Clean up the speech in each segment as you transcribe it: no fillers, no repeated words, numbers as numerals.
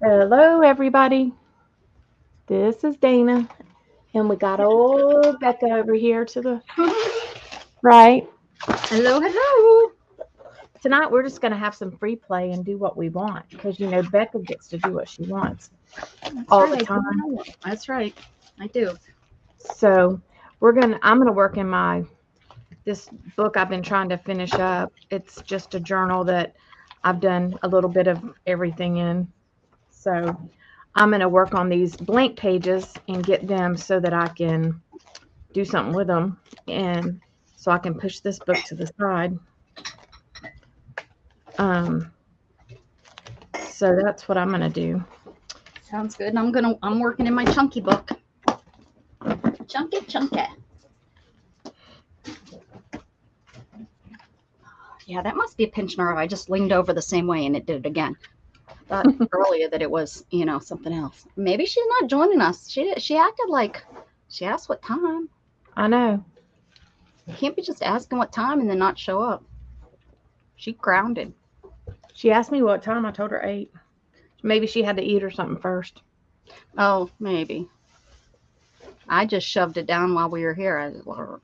Hello, everybody. This is Dana, and we got old Becca over here to the right. Hello, hello. Tonight, we're just going to have some free play and do what we want because Becca gets to do what she wants That's all the right. time. That's right. I do. So I'm gonna work in this book I've been trying to finish up. It's just a journal that I've done a little bit of everything in. So I'm gonna work on these blank pages and get them so that I can do something with them, and so I can push this book to the side. Um, so that's what I'm gonna do. Sounds good. And I'm working in my chunky book. Chunky. Yeah, that must be a pinched nerve. I just leaned over the same way and it did it again. Thought earlier that it was, something else. Maybe she's not joining us. She acted like she asked what time. I know. You can't be just asking what time and then not show up. She grounded. She asked me what time. I told her 8. Maybe she had to eat or something first. Oh, maybe. I just shoved it down while we were here. All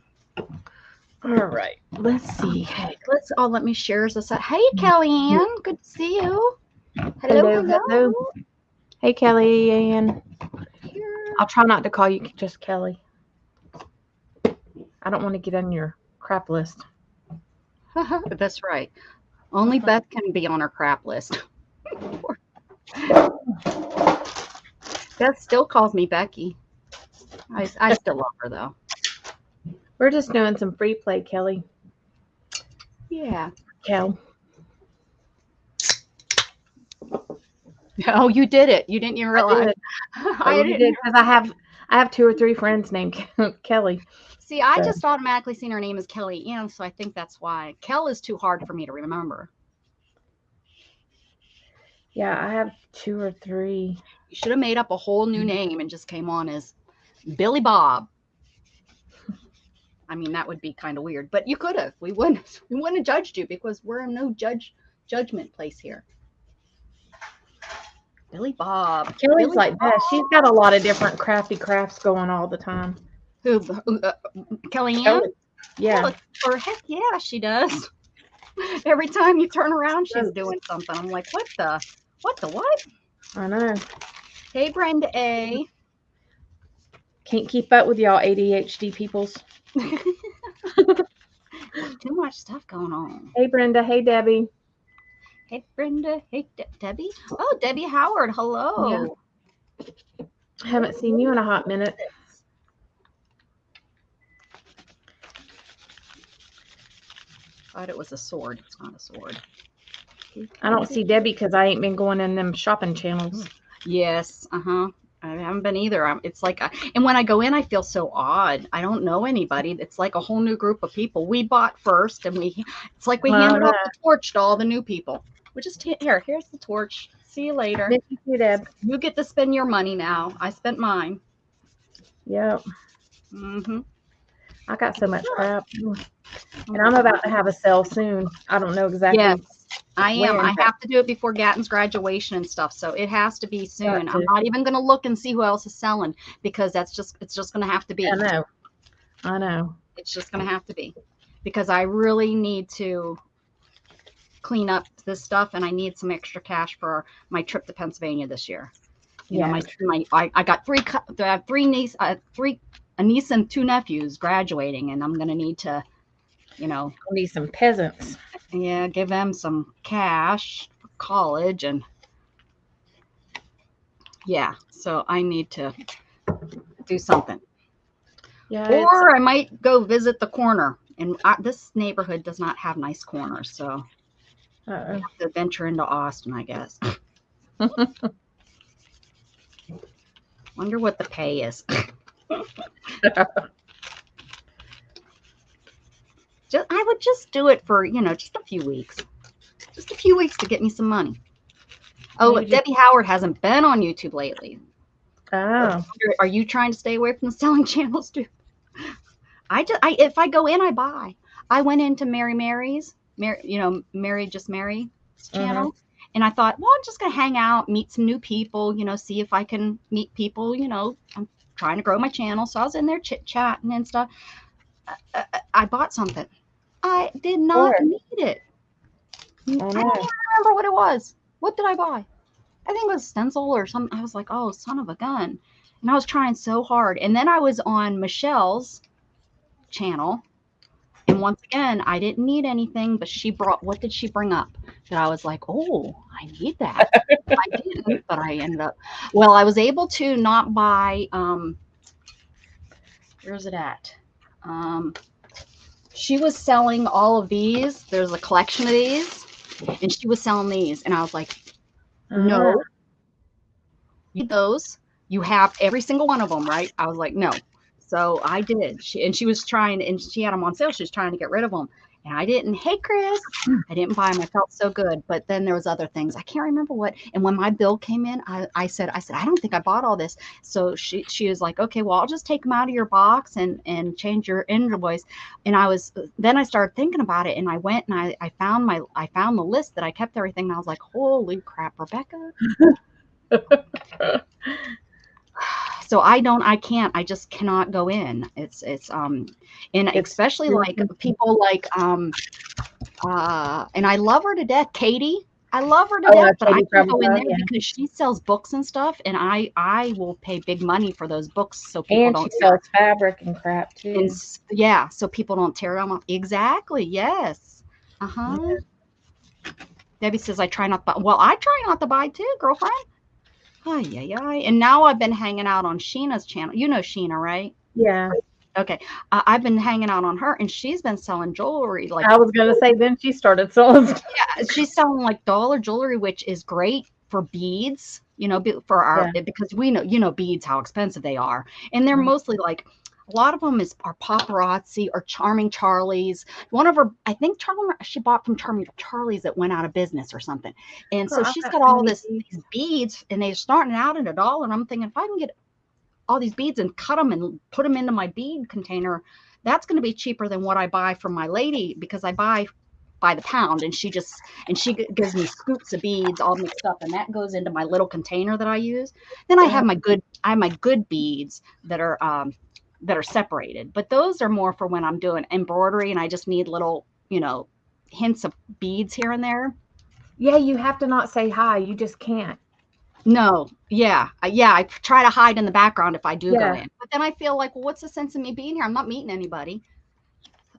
right. Let's see. Okay, let me share this. Hey, Kellyanne, good to see you. Hello. Hey, Kelly Ann. Here. I'll try not to call you just Kelly. I don't want to get on your crap list. That's right. Only Beth can be on her crap list. Beth still calls me Becky. I still love her though. We're just doing some free play, Kelly. Yeah. Kel. Oh, you did it. You didn't even realize. I did because I have 2 or 3 friends named Kelly. See, I just automatically seen her name as Kelly Ann, so I think that's why. Kel is too hard for me to remember. Yeah, I have 2 or 3. You should have made up a whole new name and just came on as Billy Bob. I mean, that would be kind of weird, but you could have. We wouldn't have judged you because we're in no judgment place here. Billy Bob. Kelly's like that. She's got a lot of different crafty crafts going all the time. Who? Kellyanne? Yeah. Or heck yeah, she does. Every time you turn around, she's doing something. I'm like, what? I know. Hey, Brenda A. Can't keep up with y'all ADHD peoples. Too much stuff going on. Hey, Brenda. Hey, Debbie. Hey, Brenda. Hey, Debbie. Oh, Debbie Howard. Hello. Yeah. Haven't seen you in a hot minute. Thought it was a sword. It's not a sword. I don't see Debbie because I ain't been going in them shopping channels. Yes. I haven't been either. It's like, and when I go in, I feel so odd. I don't know anybody. It's like a whole new group of people. We bought first, and it's like we handed off the torch to all the new people. We just here's the torch. See you later. Thank you, Deb. You get to spend your money now. I spent mine. Yep. Mhm. I got so much crap, and I'm about to have a sale soon. I don't know exactly. Yes. I am. I have to do it before Gatton's graduation and stuff, so it has to be soon. I'm not even going to look and see who else is selling because it's just going to have to be. I know. It's just going to have to be because I really need to clean up this stuff, and I need some extra cash for my trip to Pennsylvania this year. You know, I got a niece and 2 nephews graduating, and I'm going to need to, need some peasants. Yeah, give them some cash for college and yeah, so I need to do something. Yeah, or I might go visit the corner. And this neighborhood does not have nice corners, so I have to venture into Austin, I guess. Wonder what the pay is. I would just do it for, just a few weeks. Just a few weeks to get me some money. Oh, Debbie Howard hasn't been on YouTube lately. Oh. Are you trying to stay away from the selling channels too? If I go in, I buy. I went into Mary Mary's, Mary Just Mary's channel, And I thought, well, I'm just going to hang out, meet some new people, you know, see if I can meet people, you know, I'm trying to grow my channel. So I was in there chit chatting and stuff. I bought something. I did not need it. I don't even remember what it was. What did I buy? I think it was stencil or something. I was like, oh, son of a gun. And I was trying so hard. And then I was on Michelle's channel. And once again, I didn't need anything, but she brought, what did she bring up? That I was like, oh, I need that. I didn't, but I ended up, well, I was able to not buy, where's it at? She was selling all of these. There's a collection of these, and she was selling these. And I was like, no, you need those. You have every single one of them, right? I was like, no. So I did. She was trying, and she had them on sale. She was trying to get rid of them. And I didn't. Hey, Chris, I didn't buy them. I felt so good. But then there was other things. I can't remember what. And when my bill came in, I said, I don't think I bought all this. So she was like, okay, well, I'll just take them out of your box and change your invoice. And then I started thinking about it, and I went and I found the list that I kept everything. And I was like, holy crap, Rebecca. So I just cannot go in. It's especially like people like, and I love her to death, Katie. I love her to death, but I can't go in there because she sells books and stuff, and I will pay big money for those books so people don't. And she sells fabric and crap too. And yeah, so people don't tear them off. Exactly. Yes. Yeah. Debbie says I try not to buy. Well, I try not to buy too, girlfriend. And now I've been hanging out on Sheena's channel. You know Sheena, right? Yeah. Okay. I've been hanging out on her, and she's been selling jewelry. Like I was gonna say, then she started selling. Yeah, she's selling like dollar jewelry, which is great for beads. You know, for our because we know, you know, beads, how expensive they are, and they're mostly like. A lot of them are paparazzi or Charming Charlie's. One of her, I think she bought from Charming Charlie's that went out of business or something. And so she's got all these beads, and they're starting out at $1. And I'm thinking, if I can get all these beads and cut them and put them into my bead container, that's going to be cheaper than what I buy from my lady, because I buy by the pound, and she gives me scoops of beads all mixed up, and that goes into my little container that I use. Then I have my good beads that are separated, but those are more for when I'm doing embroidery and I just need little, you know, hints of beads here and there. Yeah, you have to not say hi. You just can't. No, yeah, I try to hide in the background if I do go in, but then I feel like, well, what's the sense of me being here? I'm not meeting anybody.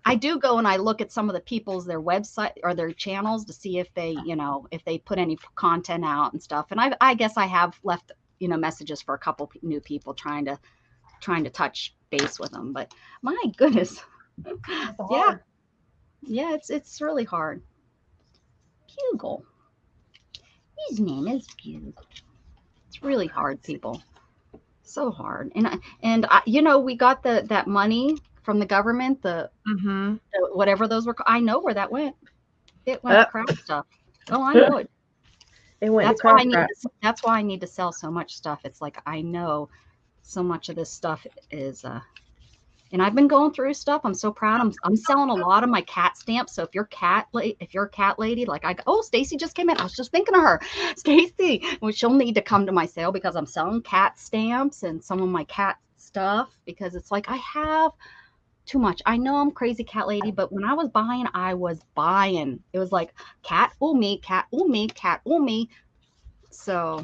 I do go and I look at some of the people's, their website or their channels to see if they, you know, if they put any content out and stuff. And I guess I have left, you know, messages for a couple new people trying to touch base with them, but my goodness. Yeah, it's really hard. Bugle, his name is Bugle. It's really hard, people, so hard. And I, you know, we got that money from the government, the whatever those were. I know where that went. It went to crap stuff. Oh, I know it. That's why I need to sell so much stuff. It's like, I know so much of this stuff is and I've been going through stuff. I'm so proud. I'm selling a lot of my cat stamps. So if you're a cat lady, like Stacy just came in. I was just thinking of her. Stacy, well, she'll need to come to my sale because I'm selling cat stamps and some of my cat stuff, because it's like I have too much. I know I'm crazy cat lady, but when I was buying. It was like cat, ooh me, cat, ooh me, cat, ooh me. So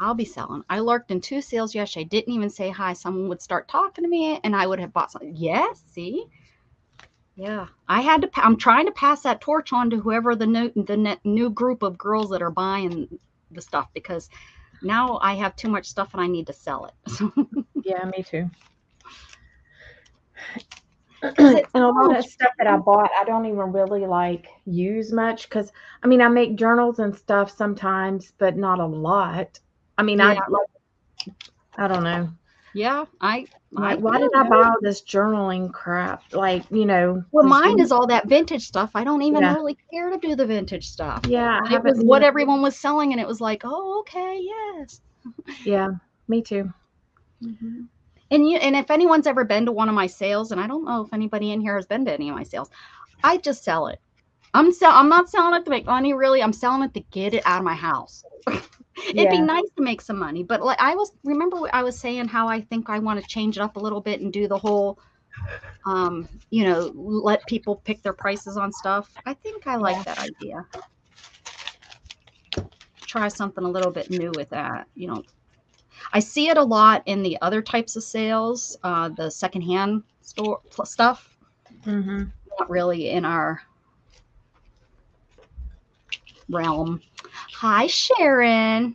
I'll be selling. I lurked in 2 sales yesterday. I didn't even say hi. Someone would start talking to me and I would have bought something. Yes, see? Yeah. I'm trying to pass that torch on to whoever the new group of girls that are buying the stuff, because now I have too much stuff and I need to sell it. Yeah, me too. And a lot of stuff that I bought, I don't even really like use much, because I mean, I make journals and stuff sometimes, but not a lot. I mean, I don't know. Yeah, why did I buy all this journaling crap? Like, you know. Well, mine is all that vintage stuff. I don't even really care to do the vintage stuff. Yeah. It was what everyone was selling, and it was like, oh, okay, yes. Yeah, me too. Mm-hmm. And if anyone's ever been to one of my sales, and I don't know if anybody in here has been to any of my sales, I just sell it. I'm not selling it to make money, really. I'm selling it to get it out of my house. It'd be Yeah. nice to make some money, but like remember I was saying how I think I want to change it up a little bit and do the whole, let people pick their prices on stuff. I think I like that idea. Try something a little bit new with that. I see it a lot in the other types of sales, the secondhand store stuff. Mm-hmm. Not really in our realm. Hi, Sharon.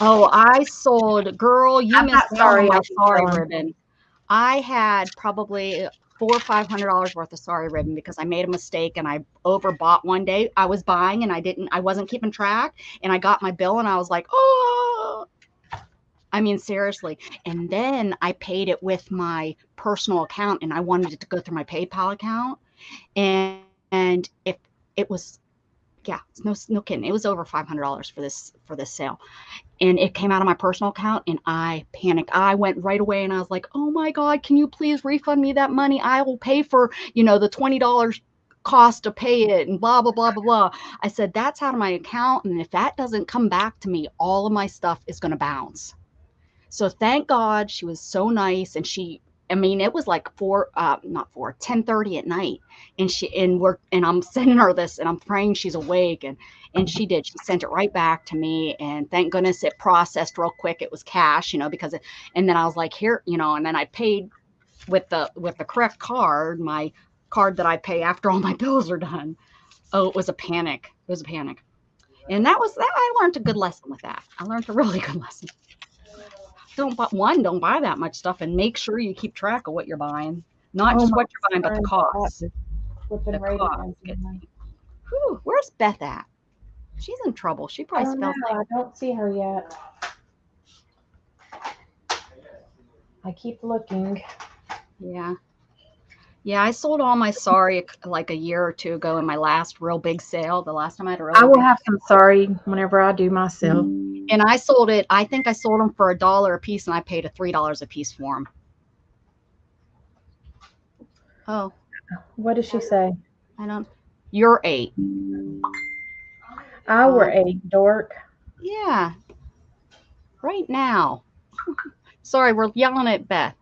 Oh, I sold, girl, you I'm missed not out on sorry, my I'll be sorry selling. ribbon. I had probably $400 or $500 worth of sorry ribbon because I made a mistake and I overbought one day. I was buying and I wasn't keeping track, and I got my bill and I was like, oh, I mean, seriously. And then I paid it with my personal account and I wanted it to go through my PayPal account. And if it was, yeah, no kidding. It was over $500 for this sale. And it came out of my personal account and I panicked. I went right away and I was like, oh my God, can you please refund me that money? I will pay for, the $20 cost to pay it and blah, blah, blah, blah, blah. I said, that's out of my account. And if that doesn't come back to me, all of my stuff is going to bounce. So thank God she was so nice. And it was like 10:30 at night. And I'm sending her this and I'm praying she's awake. And she did. She sent it right back to me. And thank goodness it processed real quick. It was cash, and then I was like, here, and then I paid with the correct card, my card that I pay after all my bills are done. Oh, it was a panic. And that I learned a good lesson with that. I learned a really good lesson. Don't buy that much stuff, and make sure you keep track of what you're buying. Not just what you're buying, but the cost. Flipping right against me. Whew, where's Beth at? She's in trouble. She I probably don't smells know. like. I don't see her yet. I keep looking. Yeah. I sold all my sorry like a year or two ago in my last real big sale. The last time I had a real I will big have some sorry whenever I do my sale. and I sold it. I think I sold them for $1 a piece, and I paid $3 a piece for them. Oh, What does she say? I don't. You're 8. I were 8, dork. Yeah. Right now. Sorry, we're yelling at Beth.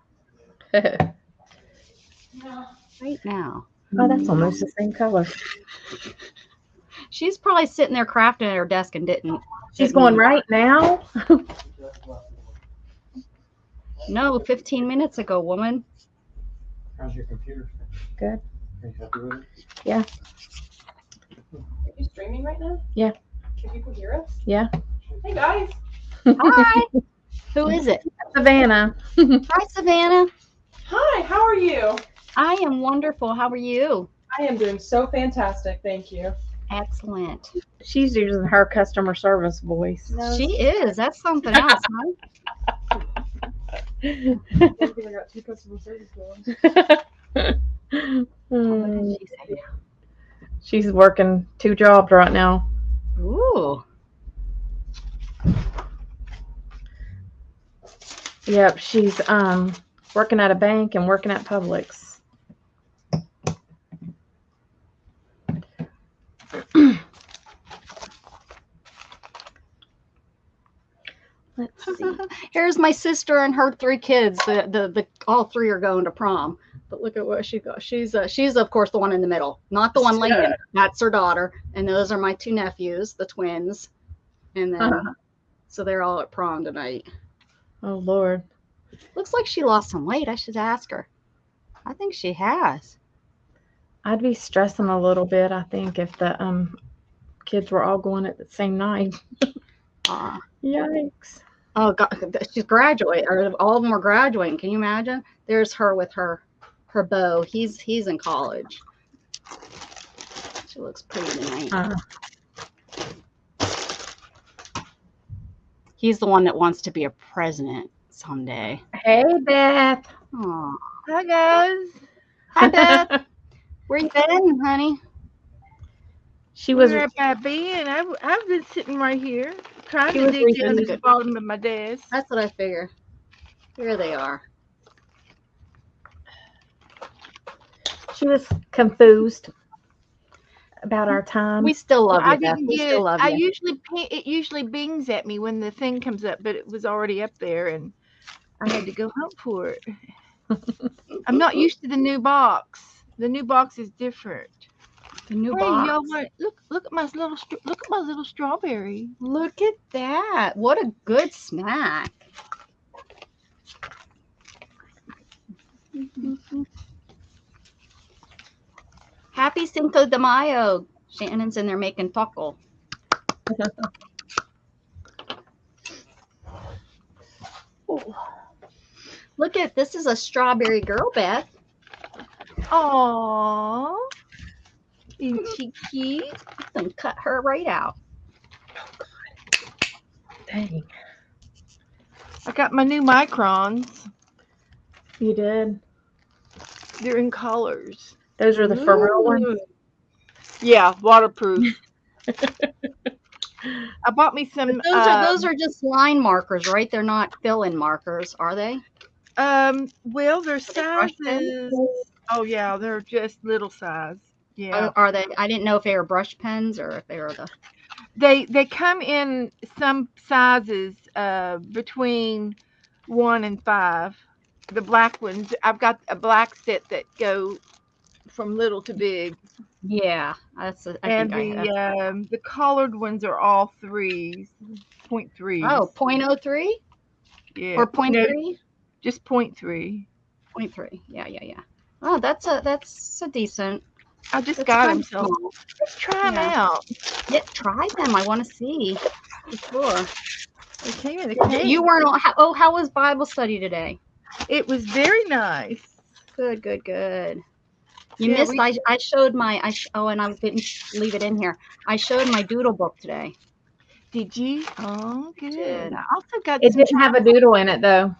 Right now. Oh, that's almost the same color. She's probably sitting there crafting at her desk and didn't. She's going right now. No, 15 minutes ago, woman. How's your computer? Good. Are you happy with it? Yeah. Are you streaming right now? Yeah. Can people hear us? Yeah. Hey guys. Hi. Who is it? Savannah. Hi, Savannah. Hi, how are you? I am wonderful. How are you? I am doing so fantastic, thank you. Excellent. She's using her customer service voice. She is. That's something else, huh? I got 2 customer service calls. Hmm. She said, She's working 2 jobs right now. ooh. Yep, she's working at a bank and working at Publix. Let's see. Here's my sister and her 3 kids. The all 3 are going to prom. But look at what she got. She's of course the one in the middle, not the one laying. That's her daughter, and those are my 2 nephews, the twins, and then so they're all at prom tonight. Oh Lord. Looks like she lost some weight. I should ask her. I think she has. I'd be stressing a little bit, I think, if the kids were all going at the same night. Yikes. Oh God, she's graduating, or all of them are graduating. Can you imagine? There's her with her beau. He's in college. She looks pretty tonight. He's the one that wants to be a president someday. Hey, Beth. Aw. Hi guys. Hi, Beth. Where you been, honey? She was Where have I been? I've been sitting right here trying She to was dig reading down the to the good- bottom of my desk. That's what I figure. Here they are. she was confused. about our time. We still love I you, Beth. didn't We get still it. love I you. it usually bings at me when the thing comes up, but it was already up there, and I had to go hunt for it. I'm not used to the new box. The new box is different. The new Hey, box. y'all, look at my little strawberry. Look at that. What a good snack. Happy Cinco de Mayo. Shannon's in there making taco. Look at this is a strawberry girl, Beth. Aww. Isn't she cute? And cut her right out. Dang. I got my new microns. You did. They're in colors. Those are the for real ones. Ooh. Yeah, waterproof. I bought me some. But those are just line markers, right? They're not fill-in markers, are they? Well, they're brush pen? sizes. Oh yeah, they're just little size. Yeah. Are they? I didn't know if they were brush pens or if they were the. They come in some sizes between 1 and 5. The black ones, I've got a black set that go from little to big, Yeah, that's. I and think I have. the colored ones are all 3s, 0.3. Oh, 0.03 yeah, or no, 0.3? just 0.3. 0.3. Yeah. Oh, that's a decent. I just It's got kind them, of so small. let's try them Yeah. out. Yeah, try them. I want to see. For sure. They came in a case. You weren't on. How was Bible study today? It was very nice. Good. You Yeah, missed. I showed my. And I didn't leave it in here. I showed my doodle book today. Did you? Oh, good. Did. I also got It some. didn't have a doodle in it though.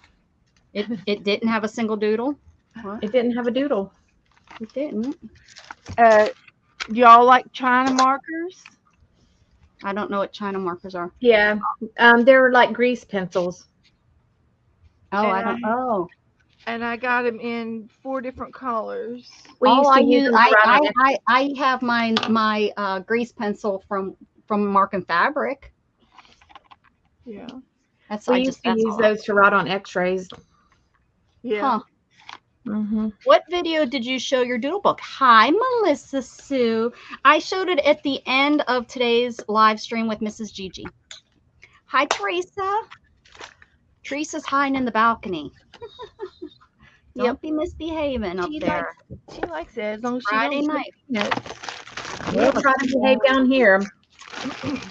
It didn't have a single doodle. What? It didn't have a doodle. It didn't. Y'all like China markers? I don't know what China markers are. Yeah. They're like grease pencils. Oh, And I don't. Oh. And I got them in 4 different colors. We used to use them to write on it. I have my grease pencil from Mark and Fabric. Yeah. That's We I used just to that's use all. those to write on X-rays. Yeah. Huh. Mm-hmm. What video did you show your doodle book? Hi, Melissa Sue. I showed it at the end of today's live stream with Mrs. Gigi. Hi, Teresa. Teresa's hiding in the balcony. Don't Yep. be misbehaving up She there. She likes it as long as she Friday don't night. nuts. We'll try to behave down here,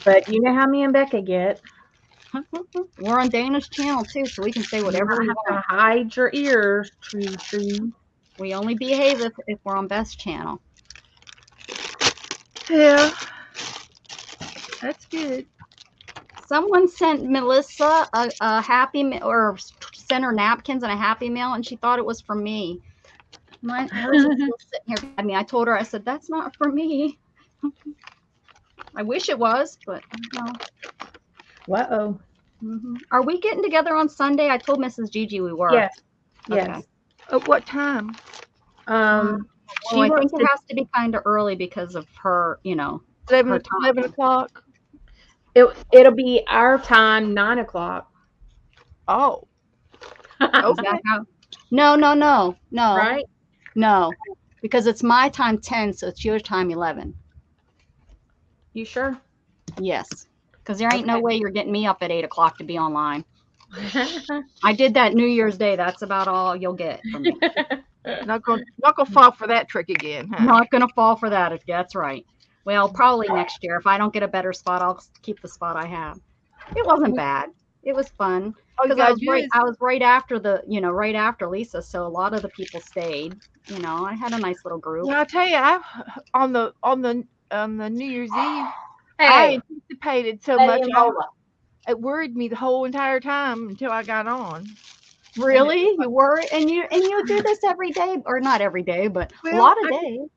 but you know how me and Becca get. We're on Dana's channel too, so we can say whatever we You have want. to hide your ears, tree. We only behave if we're on Beth's channel. Yeah. That's good. Someone sent Melissa a happy or sent her napkins and a happy mail, and she thought it was for me. Hers is still sitting here. I mean, I told her, I said, that's not for me. I wish it was, but no. Uh-oh. Are we getting together on Sunday? I told Mrs. Gigi we were. Yes. Okay. Yes. At what time? Well, She I think wants it to, has to be kind of early because of her, 11, Her time. 11 o'clock? it'll be our time, 9:00. Oh. Is that how? No. Right? No, because it's my time 10, so it's your time 11. You sure? Yes, because there ain't no Okay. way you're getting me up at 8 o'clock to be online. I did that New Year's Day. That's about all you'll get from me. Not gonna fall for that trick again, huh? Not gonna fall for that. If that's right. Well, probably next year. If I don't get a better spot, I'll keep the spot I have. It wasn't bad. It was fun Oh, you because gotta I was right after right after Lisa, so a lot of the people stayed. I had a nice little group. Well, I'll tell you, on the New Year's Eve, I Hey, anticipated so Betty much. and Lola. It worried me the whole entire time until I got on. Really, you were, and you do this every day, or not every day, but a Well, lot of days.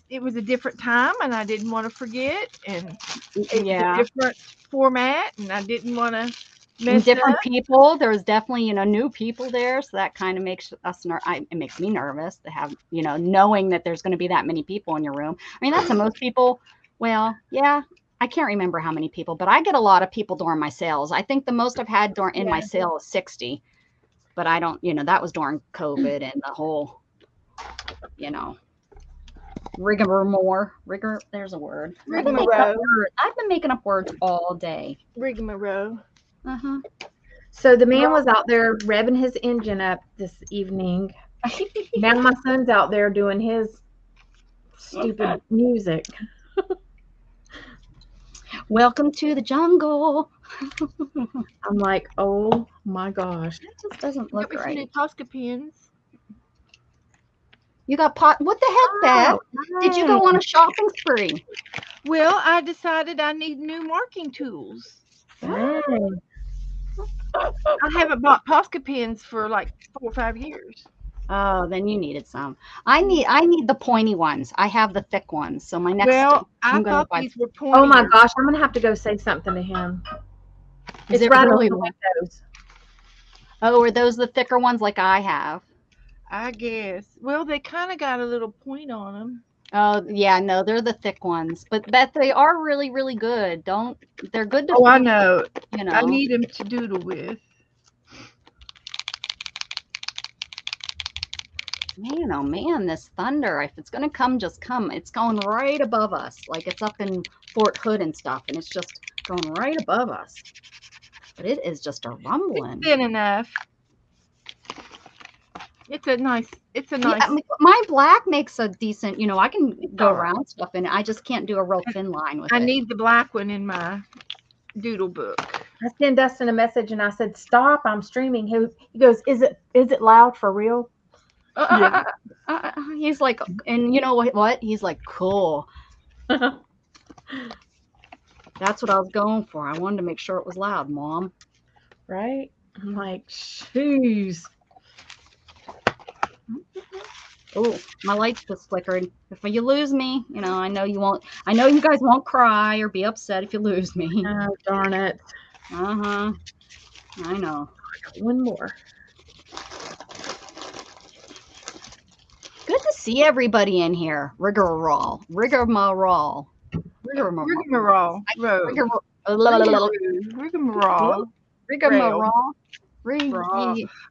It was a different time, and I didn't want to forget, and it was Yeah. a different format, and I didn't want to And mess different up. people. There's definitely new people there, so that kind of makes us it makes me nervous to have knowing that there's going to be that many people in your room. I mean, that's how most people Well, yeah, I can't remember how many people, but I get a lot of people during my sales. I think the most I've had during in my sale is 60, but I don't, that was during COVID and the whole, rigmarole. There's a word. Rigmarole. I've been making up words all day. Rigmarole. Uh-huh. So the man was out there revving his engine up this evening. Now my son's out there doing his stupid music. Welcome to the jungle. I'm like, oh my gosh. That just doesn't look Got me some new right. Tosca pins. You got pot. What the heck, Beth? Did you go on a shopping spree? Well, I decided I need new marking tools. Dang. I haven't bought Posca pins for like 4 or 5 years. Oh, then you needed some. I need the pointy ones. I have the thick ones. So my next. Well, I I'm gonna thought buy- these were pointy. Oh my gosh, I'm gonna have to go say something to him. Is It's it right really on the like- windows. Oh, are those the thicker ones like I have? I guess. Well, they kind of got a little point on them. Oh, yeah, no, they're the thick ones, but Beth, they are really, really good. They're good to, Oh, I know. you know. I need them to doodle with. Man, oh man, this thunder, if it's gonna come, just come. It's going right above us, like it's up in Fort Hood and stuff, and it's just going right above us. But it is just a rumbling. Thin enough. It's a nice. Yeah, nice. my black makes a decent, I can go all right. around stuff, and I just can't do a real thin line with I it. need the black one in my doodle book. I sent Dustin a message and I said, "Stop! I'm streaming." He goes, "Is it loud for real?" Yeah. He's like, and you know what? He's like, cool. That's what I was going for. I wanted to make sure it was loud, Mom. Right? I'm like, shoes. Oh, my lights just flickered. If you lose me, I know you won't. I know you guys won't cry or be upset if you lose me. Oh, darn it. I know. One more. Good to see everybody in here. Rigmarole. Rigmarole. Rigmarole.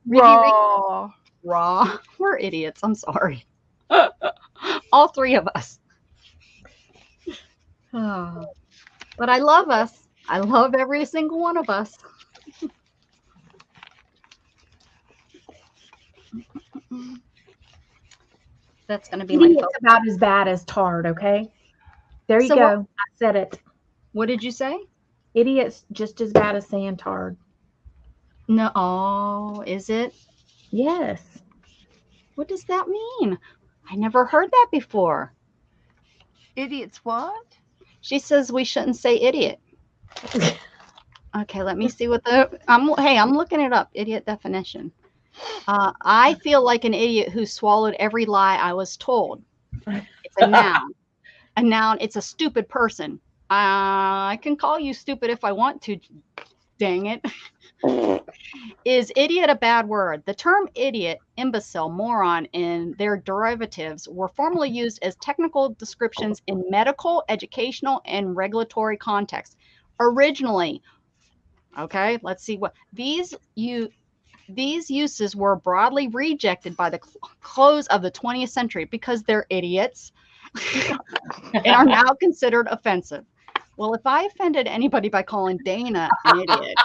Raw. Raw. We're idiots. I'm sorry. All three of us. But I love us. I love every single one of us. That's going to be my Idiot's focus. about as bad as Tard, okay? There you So go. I said it. What did you say? Idiot's just as bad as saying Tard. No. Oh, is it? Yes. What does that mean? I never heard that before. Idiots what? She says we shouldn't say idiot. Okay, let me see what I'm looking it up. Idiot definition. I feel like an idiot who swallowed every lie I was told. It's a noun. A noun, it's a stupid person. I can call you stupid if I want to. Dang it. Is idiot a bad word? The term idiot, imbecile, moron, and their derivatives were formerly used as technical descriptions in medical, educational, and regulatory contexts. Originally, okay, let's see what these uses were broadly rejected by the close of the 20th century because they're idiots and are now considered offensive. Well, if I offended anybody by calling Dana an idiot,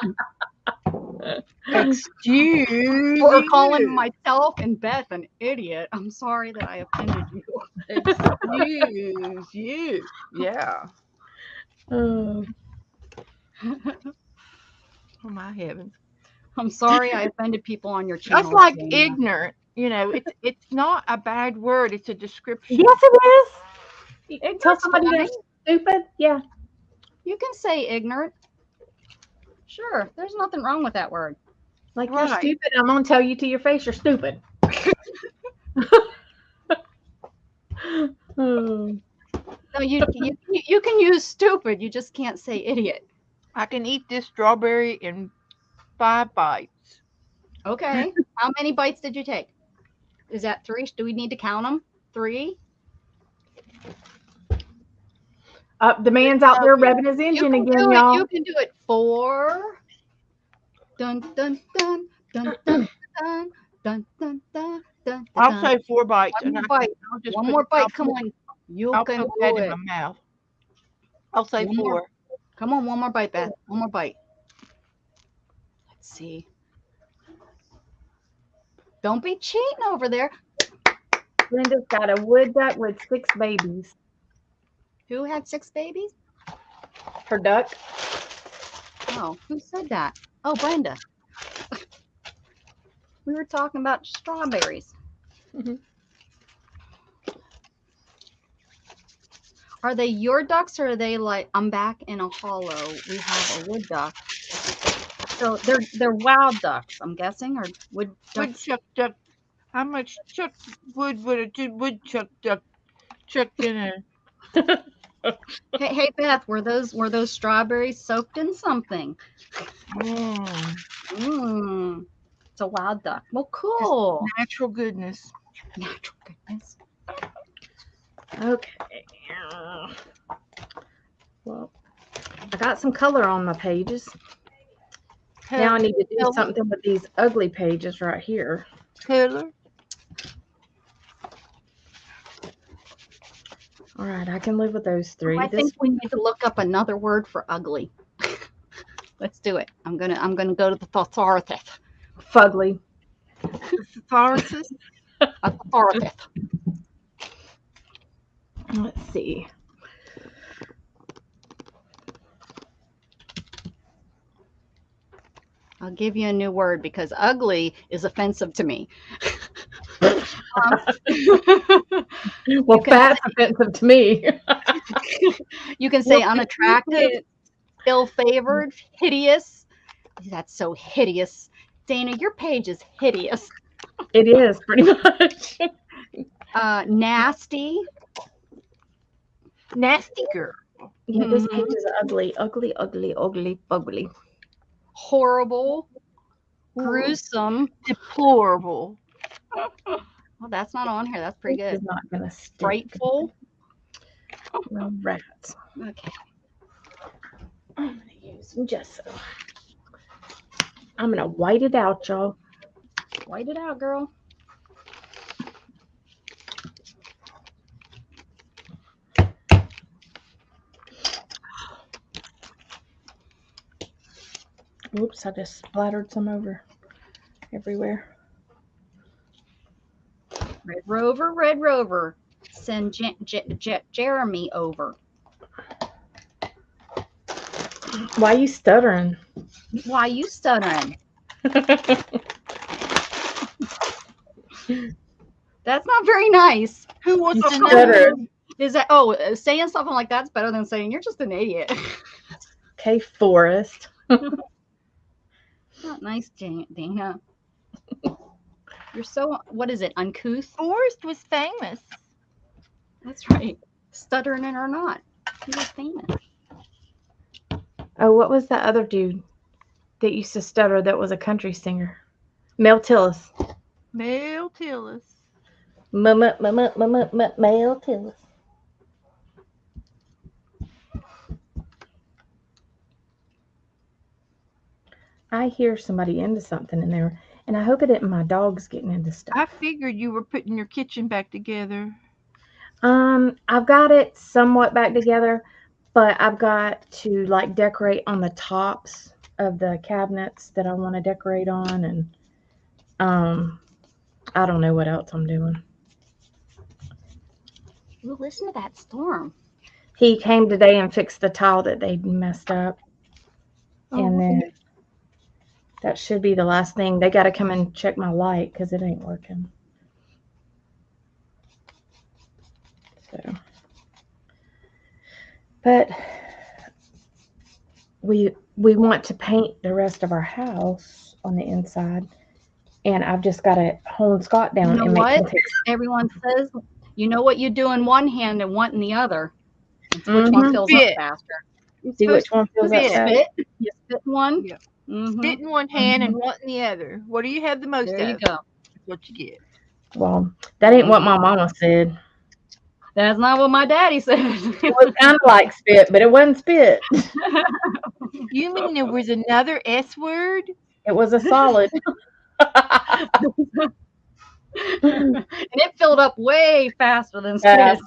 Excuse or you. calling myself and Beth an idiot, I'm sorry that I offended you. Excuse you. Yeah. Oh, Oh my heavens. I'm sorry I offended people on your channel. That's like Dana. ignorant. It's not a bad word. It's a description. yes, it is. Tell Ignorant's somebody they're fine. stupid. Yeah. You can say ignorant. Sure, there's nothing wrong with that word. Like you're Right. stupid. I'm gonna tell you to your face you're stupid. Oh. No, you can use stupid. You just can't say idiot. I can eat this strawberry in 5 bites. Okay. How many bites did you take? Is that 3? Do we need to count them? 3? The man's out there revving his You engine can again, do it. y'all. You can do it. 4. Dun dun dun dun dun dun dun dun dun dun. I'll say 4 bites. One and more I bite. I'll just One put- more I'll bite. Come put- on. You I'll can put do that in it. my mouth. I'll say One 4. more. Come on, one more bite, Beth. One more bite. Let's see. Don't be cheating over there. Brenda's got a wood duck with 6 babies. Who had 6 babies? Her duck. Oh, who said that? Oh, Brenda. We were talking about strawberries. Mhm. Are they your ducks or are they like I'm back in a hollow? We have a wood duck. So they're wild ducks, I'm guessing, or wood ducks. Woodchuck duck. How much chuck wood would a woodchuck duck chuck in a Hey Beth, were those strawberries soaked in something? Mmm. It's a wild duck. Well, cool. natural goodness? Natural goodness. Okay. Well, I got some color on my pages. Now I need to do Color. something with these ugly pages right here. Color. All right, I can live with those 3. I think we need to look up another word for ugly. Let's do it. I'm gonna go to the authoritative. fugly. Thesaurus. Authoritative. Let's see. I'll give you a new word because ugly is offensive to me. Well, fat's offensive to me. You can say unattractive, ill-favored, hideous. That's so hideous. Dana, your page is hideous. It is pretty much. Nasty. Nasty girl. Yeah, this page is ugly, ugly, ugly, ugly, ugly. Horrible. Gruesome. Deplorable. Well, that's not on here. That's pretty This is good. not gonna stick. Frightful. No rats. Okay. I'm gonna use some gesso. I'm gonna white it out, y'all. White it out, girl. Oops, I just splattered some over everywhere. Red Rover. Send Jeremy over. Why you stuttering? Why you stuttering? That's not very nice. Who wants You to know? stuttered. Is that saying something like that's better than saying you're just an idiot. Okay, Forrest. Not nice, Dana. You're so what is it? Uncouth? Forrest was famous. That's right. Stuttering or not, he was famous. Oh, what was that other dude that used to stutter that was a country singer? Mel Tillis. Mel Tillis. Mel Tillis. I hear somebody into something in there, and I hope it isn't my dog's getting into stuff. I figured you were putting your kitchen back together. I've got it somewhat back together, but I've got to like decorate on the tops of the cabinets that I want to decorate on, and I don't know what else I'm doing. Ooh, listen to that storm. He came today and fixed the tile that they messed up, and then that should be the last thing. They got to come and check my light because it ain't working. So, but we want to paint the rest of our house on the inside, and I've just got to hone Scott down You know and make him what? fix. Everyone says you know what you do in one hand and what in the other. It's which one fills up Fit. faster. See which one feels Spit. like that. Spit. You spit one. Yeah. Mhm. Spit in one hand and one in the other. What do you have the most There you of? go. That's what you get. Well, that ain't what my mama said. That's not what my daddy said. It was kind of like spit, but it wasn't spit. You mean there was another S word? It was a solid. And it filled up way faster than spit.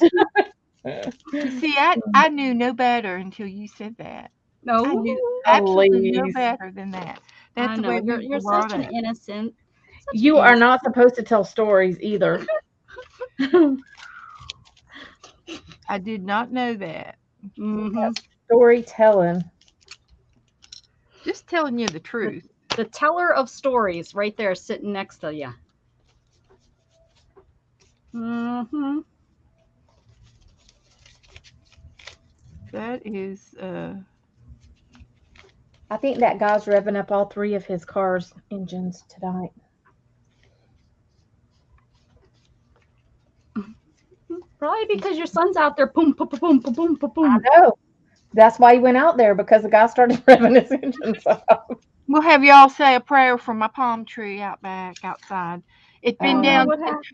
You see, I knew no better until you said that. I No, knew absolutely no Please. better than that. I That's the know. way You're, we you're were brought such an up. innocent. You are not supposed to tell stories either. I did not know that. Hmm. Storytelling. Just telling you the truth. The teller of stories right there sitting next to you. Hmm. That is I think that guy's revving up all 3 of his car's engines tonight. Probably because your son's out there. Boom, boom, boom, boom, boom, boom, boom. I know. That's why he went out there, because the guy started revving his engines up. we'll have y'all say a prayer for my palm tree out back outside. It's been down What since, happened?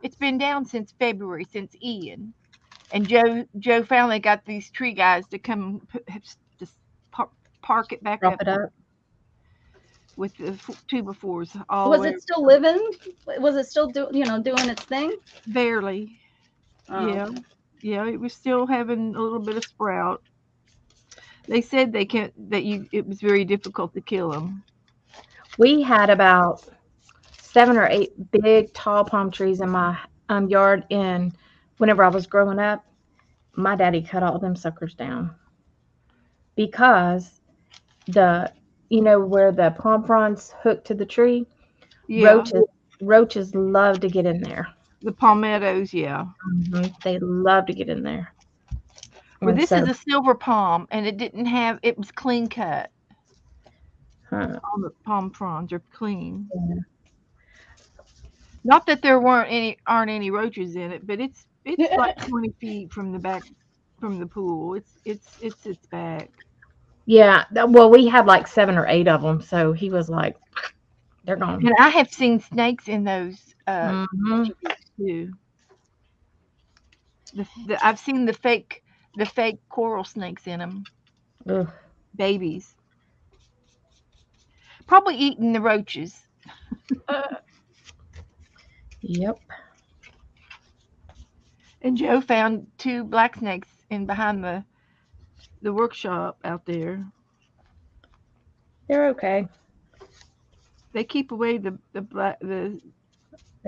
it's been down since February, since Ian. And Joe finally got these tree guys to come just park it back Prop up it up. with the 2x4s all Was the way it still living? Was it still doing its thing? barely. Oh. Yeah, it was still having a little bit of sprout. They said it was very difficult to kill them. We had about 7 or 8 big tall palm trees in my yard, and whenever I was growing up, my daddy cut all them suckers down because where the palm fronds hook to the tree, Yeah, roaches love to get in there. the palmettos. Yeah. They love to get in there. Well, And this so, is a silver palm, and it was clean cut. huh, All the palm fronds are clean. yeah. Not that there aren't any roaches in it, but it's like 20 feet from the back from the pool. It's back. Yeah, well, we had like 7 or 8 of them, so he was like, they're gone. And I have seen snakes in those Mhm. too. I've seen the fake coral snakes in them, Ugh. babies. Probably eating the roaches. Yep. And Joe found 2 black snakes in behind the workshop out there. They're okay. They keep away They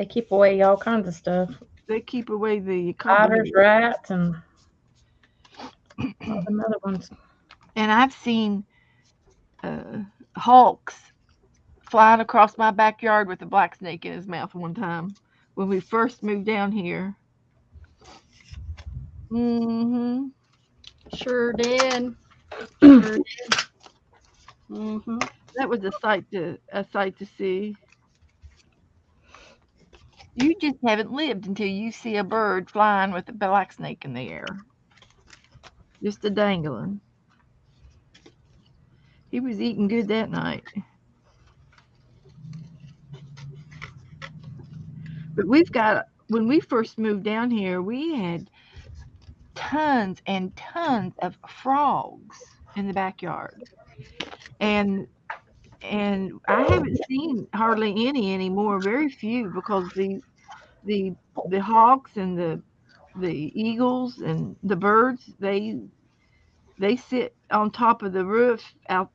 keep away all kinds of stuff. they keep away the Otters, cobwebs. rats, and all them other ones. And I've seen hawks flying across my backyard with a black snake in his mouth one time when we first moved down here. Mm-hmm. Sure did. Sure did. Mm-hmm. That was a sight to see. You just haven't lived until you see a bird flying with a black snake in the air. Just a dangling. He was eating good that night. But when we first moved down here, we had tons and tons of frogs in the backyard. And I haven't seen hardly any anymore, very few, because the hawks and the eagles and the birds, they sit on top of the roof out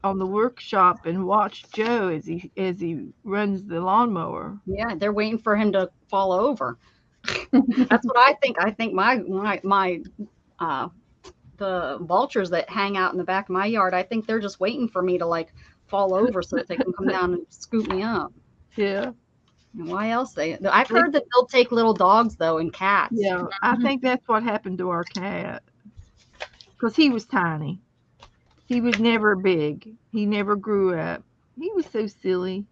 on the workshop and watch Joe as he runs the lawnmower. Yeah, they're waiting for him to fall over. That's what I think. I think my the vultures that hang out in the back of my yard, I think they're just waiting for me to like fall over so that they can come down and scoop me up. Yeah. And why else I've heard that they'll take little dogs though and cats. Yeah, I think that's what happened to our cat. Because he was tiny. He was never big. He never grew up. He was so silly.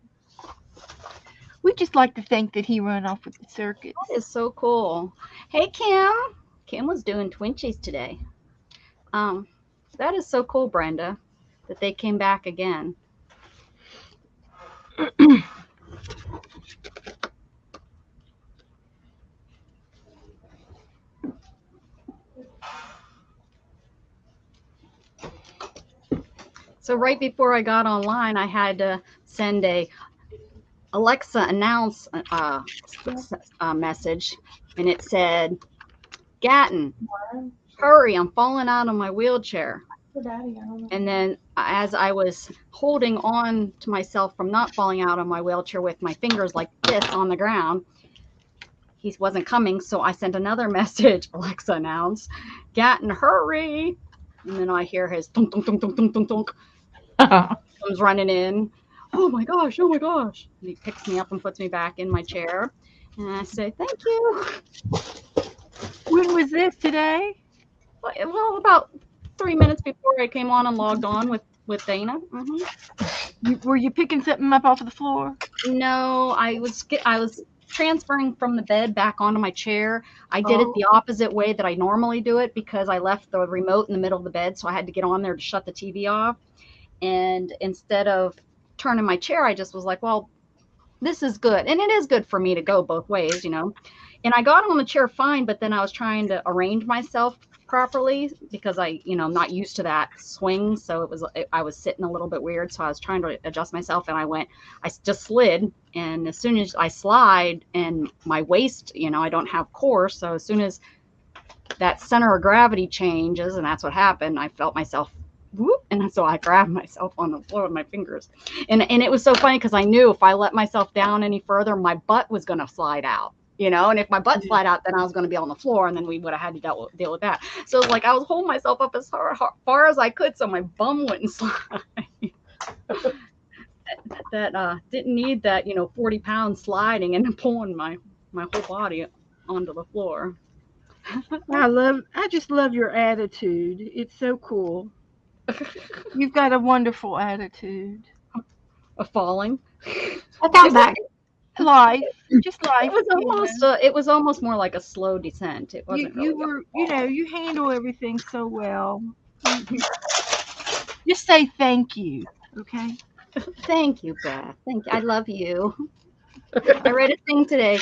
We just like to think that he ran off with the circus. That is so cool. Hey Kim. Kim was doing Twinchies today. That is so cool, Brenda, that they came back again. So right before I got online, I had to send a Alexa announce message, and it said, "Gatton, hurry! I'm falling out of my wheelchair." For Daddy, I don't know. And then as I was holding on to myself from not falling out of my wheelchair with my fingers like this on the ground, he wasn't coming. So I sent another message. Alexa announced, "Gatton, hurry!" And then I hear his thunk, thunk, thunk, thunk, thunk, thunk, thunk. Comes running in. Oh my gosh, oh my gosh. And he picks me up and puts me back in my chair. And I say, "Thank you." When was this today? Well, about 3 minutes before I came on and logged on with Dana. Were you picking something up off of the floor? No, I was transferring from the bed back onto my chair. I did it the opposite way that I normally do it because I left the remote in the middle of the bed, so I had to get on there to shut the TV off. And instead of turning my chair, I just was like, well, this is good. And it is good for me to go both ways, you know. And I got on the chair fine, but then I was trying to arrange myself properly because I'm not used to that swing. So I was sitting a little bit weird. So I was trying to adjust myself, and I just slid. And as soon as I slide and my waist, I don't have core. So as soon as that center of gravity changes, and that's what happened, I felt myself whoop, and so I grabbed myself on the floor with my fingers. And it was so funny because I knew if I let myself down any further, my butt was going to slide out. And if my butt slid out, then I was going to be on the floor, and then we would have had to deal with that. So it was like I was holding myself up as far as I could so my bum wouldn't slide. that didn't need that 40 pounds sliding and pulling my whole body onto the floor. I just love your attitude. It's so cool. You've got a wonderful attitude. Of falling. I found that. Life, just life. It was almost more like a slow descent. It wasn't You really were, you handle everything so well. Just say thank you, okay? Thank you, Beth. Thank you. I love you. I read a thing today.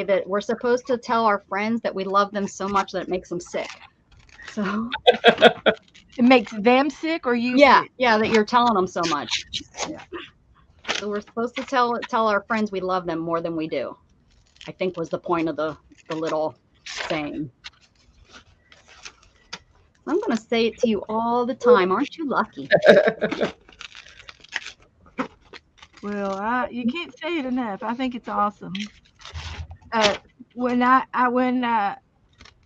That we're supposed to tell our friends that we love them so much that it makes them sick. So It makes them sick, or you? yeah, sick? yeah, that you're telling them so much. Yeah. So we're supposed to tell our friends we love them more than we do, I think was the point of the little saying. I'm going to say it to you all the time. Aren't you lucky? Well, you can't say it enough. I think it's awesome. When I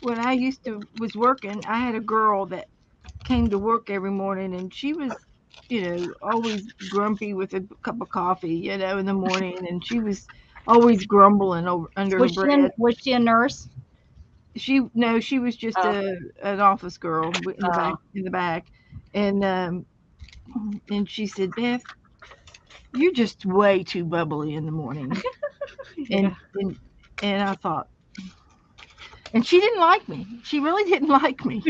was working, I had a girl that came to work every morning, and she was, always grumpy with a cup of coffee, in the morning, and she was always grumbling under her breath. Was she a nurse? She was just an office girl in the back, and she said, "Beth, you're just way too bubbly in the morning." Yeah. and I thought, and she didn't like me. She really didn't like me.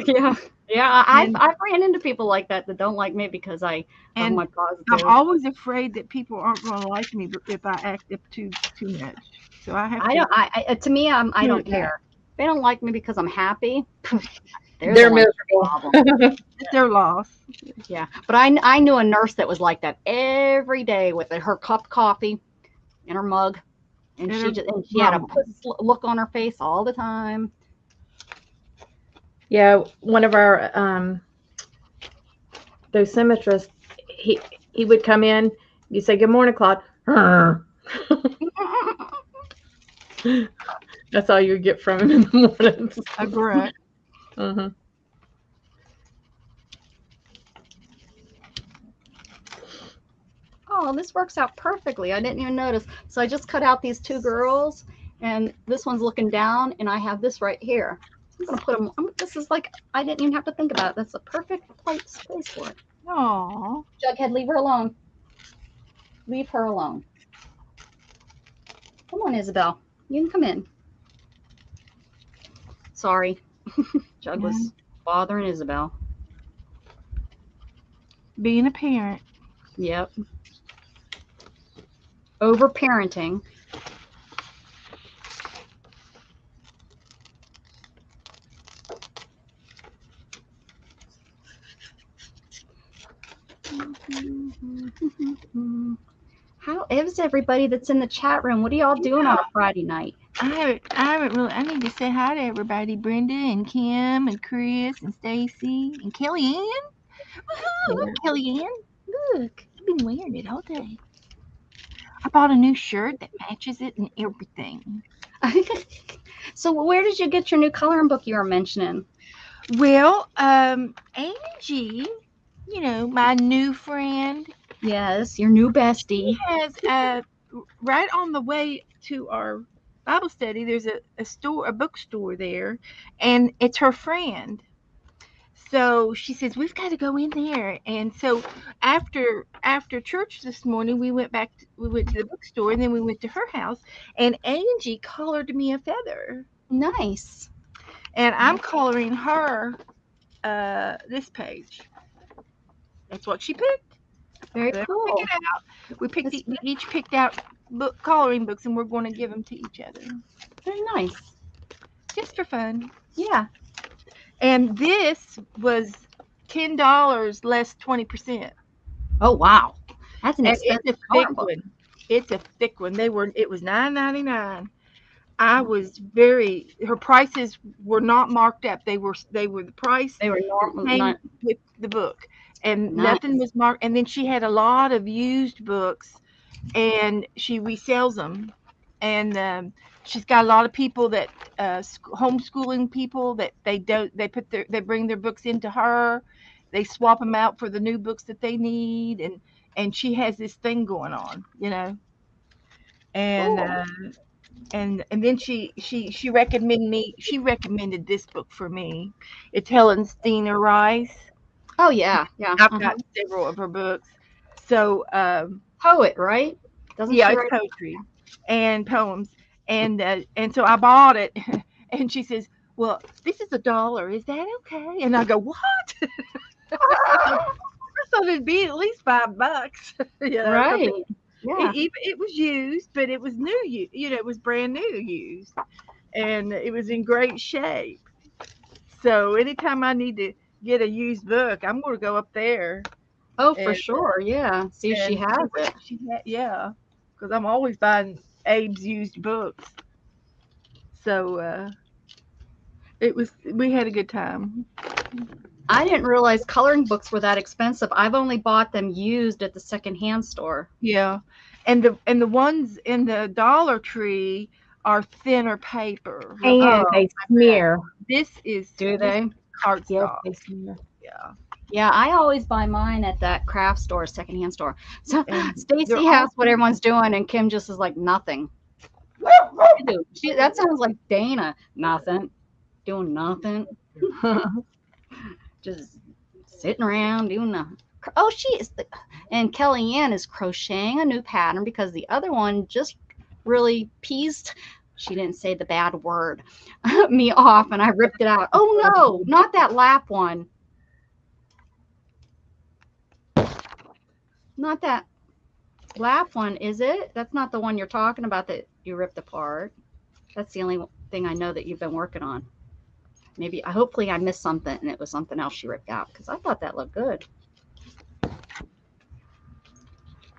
Yeah. I've ran into people like that don't like me because I have my positive. I'm always afraid that people aren't going to like me if I act up too much. So I have to. To me, I don't care. If they don't like me because I'm happy, They're miserable. It's their loss. Yeah, but I knew a nurse that was like that every day with her cup of coffee in her mug, and she had a look on her face all the time. Yeah, one of our dosimetrists, he would come in. You say, "Good morning, Claude." That's all you would get from him in the mornings. A grunt. Uh-huh. Oh, this works out perfectly. I didn't even notice. So I just cut out these two girls, and this one's looking down, and I have this right here. I'm going to put them, this is like, I didn't even have to think about it. That's a perfect space for it. Aww. Jughead, leave her alone. Leave her alone. Come on, Isabel. You can come in. Sorry. Jug was bothering Isabel. Being a parent. Yep. Over-parenting. How is everybody that's in the chat room? What are y'all doing on a Friday night? I haven't really. I need to say hi to everybody. Brenda and Kim and Chris and Stacy and Kellyanne. Woohoo, Kellyanne! Look, I've been wearing it all day. I bought a new shirt that matches it and everything. So where did you get your new coloring book you were mentioning? Well, Angie, you know, my new friend, Yes, your new bestie. has right on the way to our Bible study, there's a bookstore there, and it's her friend. So she says we've got to go in there, and so after church this morning, we went to the bookstore, and then we went to her house, and Angie colored me a feather, Nice. and I'm coloring her this page. That's what she picked. Very Let her cool. pick it out. We That's each picked out coloring books, and we're going to give them to each other very nice. just for fun. Yeah. And this was $10 less 20%. Oh wow. That's an And it's a expensive thick coloring book. one. It's a thick one. It was $9.99. I was her prices were not marked up. They were the price They were normal. came Not, with the book, and Nice. nothing was marked. And then she had a lot of used books, and she resells them. And she's got a lot of people that homeschooling people that they bring their books into her. They swap them out for the new books that they need, and she has this thing going on, you know. And Cool. and then she recommended this book for me. It's Helen Steiner Rice. Oh yeah. Yeah. I've got several of her books. So Poet, right? Doesn't yeah, she it's write? poetry and poems, and so I bought it, and she says, "Well, this is $1. Is that okay?" And I go, "What?" I thought it'd be at least $5, you know, 'cause Right. Yeah. it was used, but it was new. You know, it was brand new used, and it was in great shape. So anytime I need to get a used book, I'm going to go up there. Oh, for And- sure. Yeah. See if she and has it. yeah, because I'm always buying Abe's used books. So we had a good time. I didn't realize coloring books were that expensive. I've only bought them used at the secondhand store. Yeah, and the ones in the Dollar Tree are thinner paper. And Oh, they smear. This is Do this they? is cardstock. Yes, they smear. Yeah. Yeah, I always buy mine at that craft store, secondhand store. So And Stacy they're has what everyone's doing, and Kim just is like nothing. That sounds like Dana. Nothing. Doing nothing. Just sitting around doing nothing. Oh, and Kellyanne is crocheting a new pattern because the other one just really pieced. She didn't say the bad word me off, and I ripped it out. Oh no, not that lap one. Not that lap one, is it? That's not the one you're talking about that you ripped apart. That's the only thing I know that you've been working on. Maybe, hopefully I missed something and it was something else she ripped out because I thought that looked good.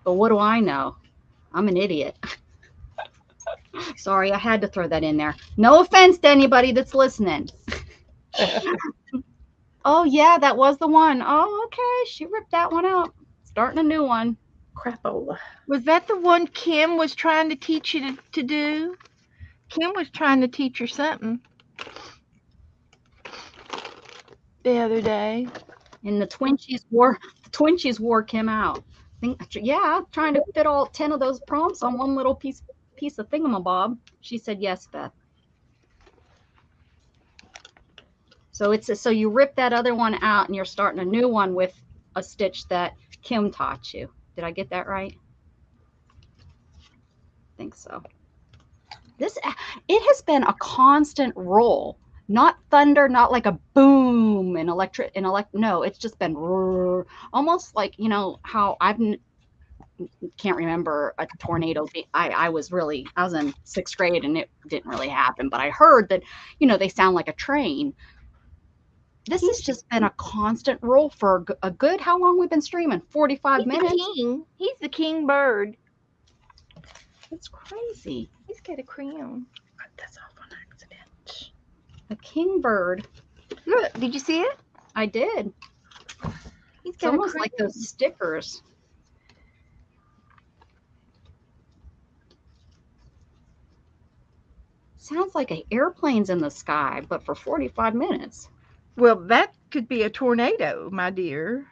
But what do I know? I'm an idiot. Sorry, I had to throw that in there. No offense to anybody that's listening. Oh yeah, that was the one. Oh, okay. She ripped that one out. Starting a new one. Crapola. Was that the one Kim was trying to teach you to do? Kim was trying to teach her something the other day. And the Twinchies wore Kim out. Yeah, trying to fit all 10 of those prompts on one little piece of thingamabob. She said yes, Beth. So you rip that other one out and you're starting a new one with a stitch that Kim taught you. Did I get that right? I think so. It has been a constant roll. Not thunder, not like a boom and no, it's just been almost like, you know, how can't remember a tornado. I was in 6th grade and it didn't really happen, but I heard that, you know, they sound like a train. This has just been a constant rule for a good, how long we've been streaming? 45 He's minutes. the king. He's the king bird. It's crazy. He's got a crown. That's off on accident. A kingbird. Look, did you see it? I did. He's It's got a almost like crown. those stickers. Sounds like an airplane's in the sky, but for 45 minutes. Well, that could be a tornado, my dear.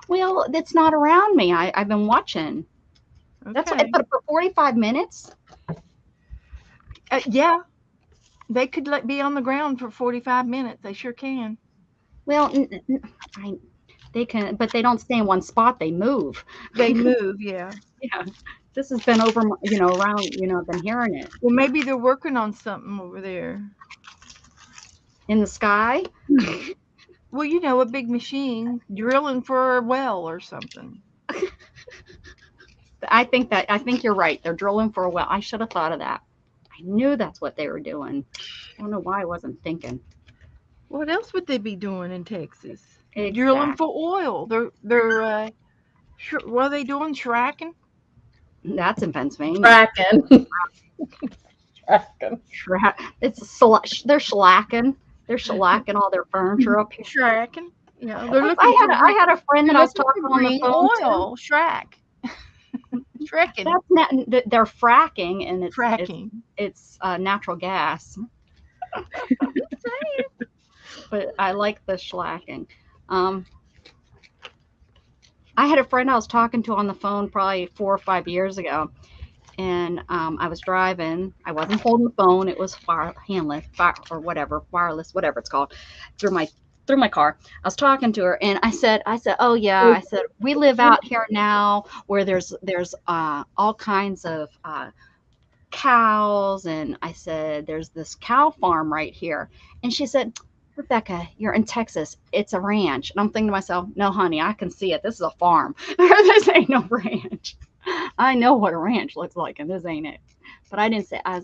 Well, it's not around me. I've been watching. That's Okay. what, but for 45 minutes? Yeah, they could be on the ground for 45 minutes. They sure can. Well, they can, but they don't stay in one spot. They move. They move, yeah. Yeah. This has been over, around, I've been hearing it. Well, maybe they're working on something over there. In the sky? Well, a big machine drilling for a well or something. I think you're right. They're drilling for a well. I should have thought of that. I knew that's what they were doing. I don't know why I wasn't thinking. What else would they be doing in Texas? Exactly. Drilling for oil. They're what are they doing? Shracking? That's in Pennsylvania. Tracking. Tracking. They're shellacking. They're shellacking all their furniture up here. Shracking. Yeah, they're looking I had a friend that I was talking on the green phone to. oil. Shrack. Shrecking. That's not, they're fracking, and it's Fracking. it's natural gas. But I like the shellacking. I had a friend I was talking to on the phone probably 4 or 5 years ago, and I was driving. I wasn't holding the phone. It was wireless, whatever it's called, through my car. I was talking to her, and I said, oh yeah, I said, we live out here now where there's all kinds of cows, and I said, there's this cow farm right here, and she said, Rebecca, you're in Texas. It's a ranch. And I'm thinking to myself, no, honey, I can see it. This is a farm. This ain't no ranch. I know what a ranch looks like, and this ain't it. But I didn't say, I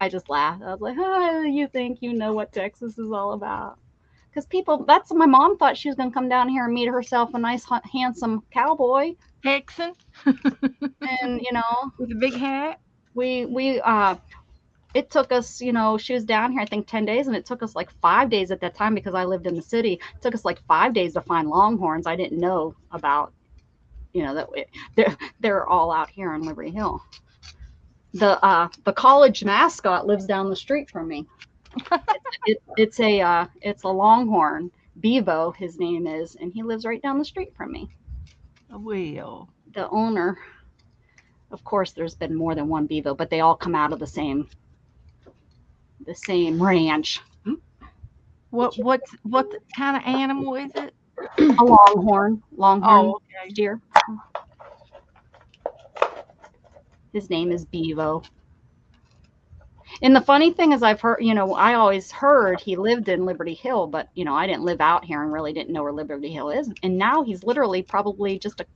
just laughed. I was like, oh, you think you know what Texas is all about? Because that's my mom thought she was going to come down here and meet herself a nice, handsome cowboy. Texan And, with a big hat. it took us, she was down here, I think 10 days, and it took us like 5 days at that time because I lived in the city. It took us like 5 days to find longhorns. I didn't know about, that they're all out here in Liberty Hill. The college mascot lives down the street from me. It's a longhorn, Bevo, his name is, and he lives right down the street from me. Well, The owner, of course, there's been more than one Bevo, but they all come out of the same ranch. what kind of animal is it? A longhorn Oh, okay. steer. His name is Bevo. And the funny thing is, I've heard, I always heard he lived in Liberty Hill, but, I didn't live out here and really didn't know where Liberty Hill is. And now he's literally probably just a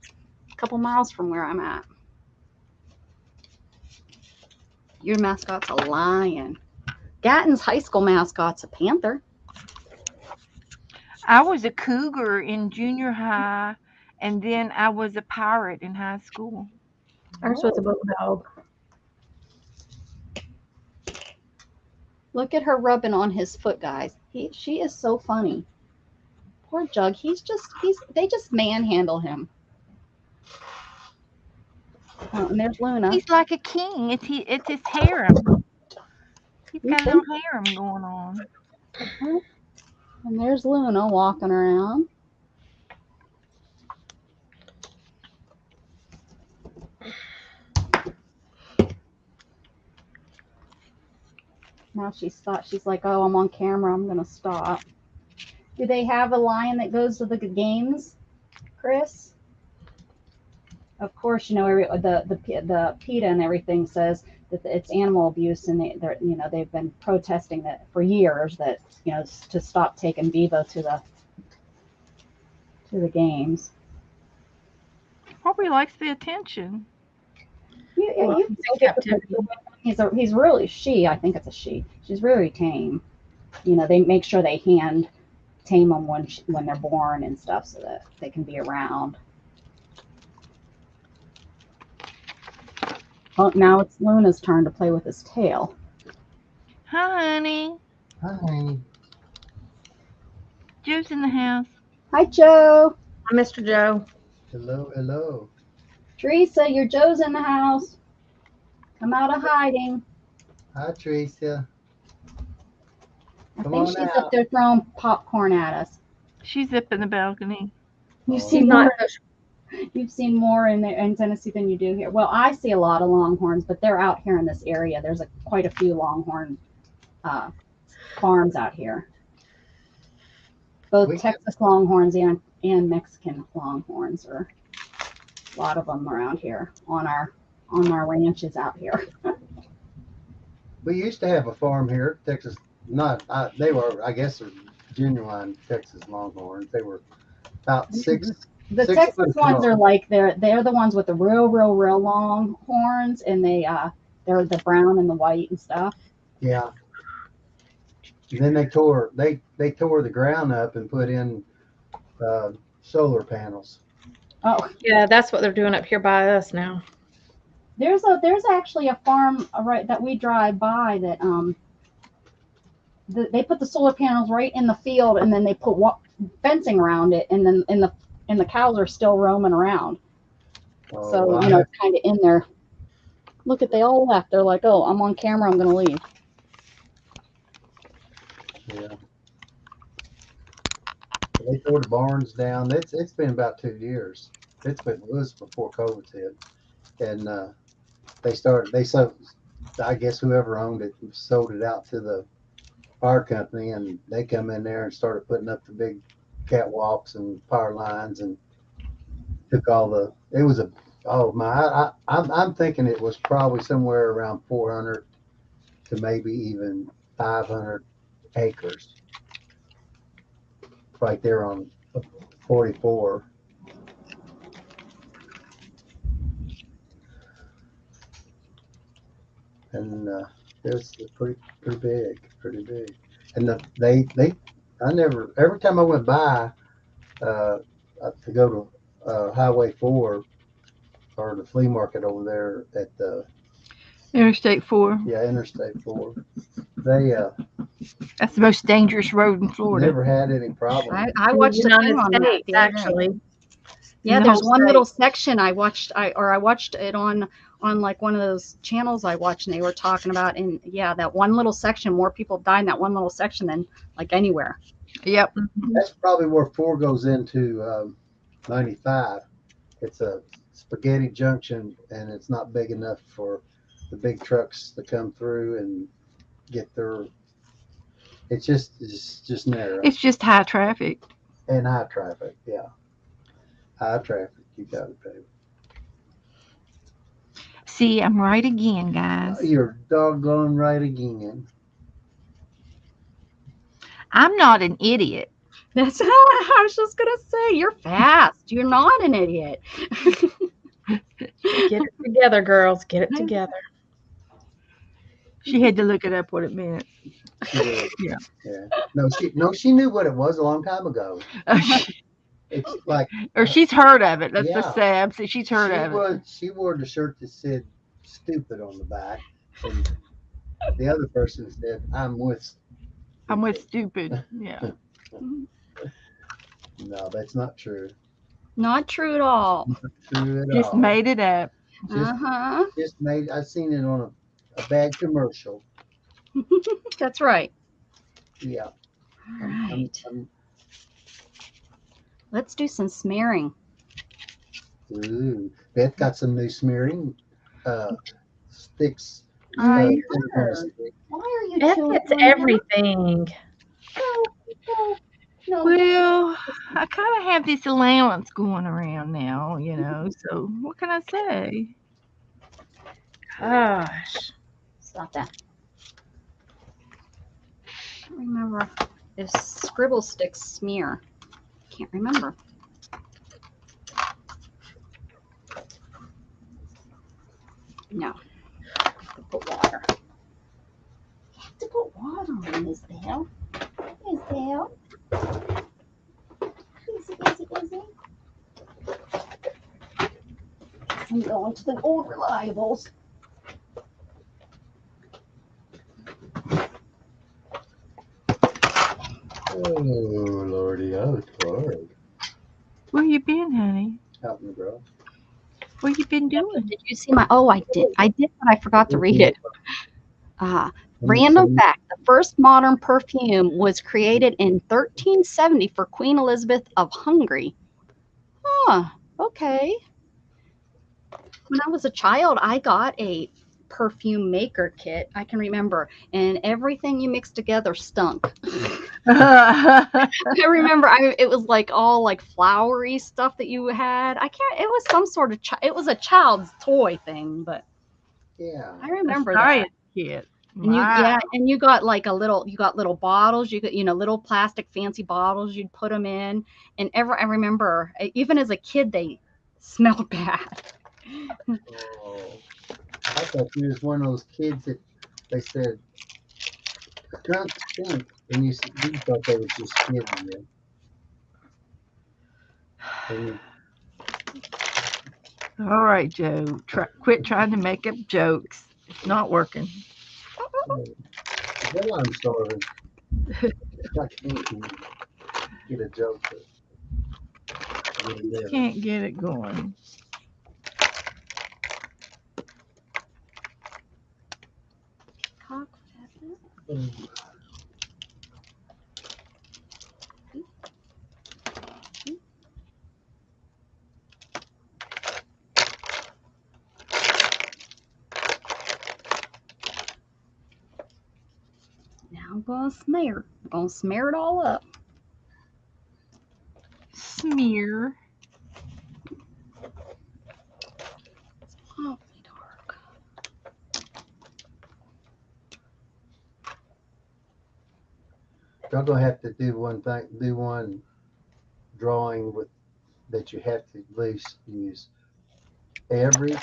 couple miles from where I'm at. Your mascot's a lion. Gatton's high school mascot's a panther. I was a cougar in junior high, and then I was a pirate in high school. Ours was a bulldog. Look at her rubbing on his foot, guys. She is so funny. Poor Jug. They just manhandle him. Oh, and there's Luna. He's like a king. It's his harem. He's got a little harem going on. And there's Luna walking around. Now she's like, oh, I'm on camera. I'm going to stop. Do they have a lion that goes to the games, Chris? Of course, the PETA and everything says that it's animal abuse, and they've been protesting that for years, that to stop taking Bevo to the games. Probably likes the attention. He's really I think it's a she. She's really tame. They make sure they hand tame them when they're born and stuff, so that they can be around. Oh, now it's Luna's turn to play with his tail. Hi, honey. Hi. Joe's in the house. Hi, Joe. Hi, Mr. Joe. Hello, hello. Teresa, your Joe's in the house. Come out of hiding. Hi, Teresa. I Come think on she's up out. there throwing popcorn at us. She's up in the balcony. You've Oh. seen She's more. not. You've seen more in Tennessee than you do here. Well, I see a lot of longhorns, but they're out here in this area. There's quite a few longhorn farms out here. Both We- Texas longhorns and Mexican longhorns, are a lot of them around here on our ranches out here. We used to have a farm here, Texas. They were, I guess, they're genuine Texas Longhorns. They were about six. The 6 Texas foot ones tall. are like they're the ones with the real long horns, and they're the brown and the white and stuff. Yeah. And then they tore the ground up and put in solar panels. Oh, Yeah, that's what they're doing up here by us now. there's actually a farm right that we drive by that they put the solar panels right in the field, and then they put fencing around it, and then the cows are still roaming around. Oh, So well, it's kind of in there. Look they all left. They're like, oh, I'm on camera. I'm gonna leave. yeah. They tore the barns down. It's been about 2 years. It was before COVID hit, and I guess whoever owned it sold it out to the fire company, and they come in there and started putting up the big catwalks and power lines and took I'm thinking it was probably somewhere around 400 to maybe even 500 acres right there on 44. And it was pretty big. And every time I went by to go to Highway 4 or the flea market over there at the Interstate 4. Interstate 4, they That's the most dangerous road in Florida. never had any problem. I watched a United thing on that States, the other day. actually. Yeah, in the there's whole one state. little section I watched it on like one of those channels I watched, and they were talking about that one little section, more people die in that one little section than like anywhere. Yep. That's probably where 4 goes into 95. It's a spaghetti junction, and it's not big enough for the big trucks to come through and get their. It's just narrow It's just high traffic. and high traffic. Yeah, high traffic. You got it, baby. See, I'm right again, guys. You're doggone right again. I'm not an idiot. That's I was just gonna say, you're fast. You're not an idiot. Get it together, girls. Get it together. She had to look it up what it meant. She did. Yeah. No, she knew what it was a long time ago. It's like Or she's heard of it. Let's Yeah. just say she's heard of it. She wore the shirt that said "stupid" on the back, and the other person said, "I'm with." I'm with stupid. Yeah. No, that's not true. Not true at all. True at Just all. made it up. Uh-huh. Just made. I seen it on a bad commercial. That's right. Yeah. All right. Let's do some smearing. Ooh, Beth got some new smearing sticks. I in her stick. Why are you Beth chewing gets on that? everything. No. Well, I kind of have this allowance going around now, so what can I say? Gosh. Stop that. I can't remember if scribble sticks smear. Can't remember. No. I have to put water. You have to put water on this, Belle. Yes, Belle. and go into the old reliables. Oh, Lordy, oh, Lord. Where you been, honey? Help me, bro. What you been doing? Did you see my? Oh, I did, but I forgot to read it. Random fact: the first modern perfume was created in 1370 for Queen Elizabeth of Hungary. Huh. Okay. When I was a child, I got a perfume maker kit. I can remember, and everything you mixed together stunk. I remember it was like all like flowery stuff that you had. I can't. It was some sort of. It was a child's toy thing, but Yeah. I remember that. Science kit. And you, Wow. yeah, and you got like you got little bottles. You got little plastic fancy bottles. You'd put them in, and I remember even as a kid they smelled bad. Oh, I thought you was one of those kids that they said, skunk, skunk, and you thought they was just kidding you. And All right, Joe. Quit trying to make up jokes. It's not working. well, I'm starving. I can't get a joke. Can't get it going. Now I'm gonna smear. I'm gonna smear it all up. Smear. It's awfully dark. Y'all gonna have to do one drawing with that you have to at least use every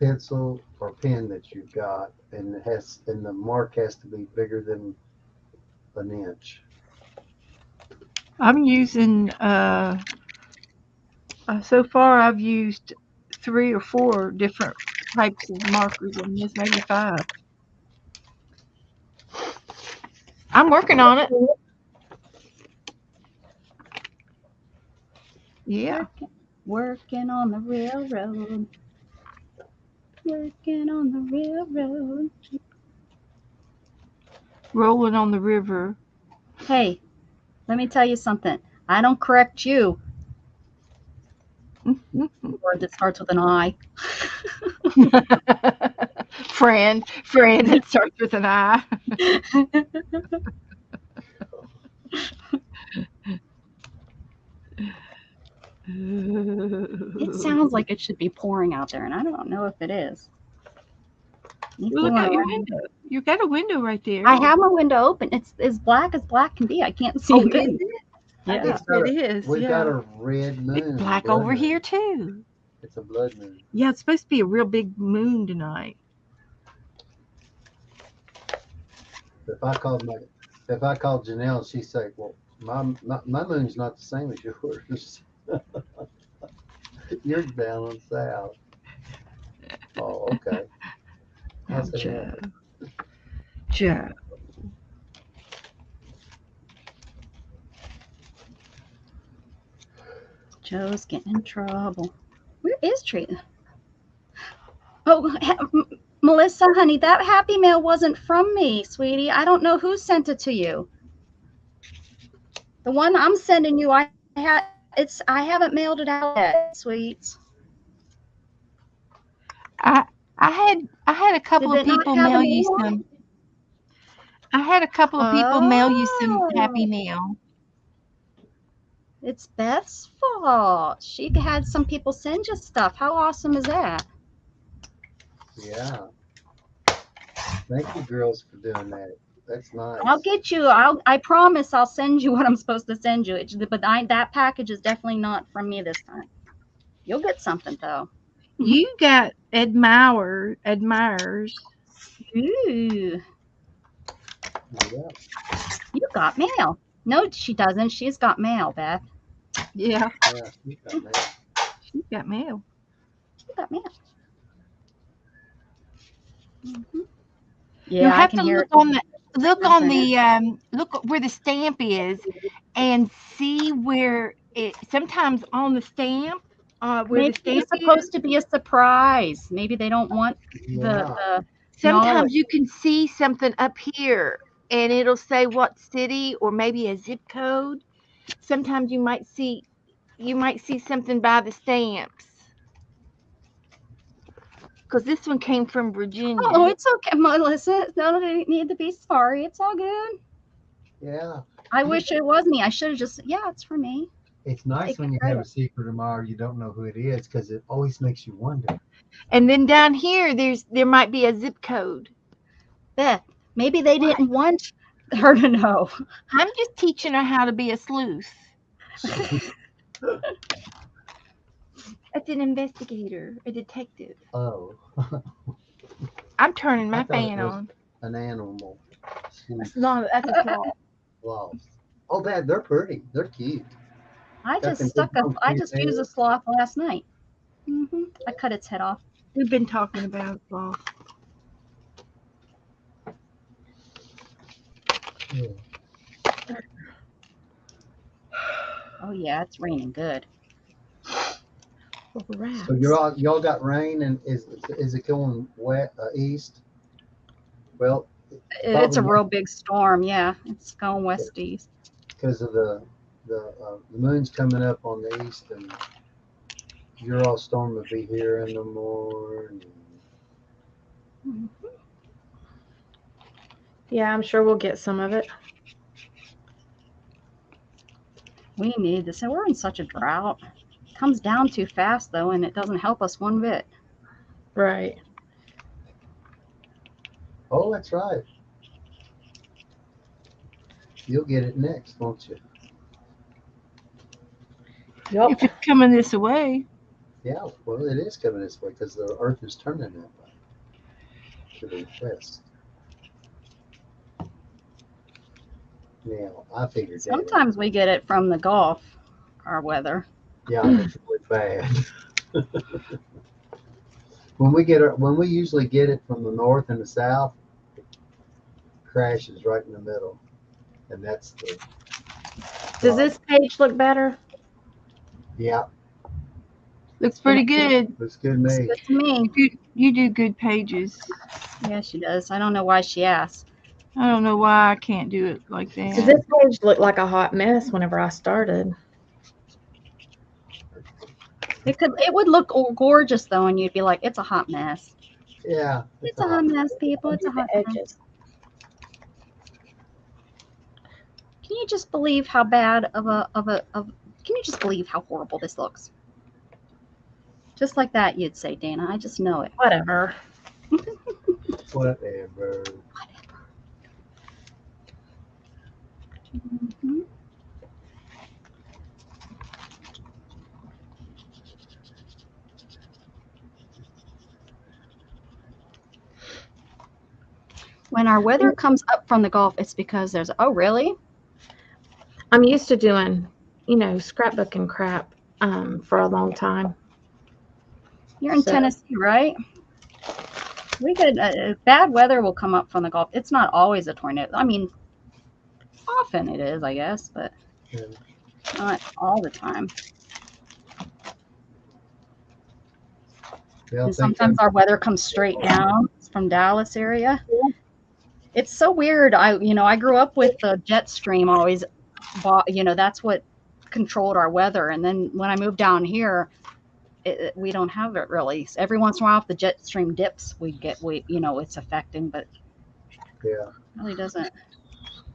pencil or pen that you've got, and the mark has to be bigger than an inch. I'm using so far I've used 3 or 4 different types of markers on this, maybe 5. I'm working on it. Yeah. Working on the railroad. Working on the railroad. Rolling on the river. Hey, let me tell you something. I don't correct you. Word that starts with an I. friend that starts with an I. It sounds like it should be pouring out there, and I don't know if it is. Look out your window. You got a window right there. I have my window open. It's as black can be. I can't see Oh, it. is it? Yeah. It is. We've Yeah. got a red moon. It's black blood over moon. here too. It's a blood moon. Yeah, it's supposed to be a real big moon tonight. If I called Janelle, she'd say, "Well, my moon's not the same as yours. You're down south." Oh, okay. Now, How's that Joe. happen? Joe. Joe's getting in trouble. Where is Tree? Oh, Melissa, honey, that Happy Mail wasn't from me, sweetie. I don't know who sent it to you. The one I'm sending you, I haven't mailed it out yet, sweets. I had a couple Did of it not people have mail a you name on some. I had a couple of people mail you some Oh. Happy Mail. It's Beth's fault. She had some people send you stuff. How awesome is that? Yeah. Thank you, girls, for doing that. That's nice. I'll get you. I promise I'll send you what I'm supposed to send you. But that package is definitely not from me this time. You'll get something though. You got admirers. Ooh, Yeah. you got mail. No, she doesn't. She's got mail, Beth. Yeah, Yeah. You got that. she got mail. Look at that man. You'll Yeah, I have can to hear look it. on the Nothing. look where the stamp is and see where it sometimes on the stamp where the Maybe stamp it's is. supposed to be a surprise. Maybe they don't want Yeah. the Sometimes knowledge. you can see something up here and it'll say what city or maybe a zip code. Sometimes you might see something by the stamps. Because this one came from Virginia. Oh, it's okay, Melissa. No, they need to be sorry. It's all good. Yeah. I wish it was me. I should have just, yeah, it's for me. It's nice Take when you it have right. a secret admirer you don't know who it is because it always makes you wonder. And then down here there might be a zip code. Beth, maybe they didn't want her to know. I'm just teaching her how to be a sleuth. It's an investigator, a detective. Oh, I'm turning I my thought it fan was on. an animal. That's not that's a sloth. Sloths. Oh, they're pretty. They're cute. I Got them just big, I cute just used a nails. sloth last night. I cut its head off. We've been talking about sloth. Yeah. Oh yeah, it's raining good. So y'all got rain, and is it going east? Well, It's a probably real big storm. Yeah, it's going west east. because of the moon's coming up on the east, and your all storm will be here in the morning. Yeah, I'm sure we'll get some of it. We need this. And we're in such a drought. It comes down too fast though, and it doesn't help us one bit. Right. Oh, that's right. You'll get it next, won't you? Yep. If it's coming this way. Yeah, well, it is coming this way because the Earth is turning that way to the west. Now, I figured that. Sometimes we get it from the Gulf, our weather. Yeah, it's really bad. When we usually get it from the north and the south, it crashes right in the middle, and that's the. Does this page look better? Yeah, Looks pretty good. looks good to Looks me. good to me. You do good pages. Yeah, she does. I don't know why she asked. I don't know why I can't do it like Does that. this page look like a hot mess whenever I started? It would look gorgeous though, and you'd be like, it's a hot mess. Yeah, It's a hot mess, people. It's a hot mess. Edges. Can you just believe how bad can you just believe how horrible this looks? Just like that, you'd say, Dana. I just know it. Whatever. Whatever. Mhm. When our weather comes up from the Gulf, it's because there's, oh, really? I'm used to doing, scrapbooking crap for a long time. You're in So- Tennessee, right? We get bad weather will come up from the Gulf. It's not always a tornado. I mean, often it is, I guess, but Yeah. not all the time. Yeah, I And think sometimes our weather comes straight down from Dallas area. It's so weird. I grew up with the jet stream always, that's what controlled our weather. And then when I moved down here, we don't have it really. So every once in a while, if the jet stream dips, it's affecting, but yeah. it really doesn't.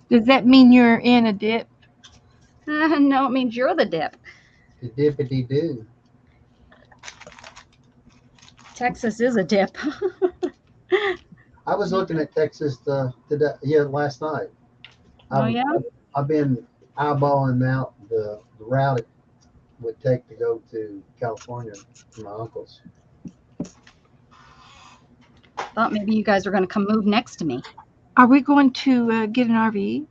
Does that mean you're in a dip? No, it means you're the dip. The dippity do. Texas is a dip. I was looking at Texas today, last night. Oh, yeah? I've been eyeballing out the route it would take to go to California for my uncles. Thought maybe you guys were going to come move next to me. Are we going to get an RV?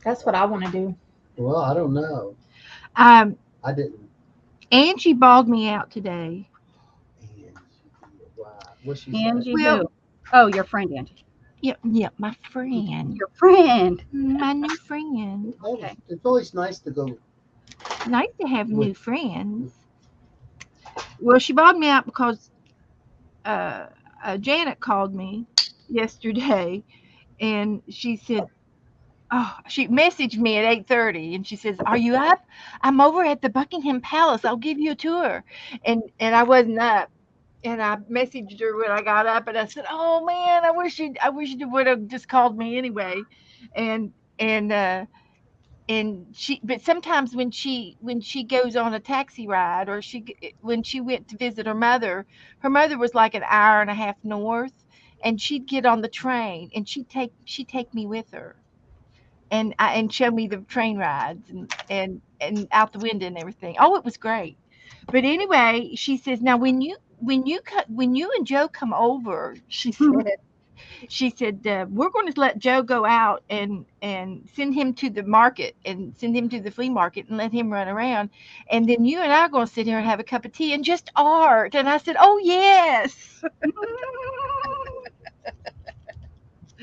That's what I want to do. Well, I don't know. Um, I didn't. Angie bawled me out today. And wow, what she Angie Well- who? Oh, your friend Angie. Yeah, my friend. Your friend. My new friend. Okay. It's always nice to go. Nice to have With- new friends. Well, she bawled me out because Janet called me yesterday, and she said, "Oh," she messaged me at 8:30, and she says, "Are you up? I'm over at the Buckingham Palace. I'll give you a tour." And I wasn't up, and I messaged her when I got up, and I said, "Oh man, I wish you would have just called me anyway." And she, but sometimes when she goes on a taxi ride, or when she went to visit her mother was like an hour and a half north, and she'd get on the train and she'd take me with her, and show me the train rides, and out the window and everything. Oh, it was great. But anyway, she says, now when you and Joe come over, she said, we're going to let Joe go out and send him to the market, and send him to the flea market, and let him run around. And then you and I are going to sit here and have a cup of tea and just art. And I said, oh, yes.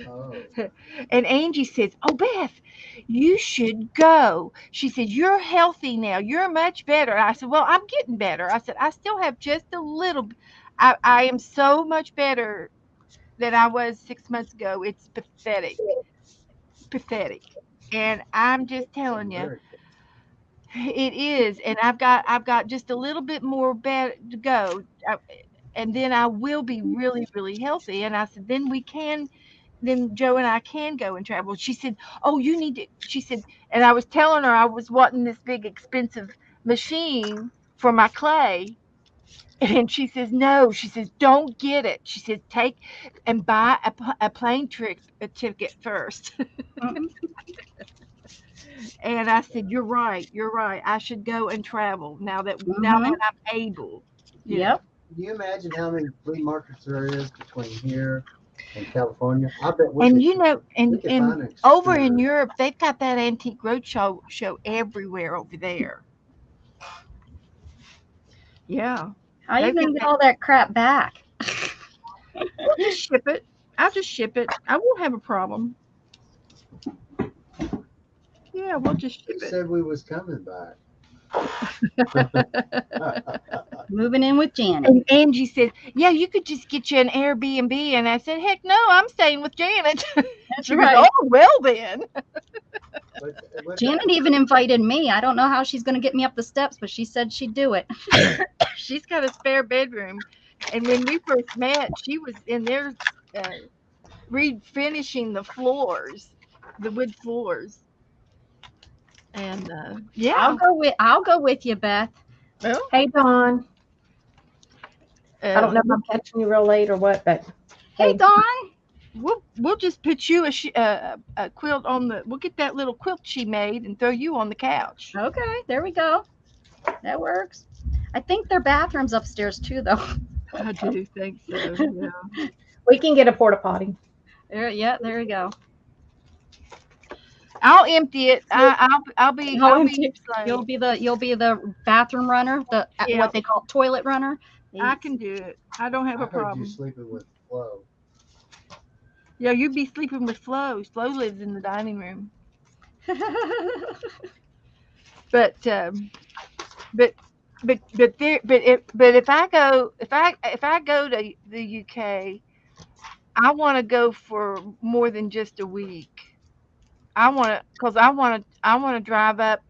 Oh, And Angie says, oh, Beth, you should go. She said, you're healthy now. You're much better. I said, well, I'm getting better. I said, I still have just a little. I am so much better than I was 6 months ago. It's pathetic. Pathetic. And I'm just telling you, very it is. And I've got just a little bit more to go. And then I will be really, really healthy. And I said, then Joe and I can go and travel. She said, oh, you need to, she said, and I was telling her I was wanting this big expensive machine for my clay. And she says, no, she says, don't get it. She says, take and buy a plane ticket first. And I said, you're right. I should go and travel now that I'm able. you know. Yep. Can you imagine how many flea markets there is between here and California? I bet we And could, you know, we could find and an over in extender. Europe, they've got that antique roadshow show everywhere over there. Yeah. How you They've gonna got get that- all that crap back? We'll just ship it. I'll just ship it. I won't have a problem. Yeah, we'll just We ship it. said we was coming back. Moving in with Janet. And Angie said, yeah, you could just get you an Airbnb. And I said, heck no, I'm staying with Janet. That's She goes, right. oh, well then. But Janet even invited me. I don't know how she's gonna get me up the steps, but she said she'd do it. She's got a spare bedroom. And when we first met, she was in there refinishing the floors, the wood floors. And yeah. I'll go with you, Beth. Well, Hey, Dawn. I don't know if I'm catching you real late or what, but Hey, Dawn. We'll just put you a quilt on the. We'll get that little quilt she made and throw you on the couch. Okay, there we go. That works. I think their bathroom's upstairs too, though. I do think so. Yeah. we can get a porta potty. There we go. I'll empty it. I'll be. You'll be the bathroom runner, Yeah. what they call toilet runner. I can do it. I don't have I a heard you problem. sleeping with Flo. Yeah, you'd be sleeping with Flo. Flo lives in the dining room. But if I go to the UK, I want to go for more than just a week. I want to drive up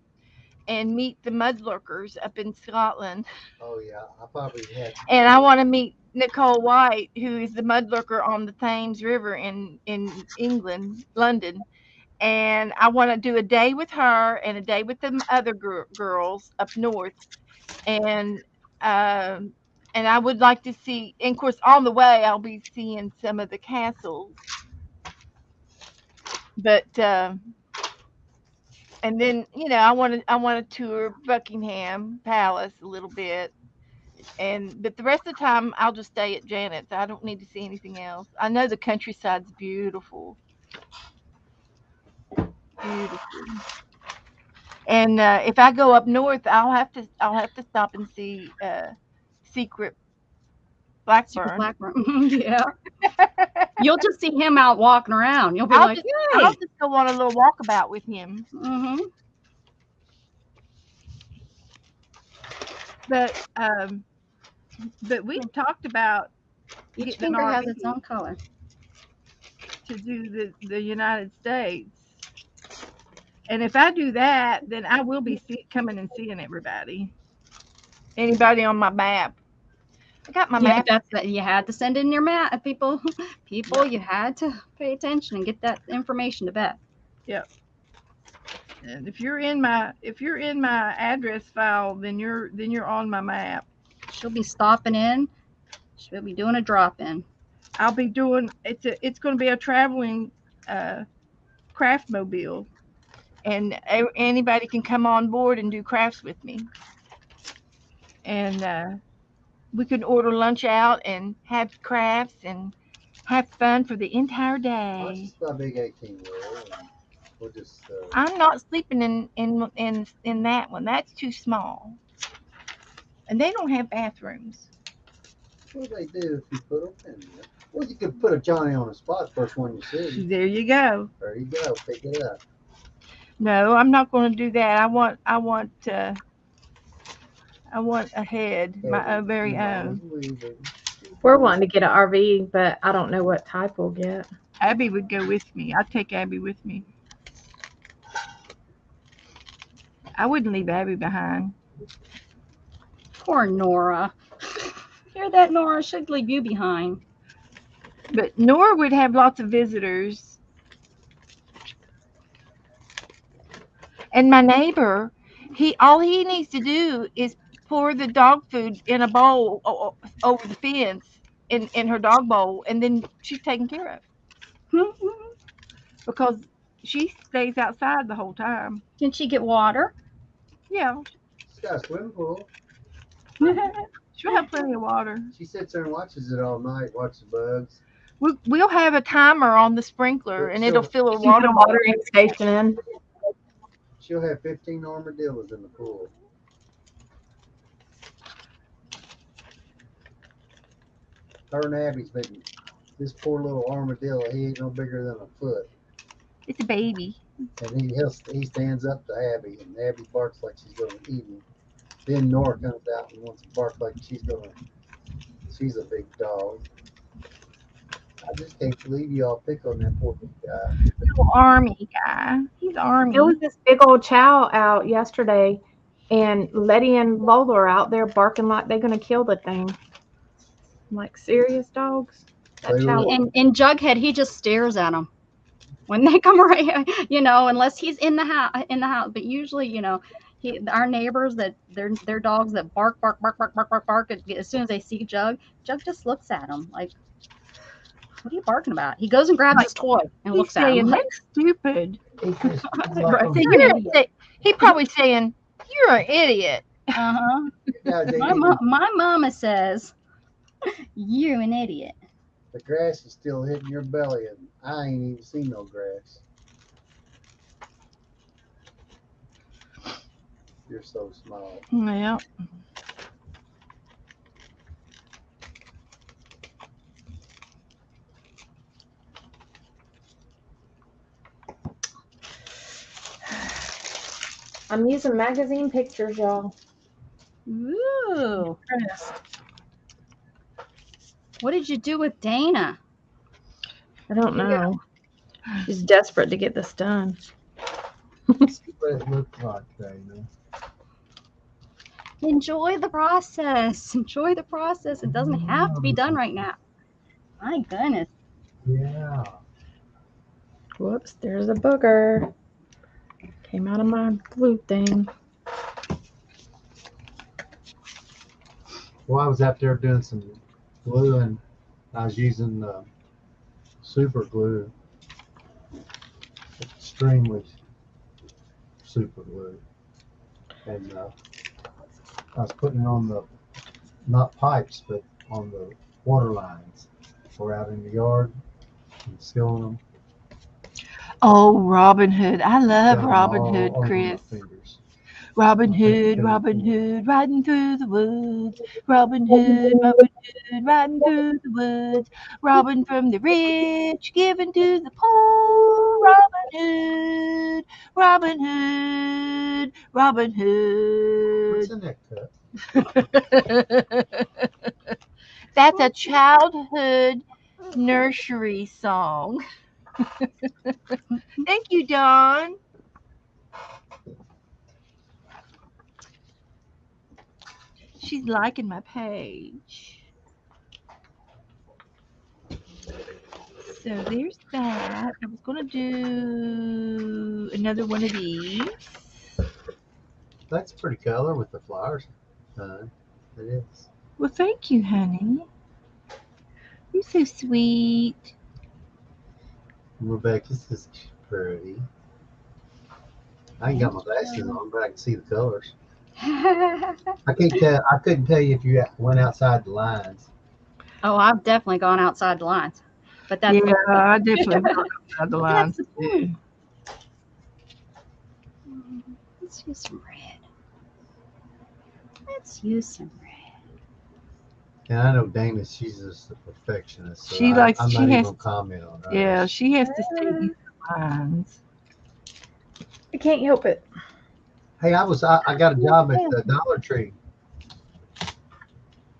and meet the mudlarkers up in Scotland, Oh yeah, I probably had. and I want to meet Nicole White, who is the mudlarker on the Thames River in England, London. And I want to do a day with her and a day with the other girls up north, and I would like to see. And of course, on the way, I'll be seeing some of the castles. But and then I want to tour Buckingham Palace a little bit, but the rest of the time I'll just stay at Janet's. I don't need to see anything else. I know the countryside's beautiful. Beautiful. And if I go up north, I'll have to stop and see Secret Secret Blackburn. Blackburn. Yeah. You'll just see him out walking around. You'll be I'll like, just, yay. I'll just go on a little walkabout with him. Mm-hmm. But we've talked about Each getting an finger has RV its own color. to do the United States. And if I do that, then I will be coming and seeing everybody. Anybody on my map. I got my Yeah, map. that's that. You had to send in your map, people. People, you had to pay attention and get that information to Beth. And if you're in my address file, then you're on my map. She'll be stopping in. She'll be doing a drop in. I'll be doing it's going to be a traveling craft mobile, and anybody can come on board and do crafts with me. And we can order lunch out and have crafts and have fun for the entire Ours day. is about a big 18-wheeler. We'll just. I'm not sleeping in that one. That's too small, and they don't have bathrooms. What do they do if you put them in there? Well, you could put a Johnny on the spot, first one you see. There you go. There you go. Pick it up. No, I'm not going to do that. I want a head, my very own. We're wanting to get an RV, but I don't know what type we'll get. Abby would go with me. I'd take Abby with me. I wouldn't leave Abby behind. Poor Nora. Hear that, Nora? Should leave you behind. But Nora would have lots of visitors. And my neighbor, all he needs to do is pour the dog food in a bowl over the fence in her dog bowl, and then she's taken care of. Because she stays outside the whole time. Can she get water? Yeah, She's got a swimming pool. she'll have plenty of water. She sits there and watches it all night, watches bugs. We'll have a timer on the sprinkler, and it'll fill a She's water a bottle. watering station in. She'll have 15 armadillos in the pool. Her and Abby's been, this poor little armadillo, he ain't no bigger than a foot. It's a baby. And he stands up to Abby, and Abby barks like she's going to eat him. Then Nora comes out and wants to bark like she's a big dog. I just can't believe y'all pick on that poor big guy. Little army guy. He's army. There was this big old chow out yesterday, and Letty and Lola are out there barking like they're going to kill the thing. I'm like, serious dogs? That They chow. were- And Jughead, he just stares at them when they come around. Unless he's in the house. But usually, our neighbors that their dogs that bark. As soon as they see Jug just looks at him like, what are you barking about? He goes and grabs his toy and He's looks at him. saying, Like, that's stupid. He's just- he's Right. like, So he probably saying, you're an idiot. uh-huh. "Yeah, they My, need to- my mama says, you're an idiot. the grass is still hitting your belly, and I ain't even seen no grass. You're so small. Yeah. I'm using magazine pictures, y'all. Ooh. What did you do with Dana? I don't know. She's desperate to get this done. See what it looks like, Dana. Enjoy the process. Enjoy the process. It doesn't have to be done right now. My goodness. Yeah. Whoops, there's a booger. Came out of my glue thing. Well, I was out there doing some glue, and I was using super glue, extremely super glue, and I was putting it on the, not pipes, but on the water lines. We're out in the yard and sealing them. Oh, Robin Hood. I love Got 'em Robin all Hood, over my Chris. fingers. Robin Hood, Robin Hood, riding through the woods. Robin Hood, Robin Hood, riding through the woods. Robin from the rich, giving to the poor. Robin Hood, Robin Hood, Robin What's Hood. in that cup? That's a childhood nursery song. Thank you, Dawn. She's liking my page. So there's that. I was going to do another one of these. That's a pretty color with the flowers. It is. Well, thank you, honey. You're so sweet. Rebecca, this is pretty. I ain't got my glasses on, but I can see the colors. I couldn't tell you if you went outside the lines. Oh, I've definitely gone outside the lines. But that's Yeah, I definitely got outside the But lines. that's the point. Let's use some red. Let's use some red. And I know Dana, she's just a perfectionist. So She I'm likes- not she even has- gonna comment on her. Yeah, she has to stay in the lines. I can't help it. Hey, I got a job at the Dollar Tree.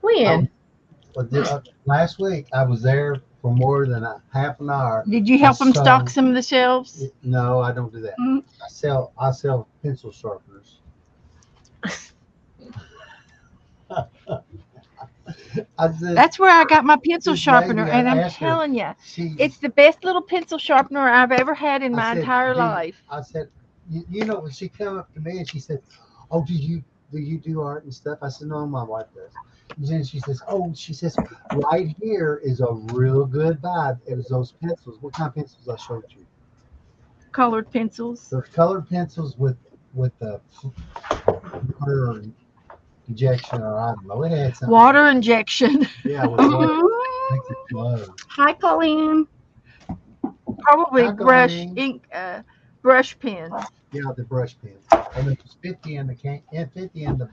When? Last week I was there for more than a half an hour. Did you help them So- stock some of the shelves? No, I don't do that. Mhm. I sell pencil sharpeners. I said, That's where I got my pencil This sharpener, lady, I and I'm asked her- telling you, she, it's the best little pencil sharpener I've ever had in I my said, entire "Do you-" life. I said, you know, when she came up to me and she said, "Oh, do you do art and stuff?" I said, "No, my wife does." And then she says, "Oh," she says, "right here is a real good vibe. It was those pencils. What kind of pencils I showed you? Colored pencils. They're colored pencils with the water injection, or I don't know. It had something. Water injection. Yeah, with water. Mhm. Makes it glow. Hi, Colleen. Probably Not brush going. ink, brush pens. Yeah, the brush pens. And it was 50 in the can, and 50 in the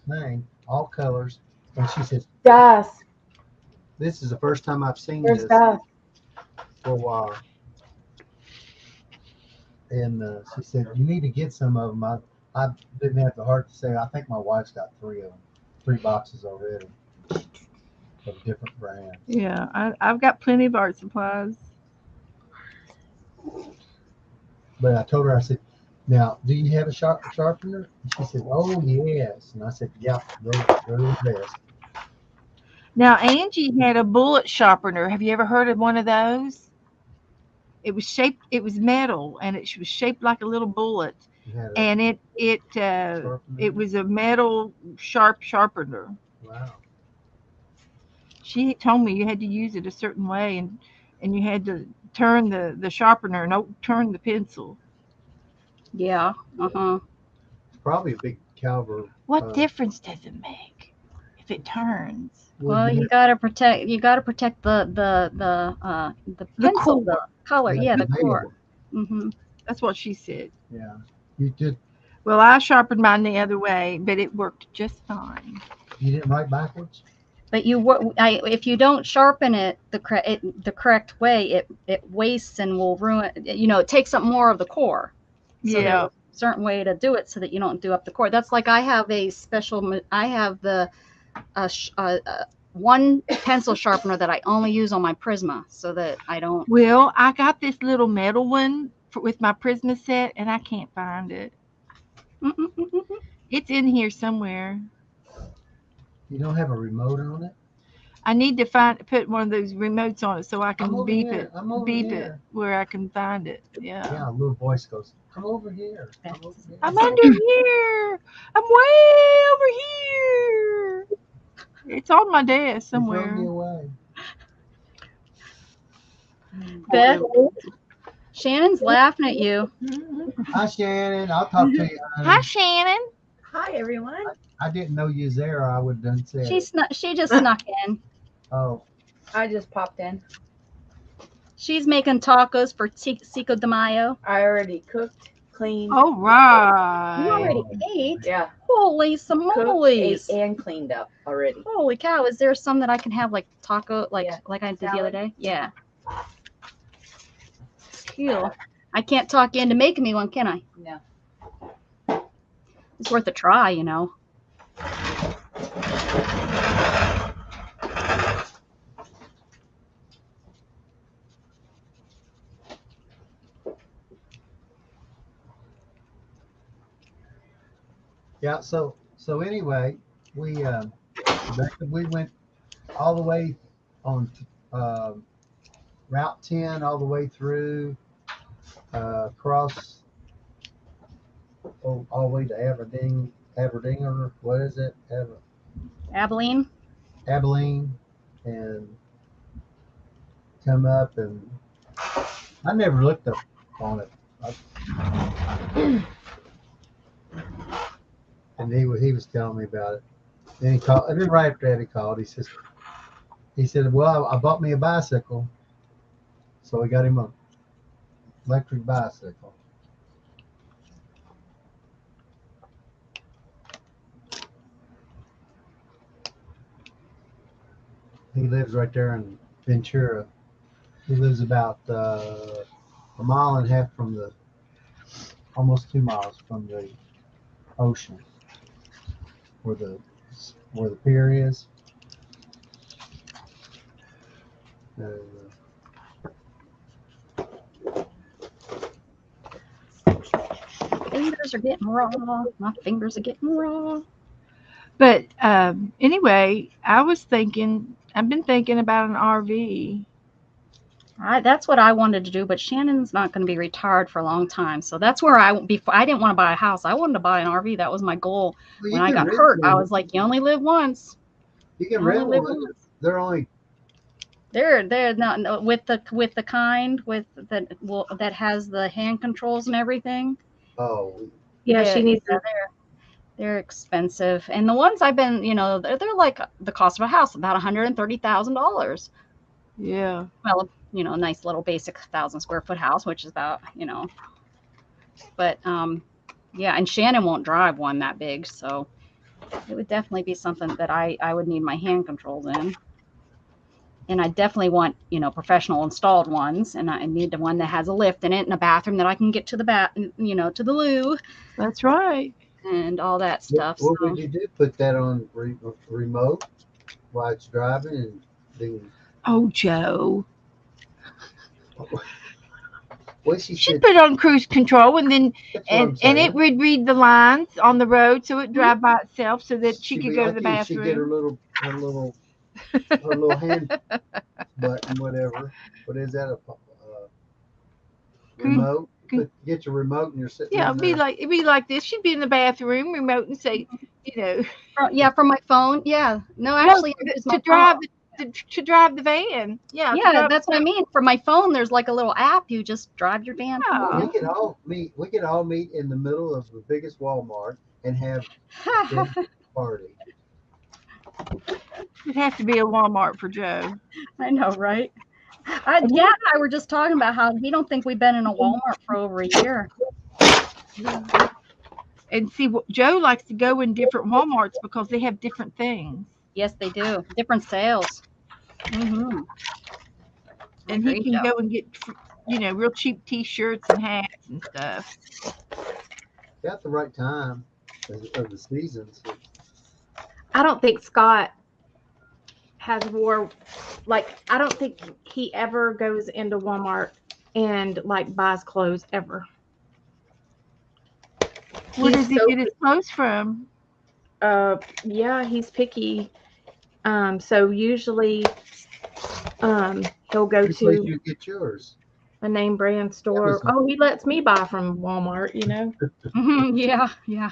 thing, all colors. And she says, Guys, "This is the first time I've seen where's this Guys? for a while." And she said, "You need to get some of them." I didn't have the heart to say. I think my wife's got 3 of them, 3 boxes already of different brands. Yeah, I've got plenty of art supplies. But I told her, I said, "Now, do you have a sharpener?" And she said, "Oh, yes." And I said, "Yeah, they're the best." Now, Angie had a bullet sharpener. Have you ever heard of one of those? It was metal, and it was shaped like a little bullet. You had a And it sharpener? was a metal sharpener. Wow. She told me you had to use it a certain way, and you had to turn the sharpener and turn the pencil. Yeah. Uh-huh. Probably a big caliber. What difference does it make if it turns? Well, you gotta protect the pencil, the color. Yeah, the core. Mm-hmm. That's what she said. Yeah. You did. Well, I sharpened mine the other way, but it worked just fine. You didn't write backwards. But if you don't sharpen it the correct way, it wastes and will ruin. You know, it takes up more of the core. So Yeah. there's a certain way to do it so that you don't do up the core. That's like I have the one pencil sharpener that I only use on my Prisma so that I don't. Well, I got this little metal one with my Prisma set, and I can't find it. It's in here somewhere. You don't have a remote on it. I need to put one of those remotes on it so I I'm can over beep here. it, I'm over beep it here. where I can find it. Yeah. Yeah, a little voice goes, "Come over here. Come over here." I'm under here. I'm way over here. It's on my desk You throw me somewhere. away. Beth, Shannon's laughing at you. Hi, Shannon. I'll talk to you. honey. Hi, Shannon. Hi, everyone. I didn't know you was there. Or I would have done said. She just snuck in. Oh, I just popped in. She's making tacos for Cinco de Mayo. I already cooked cleaned. All You right. already ate? Yeah, Holy cooked, smolies. ate, and cleaned up already. Holy cow. Is there some that I can have like taco, Yeah. like I did the other Salad. day? Yeah. Phew. I can't talk you into making me one, can I? No. It's worth a try, you know. Yeah. So anyway, we went all the way on Route 10 all the way through across all the way to Aberdeen, or what is it? Abilene? Abilene, and come up, and I never looked up on it. And he was telling me about it. Then he called. And then right after that, he called. He said, "Well, I bought me a bicycle, so we got him a electric bicycle." He lives right there in Ventura. He lives about a mile and a half from almost 2 miles from the ocean, where the pier is. And, Fingers are getting raw. My fingers are getting raw. But anyway, I've been thinking about an RV. That's what I wanted to do, but Shannon's not going to be retired for a long time. So that's where I didn't want to buy a house. I wanted to buy an RV. That was my goal. well, When you I can got rent hurt, I one. was like, you only live once. You can I only rent live one. once. They're only They're not no, with the kind that has the hand controls and everything. oh Yeah, she needs to. They're expensive, and the ones I've been, they're like the cost of a house, about $130,000. Yeah. Well, a nice little basic 1,000 square foot house, which is about, but yeah, and Shannon won't drive one that big, so it would definitely be something that I would need my hand controls in. And I definitely want, professional installed ones. And I need the one that has a lift in it and a bathroom that I can get to the to the loo That's right. and all that stuff. What So would you do? Put that on remote while it's driving, and then Oh, Joe. what she She'd said. put it on cruise control, and then That's what I'm and it saying. would read the lines on the road, so it'd drive by itself, so that she She'd could be go to like the you. She'd get her bathroom. little hand button, whatever. What is that? Remote. Get your remote, and you're sitting. Yeah, in it'd be like this. She'd be in the bathroom, remote, and say, yeah, from my phone. Yeah, no, no, actually, I use my to drive phone. to drive the van. Yeah. to Yeah, drive that's what I mean. For my phone, there's like a little app. You just drive your damn Yeah. phone. We could all meet. We could all meet in the middle of the biggest Walmart and have a big party. It has to be a Walmart for Joe. I know, right? Dad and I were just talking about how he don't think we've been in a Walmart for over a year. And see, Joe likes to go in different Walmarts because they have different things. Yes, they do. Different sales. Mm-hmm. And he can go and get, real cheap T-shirts and hats and stuff. Got the right time of the seasons. I don't think Scott has I don't think he ever goes into Walmart and buys clothes ever. Where does He's he get his clothes from? Yeah, he's picky. So usually he'll go Which place to you get yours? a name brand store. Amazon. Oh, he lets me buy from Walmart, Mm-hmm. Yeah.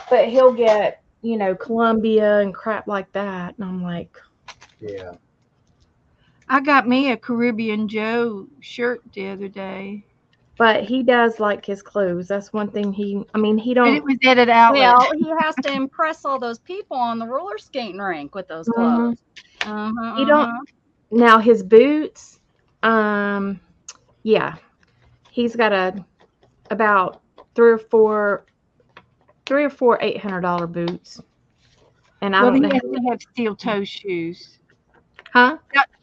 But he'll get, Columbia and crap like that. And I'm like, Yeah. I got me a Caribbean Joe shirt the other day. but he does like his clothes. That's one thing he But it don't. was at an outlet. Well, he has to impress all those people on the roller skating rink with those clothes. He don't. Now his boots, yeah, he's got a about three or four $800 boots. And I Well, don't he know. has to have steel toe shoes. Huh?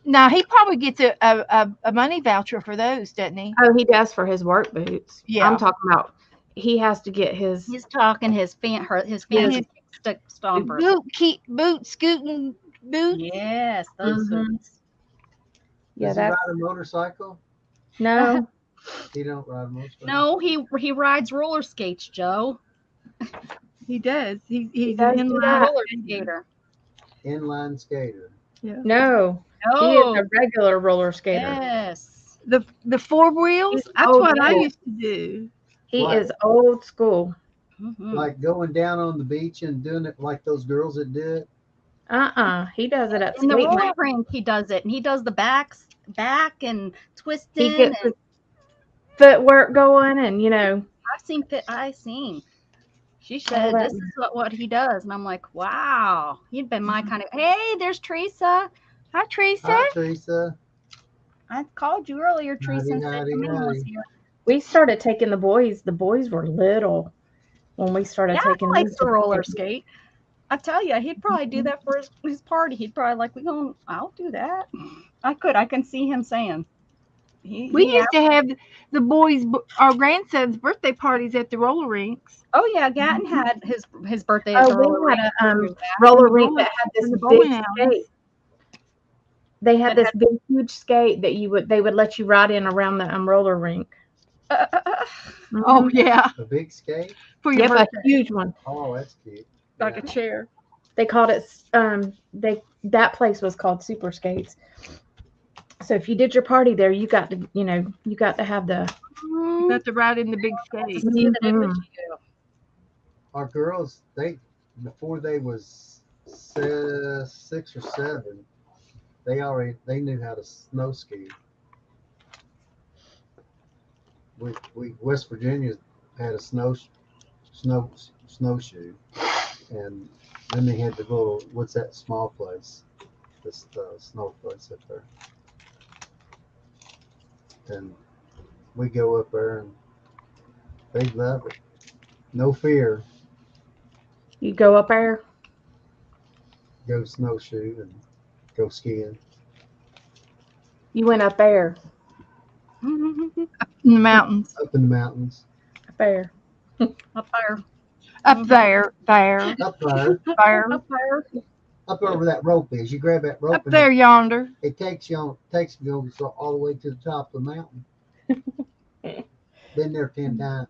Now he probably gets a money voucher for those, doesn't he? Oh, he does for his work boots. Yeah. I'm talking about he has to get his. He's talking his fancy stick stompers. Boot scooting boots. Yes, those Mhm. boots. Yeah, Does he that's ride a motorcycle? no. He don't ride a motorcycle. No, he rides roller skates, Joe. He does. He's does an do inline that. Roller skater. skater. Inline skater. No. He Oh, is a regular roller skater. yes. The four wheels. He's That's old what I school. used to do. He Right. is old school. Mhm. Like going down on the beach and doing it like those girls that do it. He does it at In the skate roller rink. rink, he does it, and he does the back and twisting. He gets and his footwork going, and I've seen. She said that- this is what he does, and I'm like, wow, he'd been my kind of. Hey, there's Teresa. Hi, Teresa. Hi, Teresa. I called you earlier, Teresa, and said howdy, Camille was howdy. here. we started taking the boys. The boys were little when we started Yeah, taking he likes them to roller skate. I tell you, he'd probably do that for his party. He'd probably like, I'll do that. I can see him saying. We used to have the boys, our grandson's birthday parties at the roller rinks. Oh yeah, Gatton had his birthday at the roller we rink. had a too. roller rink that had this in the big bowling alleys. skate. They had That this big, huge skate that they would let you ride in around the roller rink. Oh Mhm. yeah, A big skate. for your Yep, a birthday, huge one. Oh, that's cute. like Yeah. a chair. They called it that place was called Super Skates. So if you did your party there, you got to have the You got to ride in the big skate. See that it was Mhm. you. Our girls, before they was 6 or 7, they knew how to snow ski. We West Virginia had a snowshoe, and then they had the little, what's that small place? This snow place up there. And we go up there and they love it. No fear. you go up there. Go snowshoe and go skiing. You went up there. In the mountains, Up in the mountains. Up there. Up there. up there, Up there. there, Up there. Up over that rope is. You grab that rope up and there yonder. it takes you all the way to the top of the mountain. Been there 10 times.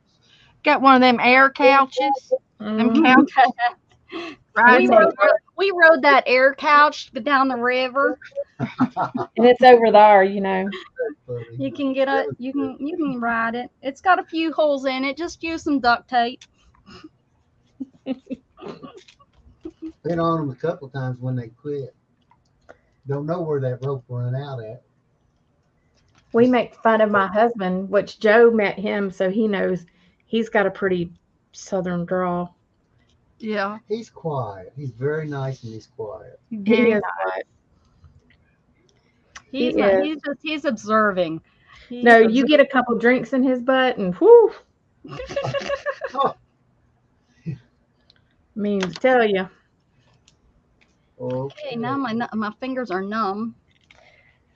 Got one of them air couches. Them Mhm. couches. Right. We rode that air couch down the river. And it's over there, You can you can ride it. It's got a few holes in it. Just use some duct tape. Been on them a couple of times when they quit. Don't know where that rope run out at. We make fun of my husband, which Joe met him, so he knows he's got a pretty southern drawl. Yeah. He's quiet. He's very nice and he's quiet. He Very is nice. quiet. He's He not, is. he's observing. No, you get a couple drinks in his butt and whoo, means to tell you. Okay. Hey, now my fingers are numb.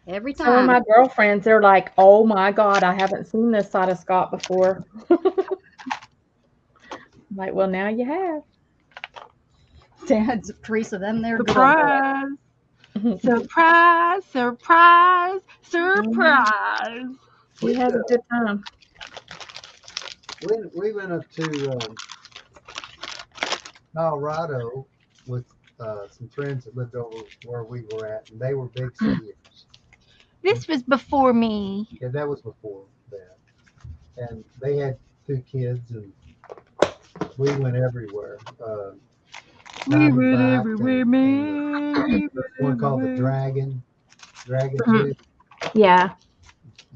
Every Some of time. my girlfriends, they're like, "Oh my God, I haven't seen this side of Scott before." I'm like, well, now you have. Dad's Teresa, them there. Surprise. Surprise, surprise, surprise. We had a good time. We went up to Colorado with some friends that lived over where we were at, and they were big skiers. This was before me. Yeah, that was before that. And they had 2 kids, and we went everywhere. We Diamondback went and- everywhere, and man. one called the Dragon. Dragon Mhm. 2. Yeah.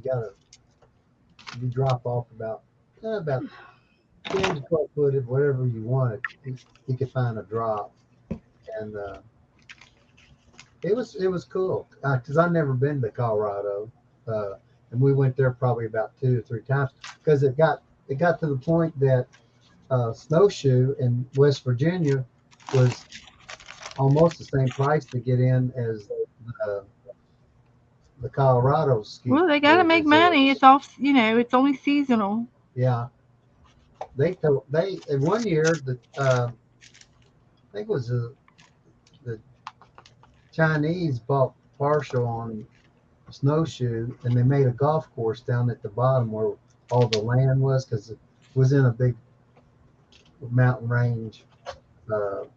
You drop off about 10 to 12 foot, whatever you wanted. You could find a drop, and it was cool because I've never been to Colorado, and we went there probably about 2 or 3 times because it got it got to the point that snowshoe in West Virginia was almost the same price to get in as the Colorado ski. Well, they got to make money. It's off, it's only seasonal. Yeah, they in one year I think it was the Chinese bought partial on snowshoe, and they made a golf course down at the bottom where all the land was, because it was in a big mountain range that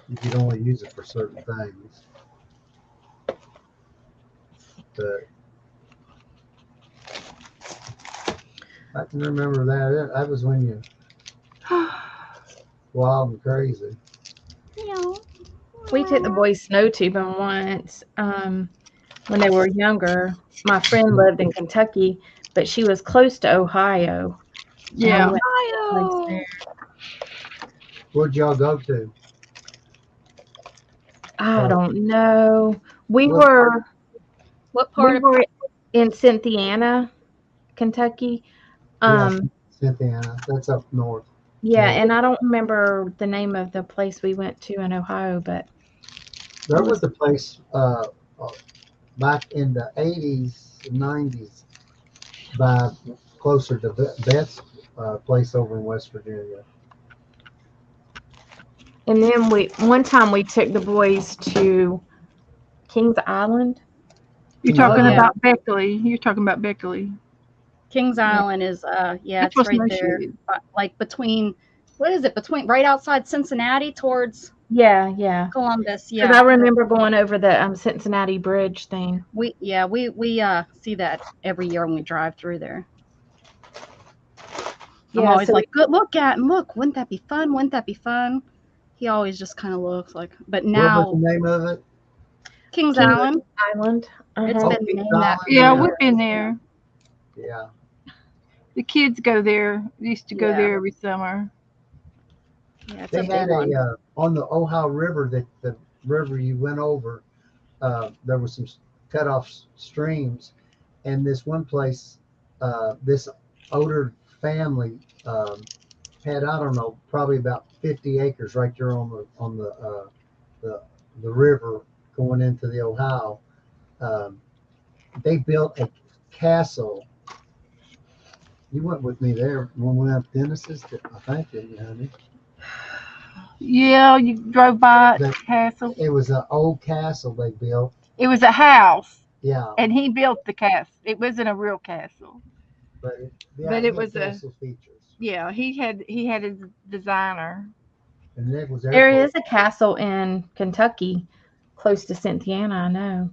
you could only use it for certain things. But I can remember that. That was when you wild and crazy. We took the boys snow tubing once when they were younger. My friend lived in Kentucky, but she was close to Ohio. And we Yeah. went to a place Ohio. there. Where'd y'all go to? I don't know. We What were What part we of were in Cynthiana, Kentucky. Cynthiana. That's up north. Yeah, and I don't remember the name of the place we went to in Ohio, but There was a place back in the 80s, 90s, by closer to Beth's place over in West Virginia. and then one time we took the boys to Kings Island. You're Oh, talking yeah. about Beckley. You're talking about Beckley. Kings Island is yeah, That's it's what's right no there, shoe. like between what is it? Between right outside Cincinnati towards Yeah. Columbus. Because Yeah, I remember going over the Cincinnati Bridge thing. we see that every year when we drive through there. I'm Yeah, always so like, good look at and look, wouldn't that be fun? Wouldn't that be fun? He always just kind of looks like, but What now was the name of it? Kings Kings Island, Island. it's Uh-huh. been Kings named that. Island, Yeah, yeah. we've been there. Yeah. The kids go there. Used to go Yeah. there every summer. Yeah, it's They a had big one. on the Ohio River, the river you went over, there was some cut off streams, and this one place, this older family had, I don't know, probably about 50 acres right there on the river going into the Ohio. They built a castle. You went with me there when we went up to Dennis's, I think, didn't you, honey? Yeah, you drove by The- the castle. It was an old castle they built. It was a house, Yeah, and he built the castle. It wasn't a real castle. but But it had was a- castle features, Yeah, he had his designer. and it was There airport. is a castle in Kentucky close to Cynthiana, I know.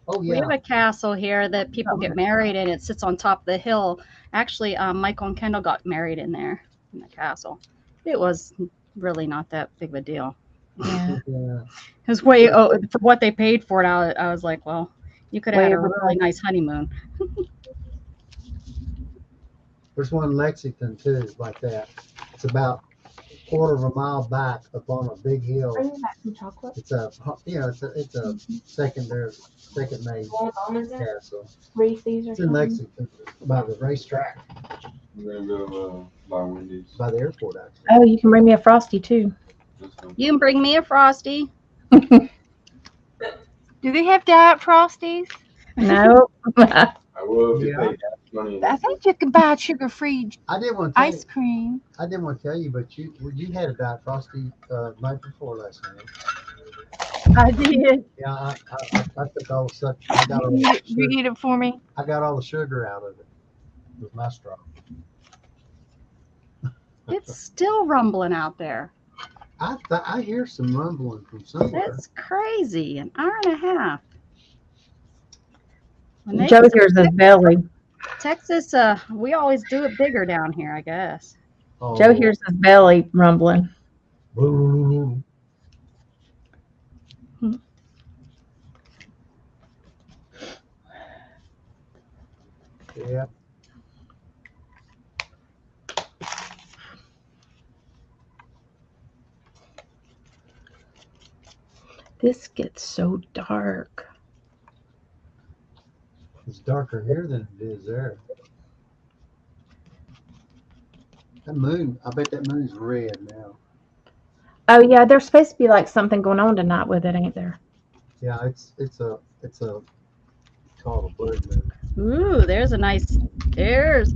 Oh We yeah, have a castle here that people get married in. It sits on top of the hill. Actually, Michael and Kendall got married in there in the castle. It was really not that big of a deal. Yeah. yeah. It was way for what they paid for it. I was like, well, you could have Way had a over really nice honeymoon. There's one in Lexington too, like that. It's about a quarter of a mile back up on a big hill. Some chocolate? It's a it's a second made castle. Reese's or It's in Lexington by the racetrack, We're gonna go by Wendy's. by the airport actually. Oh, you can bring me a Frosty too. This one. You can bring me a Frosty. Do they have Diet Frosties? No. I will if you Yeah. pay gas money. I think you can buy sugar-free I didn't want to tell you, ice cream. I didn't want to tell you, but you had a Diet Frosty night before last night. I did. Yeah, I took all the such. I got all the You sugar, eat it for me? I got all the sugar out of it with my straw. It's still rumbling out there. I hear some rumbling from somewhere. That's crazy. An hour and a half. When they- Joe hears his belly. Texas, we always do it bigger down here, I guess. Oh, Joe hears his belly rumbling. boo. Yeah. This gets so dark. It's darker here than it is there. That moon, I bet that moon's red now. Oh yeah, there's supposed to be like something going on tonight with it, ain't there? Yeah, it's called a blood moon. Ooh, there's a nice. There's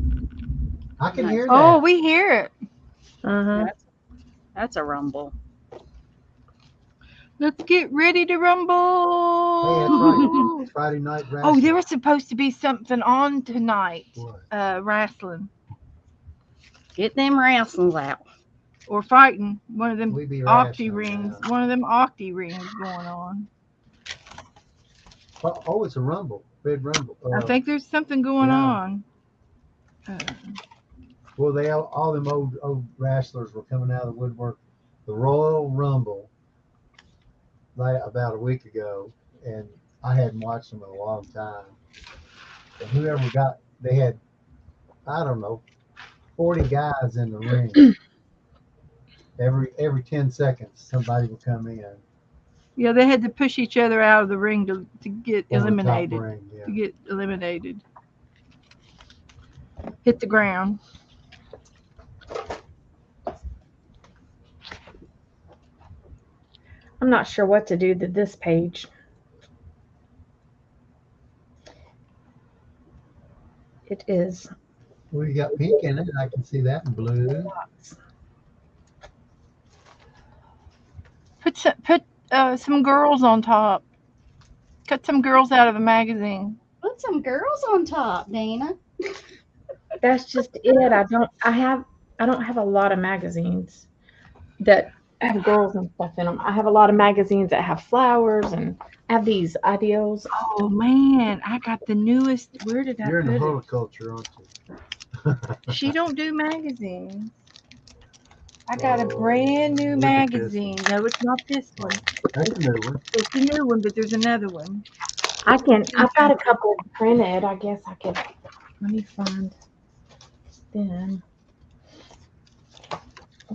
I can Nice. hear that. Oh, we hear it. Uh-huh. that's a rumble. Let's get ready to Hey, rumble. that's right. Friday night Oh, wrestling. there was supposed to be something on tonight. What? Wrestling Get them wrestlings out. or fighting. One of them We be octi wrestling rings. now. One of them octi rings going on. Oh, it's a rumble. Red rumble. I think there's something going yeah. on. Well, they all them old wrestlers were coming out of the woodwork. The Royal Rumble, like about a week ago, and I hadn't watched them in a long time. And whoever they had, I don't know, 40 guys in the ring. Every 10 seconds, somebody would come in. Yeah, they had to push each other out of the ring to get on the top eliminated. ring, yeah. To get eliminated. Hit the ground. I'm not sure what to do to this page. It is. Well, you got pink in it. I can see that in blue. Put some girls on top. Cut some girls out of the magazine. Put some girls on top, Dana. That's just it. I don't have a lot of magazines that have girls and stuff in them. I have a lot of magazines that have flowers and have these ideals. Oh man, I got the newest. Where did I You're in put the it? horticulture, aren't you? She don't do magazines. I got a Oh, brand new look at this magazine. No, it's not this one. That's a new one. It's a new one, but there's another one. I've got a couple printed. I guess I could. Let me find them.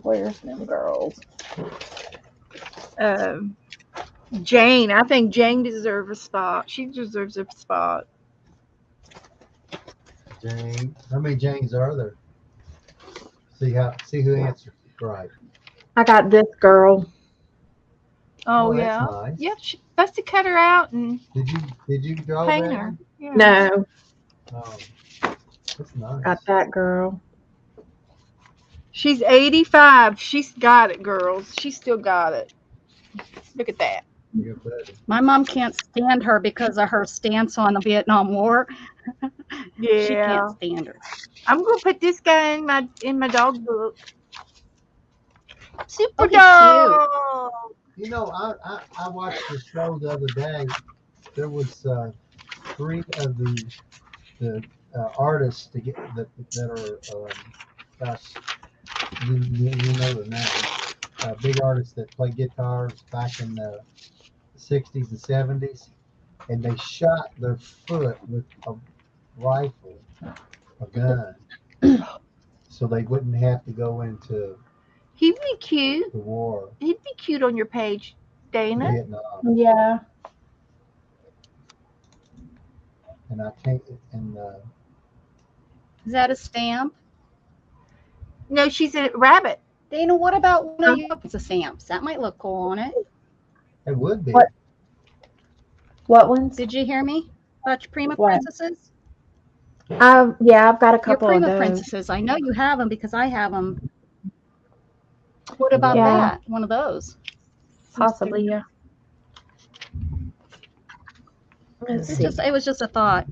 Where's them girls? Jane. I think Jane deserves a spot. She deserves a spot. Jane. How many Janes are there? See who answers right. I got this girl. Oh, that's yeah. nice. Yep. She supposed to cut her out and Did you draw hang that? her. Yeah. No, Oh, that's nice. got that girl. She's 85. She's got it, girls. She still got it. Look at that. You're better. My mom can't stand her because of her stance on the Vietnam War. Yeah. She can't stand her. I'm gonna put this guy in my dog book. Super Oh, he's dog. You know, I watched the show the other day. There was 3 of the artists that are gosh, you know the name. Big artists that play guitars back in the 60s and 70s, and they shot their foot with a rifle, a gun, so they wouldn't have to go into He'd be cute. the war, He'd be cute on your page, Dana. Vietnam. Yeah. And I can't, and Is that a stamp? No, she's a rabbit. Dana, what about one of your stamps? That might look cool on it. it would be. What ones? Did you hear me about your Prima What? Princesses? Yeah, I've got a Your couple of Prima those. Princesses. I know you have them because I have them. What about Yeah. that? One of those. Possibly, yeah. Let's see. It was just a thought.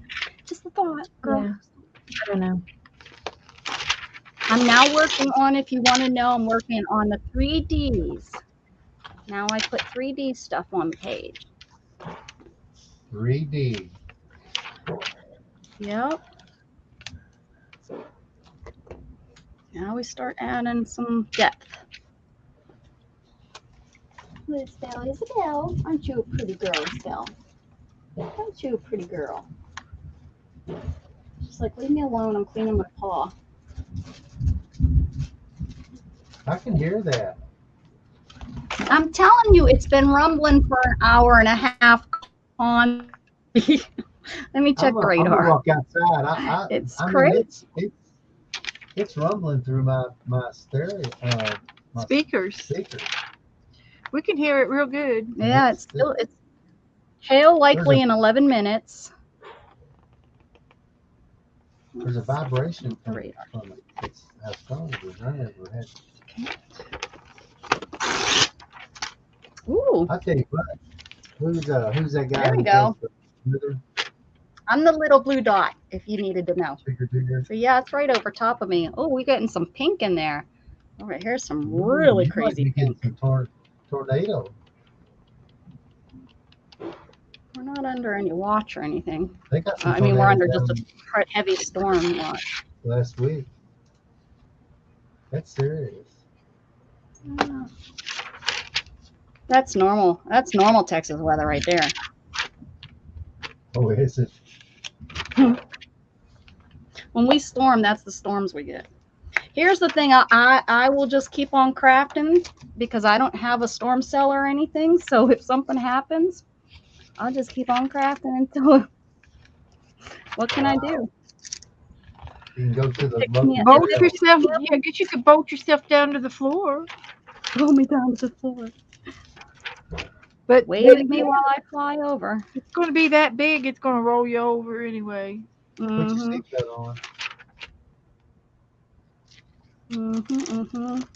Just a thought, girl. Yeah. I don't know. I'm now working on, if you want to know, I'm working on the 3Ds. Now I put 3D stuff on the page. 3D. Yep. Now we start adding some depth. Isabel, aren't you a pretty girl, Estelle? Aren't you a pretty girl? She's like, leave me alone, I'm cleaning my paw. I can hear that. I'm telling you, it's been rumbling for an hour and a half on. Let me check the I'm gonna radar. walk outside. It's I mean, crazy. it's It's rumbling through my stereo, my Speakers. speakers. We can hear it real good. Yeah, it's hail likely There's in 11 minutes. There's a vibration from Radar. it. It's how strong it is. I never had. Ooh, I tell you what, who's that guy? There we who go. does the smither I'm the little blue dot, if you needed to know. digger? So yeah, it's right over top of me. Oh, we're getting some pink in there. All right, here's some really You might crazy be getting pink. some tornado. We're not under any watch or anything. They got some I mean, we're under tornadoes just a heavy storm watch. down last week. That's serious. That's normal. That's normal Texas weather right there. Oh, is it? When we storm, that's the storms we get. Here's the thing. I will just keep on crafting because I don't have a storm cellar or anything. So if something happens, I'll just keep on crafting until. What can I do? You can go to the Pick me local. up. Bolt yourself. Yeah, I guess you could bolt yourself down to the floor. Throw me down to the floor. But Wave at me while I fly over. it's going to be that big, it's going to roll you over anyway. Put your Mhm, seatbelt on. mhm, mhm.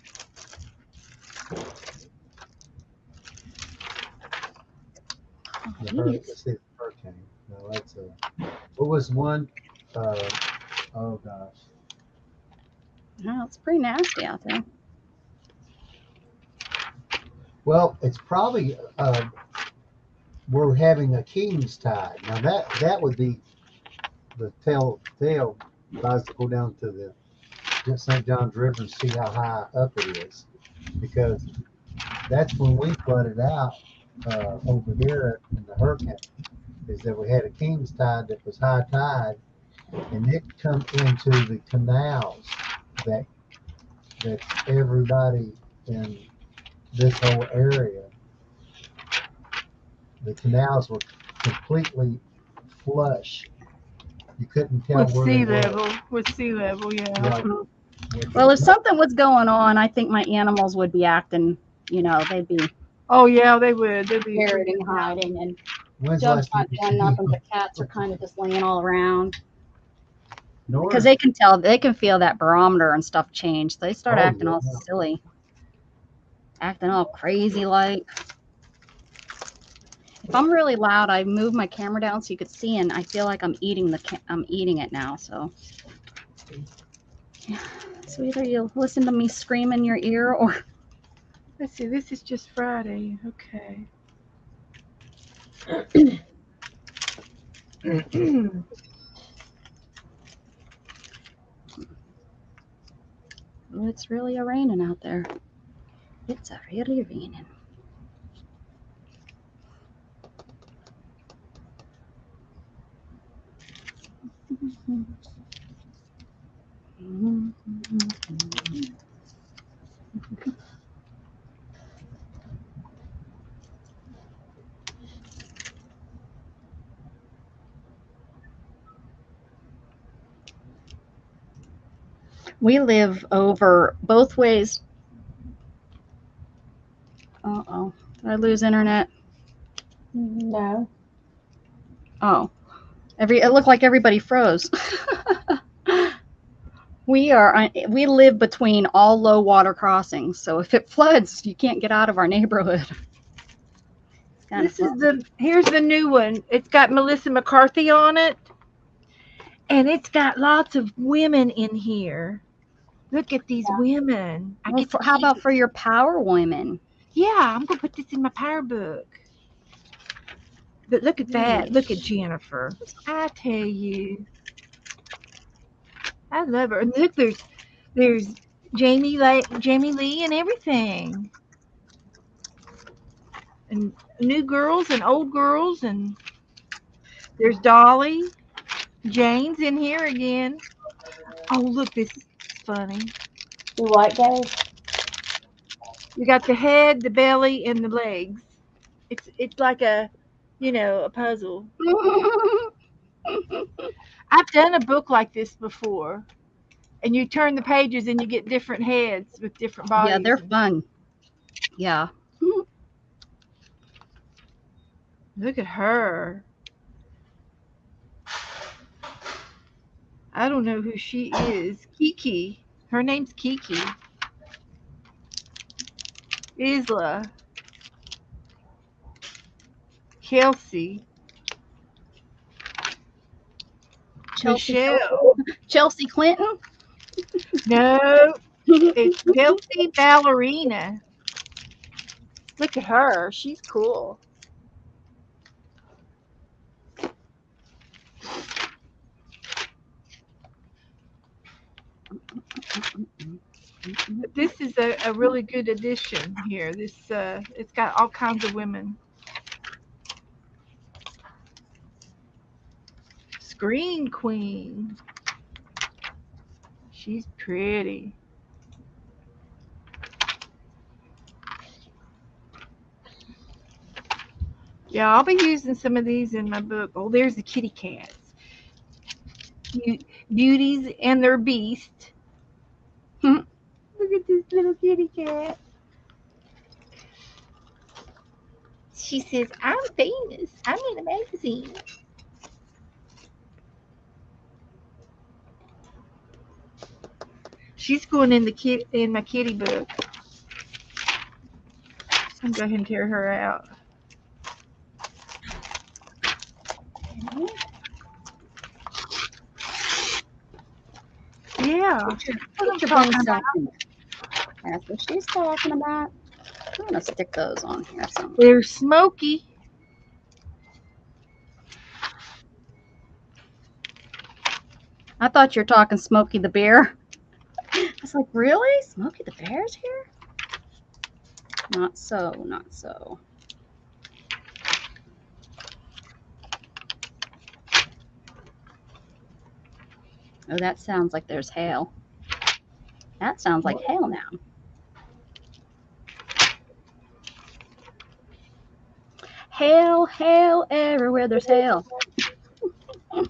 Let's see, hurricane. No, that's a. What was one? Oh gosh. No, it's pretty nasty out there. Well, it's probably we're having a King's tide. Now that would be the tell advise to go down to the St. John's River and see how high up it is, because that's when we flooded out over here in the hurricane. Is that we had a King's tide that was high tide, and it come into the canals that everybody in this whole area, the canals were completely flush. You couldn't tell With where sea they were. level. With sea level, yeah. Like, Well, if something was going on, I think my animals would be acting, they'd be Oh, yeah, they would. They'd be. scared and hiding. And when's the Job's last time not you doing seen nothing, but cats are kind of just laying all around. Nora? Because they can tell, they can feel that barometer and stuff change. They start Oh, acting all yeah. silly, acting all crazy like. If I'm really loud, I move my camera down so you could see, and I feel like I'm eating it now. So, yeah. So either you listen to me scream in your ear, or Let's see, this is just Friday. Okay. oh, it's really a raining out there. It's a really raining. We live over both ways. Uh-oh. Did I lose internet? No. Oh. It looked like everybody froze. We live between all low water crossings, so if it floods, you can't get out of our neighborhood. It's kind of Here's the new one. It's got Melissa McCarthy on it. And it's got lots of women in here. Look at these women. how about for your power women? Yeah, I'm gonna put this in my power book. But look at that. Look at Jennifer. I tell you. I love her. And look, there's Jamie Lee and everything. And new girls and old girls, and there's Dolly. Jane's in here again. Oh, look, this is funny. The white guys. You got the head, the belly, and the legs. It's like a puzzle. I've done a book like this before, and you turn the pages and you get different heads with different bodies. Yeah, they're fun. Yeah. Look at her. I don't know who she is. Kiki. Her name's Kiki. Isla. Kelsey. Michelle. Chelsea Clinton. No, it's Kelsey Ballerina. Look at her. She's cool. This is a really good addition here. This it's got all kinds of women. Screen Queen. She's pretty. Yeah, I'll be using some of these in my book. Oh, there's the kitty cats. Beauties and their beast. Look at this little kitty cat. She says, I'm famous. I'm in a magazine. She's going in my kitty book. I'm going to tear her out. Yeah. Put your bunny stuff in there. That's what she's talking about. I'm gonna stick those on here somewhere. There's Smokey. I thought you were talking Smokey the Bear. I was like, really? Smokey the Bear's here? Not so, not so. Oh, that sounds like there's hail. That sounds like hail now. Hail, hail, everywhere there's hail. But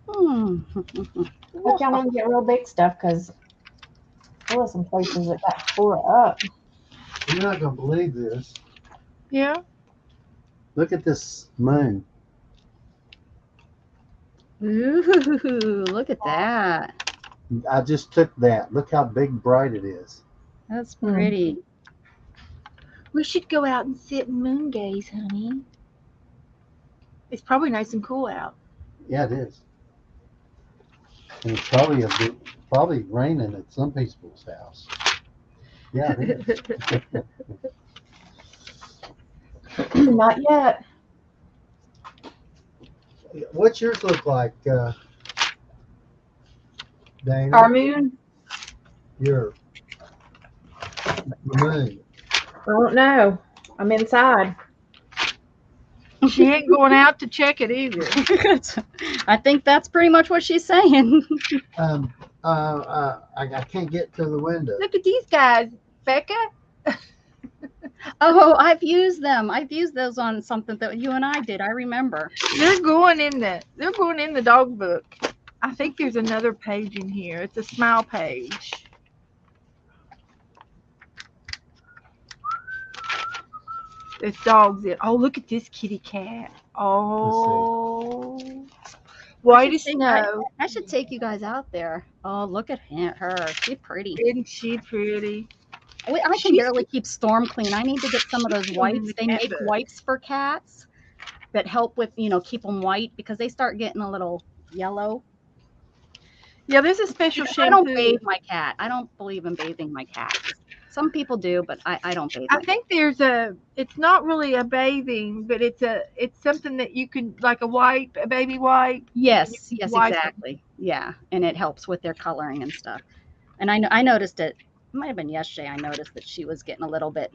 y'all don't get real big stuff because there were some places that got tore up. You're not gonna believe this. Yeah. Look at this moon. Ooh, look at that. I just took that. Look how big and bright it is. That's pretty. We should go out and sit and moon gaze, honey. It's probably nice and cool out. Yeah, it is. And it's probably raining at some people's house. Yeah, it is. Not yet. What's yours look like, Dana? Our moon? Your moon. I don't know. I'm inside. She ain't going out to check it either. I think that's pretty much what she's saying. I can't get to the window. Look at these guys, Becca. Oh, I've used them. I've used those on something that you and I did. I remember. They're going in the dog book. I think there's another page in here. It's a smile page. There's dogs in. Oh, look at this kitty cat. Oh, white as snow. I should take you guys out there. Oh, look at her. She's pretty. Isn't she pretty? I can barely keep Storm clean. I need to get some of those wipes. They make wipes for cats that help with, keep them white because they start getting a little yellow. Yeah, there's a special shampoo. I don't bathe my cat. I don't believe in bathing my cat. Some people do, but I don't bathe. I think it's not really a bathing, but it's something that you can, like a baby wipe. Yes, wipe exactly. Them. Yeah, and it helps with their coloring and stuff. And I noticed it might have been yesterday. I noticed that she was getting a little bit,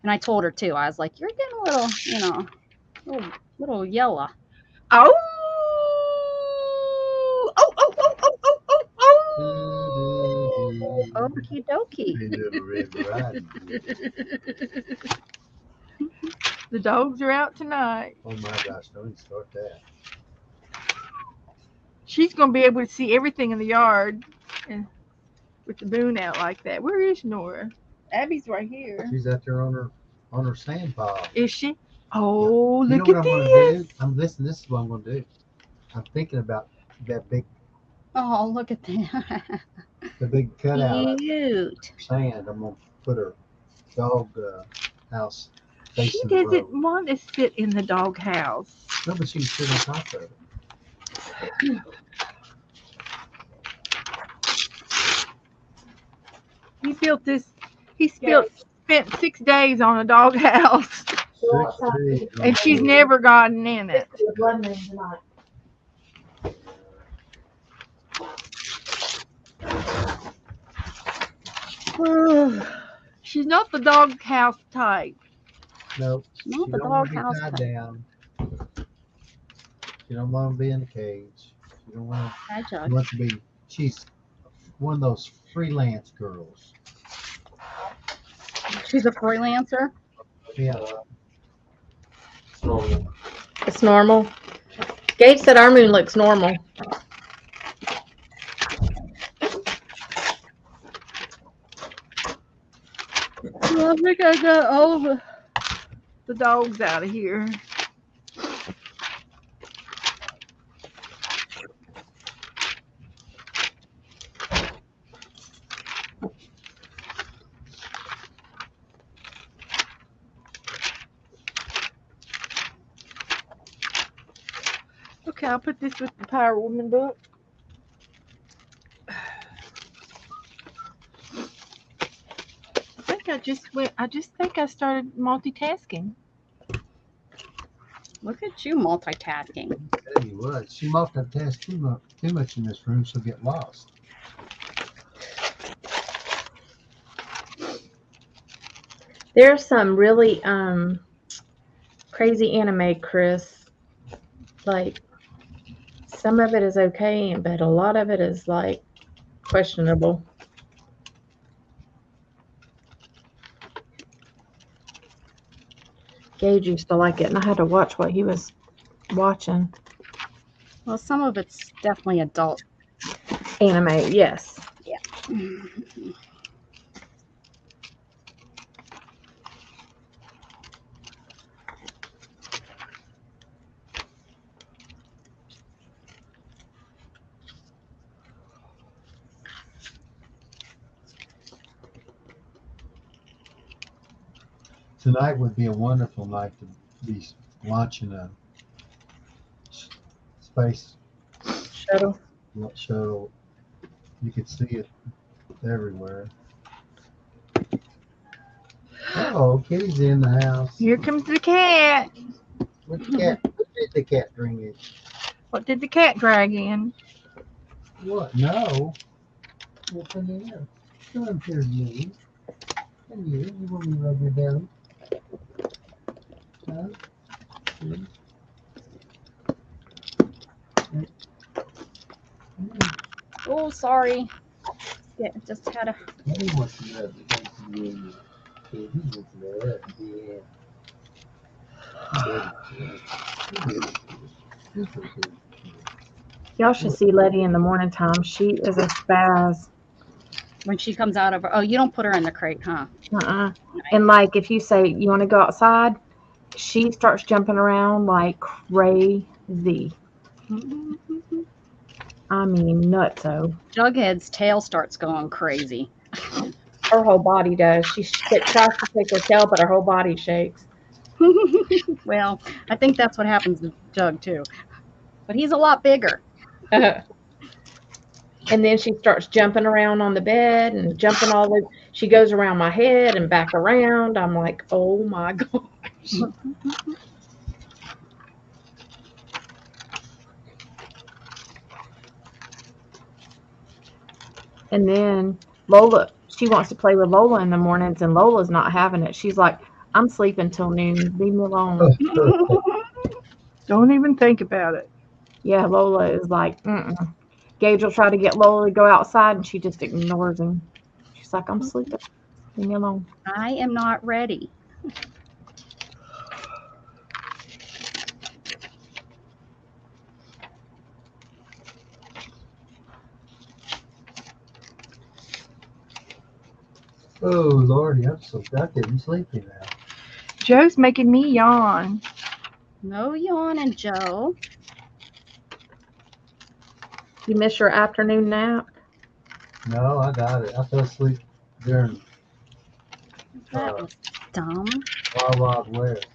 and I told her too. I was like, "You're getting a little yellow." Oh. Okie dokie. The dogs are out tonight. Oh my gosh, don't even start that. She's going to be able to see everything in the yard. with the moon out like that. Where is Nora? Abby's right here. She's out there on her sand pile. Is she? Oh, You know look what at I'm gonna this. do? This is what I'm gonna do. I'm thinking about that Oh, look at that. the big cutout of Cute. sand. I'm gonna put her dog house She facing the doesn't road. want to sit in the dog house. No, but she can sit on top of it. He built this. He spent 6 days on a dog house, and she's never gotten in it. Blood moon tonight. She's not the dog house type. No, Not she the don't want to be doghouse tied type. down. She don't want to be in the cage. She don't want Hi, to. Jug. She wants to be. She's one of those freelance girls. She's a freelancer. Yeah. So, It's normal. Gabe said our moon looks normal. Well, I think I got all the dogs out of here. Okay, I'll put this with the Power Woman book. I just think I started multitasking. Look at you multitasking. I tell you what, she multitasks too much in this room, she'll get lost. There's some really crazy anime, Chris. Like some of it is okay, but a lot of it is like questionable. Gage used to like it, and I had to watch what he was watching. Well, some of it's definitely adult. Anime, yes. Tonight would be a wonderful night to be launching a space Shuttle. shuttle. You could see it everywhere. Oh, Kitty's in the house. Here comes the cat. What the cat? What did the cat bring in? What did the cat drag in? What? No. Well, come here. Come here, you. Come here. You want me to rub your belly? Huh? Hmm. Oh, sorry. Yeah, just had a. He wants to rub your belly. Yeah. He wants to rub. Yeah. Y'all should see Letty in the morning time. She is a spaz. When she comes out of her. Oh, you don't put her in the crate, huh? And like if you say you want to go outside, she starts jumping around like crazy. I mean, nutso. Jughead's tail starts going crazy. Her whole body does. She tries to shake her tail, but her whole body shakes. Well, I think that's what happens to Jug too. But he's a lot bigger. And then she starts jumping around on the bed and jumping all over. She goes around my head and back around. I'm like, oh my gosh. And then Lola, she wants to play with Lola in the mornings, and Lola's not having it. She's like, I'm sleeping till noon. Leave me alone. Don't even think about it. Yeah, Lola is like, mm-mm. Gage will try to get Lola to go outside, and she just ignores him. She's like, I'm sleeping. Leave me alone. I am not ready. Oh, Lordy, I'm so getting sleepy now. Joe's making me yawn. No yawning, Joe. You miss your afternoon nap? No, I got it. I fell asleep during That was dumb. Wild Wild West.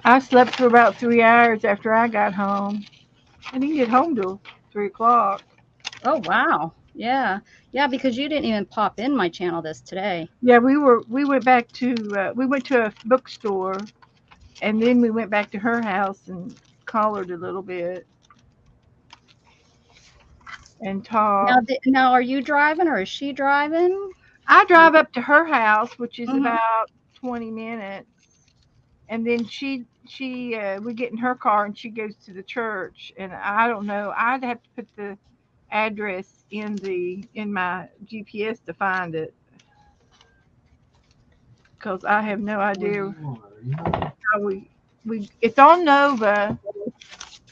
I slept for about 3 hours after I got home. I didn't get home till 3 o'clock. Oh wow. Yeah. Yeah, because you didn't even pop in my channel today. Yeah, we went back to we went to a bookstore, and then we went back to her house and collared a little bit and talked. Now are you driving or is she driving? I drive up to her house, which is Mhm. about 20 minutes, and then we get in her car and she goes to the church. And I don't know. I'd have to put the address in my GPS to find it, because I have no idea how we it's on Nova,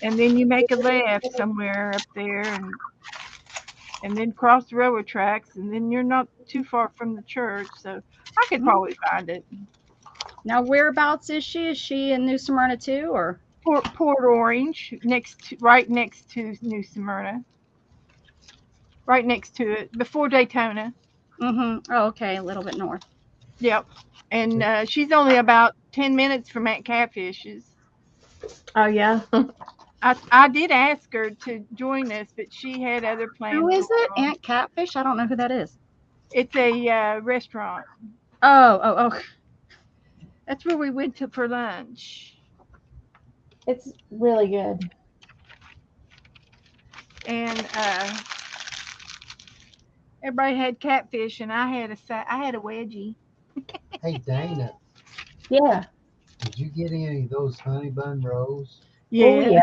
and then you make a left somewhere up there, and then cross the railroad tracks, and then you're not too far from the church, so I could probably find it. Now whereabouts is she? Is she in New Smyrna too, or? Port Orange, right next to New Smyrna, right next to it, before Daytona. Mm-hmm. Oh, okay, a little bit north. Yep. And she's only about 10 minutes from Aunt Catfish's. Oh yeah. I did ask her to join us, but she had other plans. Who is it? going on. Aunt Catfish? I don't know who that is. It's a restaurant. Oh. That's where we went to for lunch. It's really good. And everybody had catfish, and I had a wedgie. Hey, Dana, Yeah. did you get any of those honey bun rolls? Yeah. Oh yeah.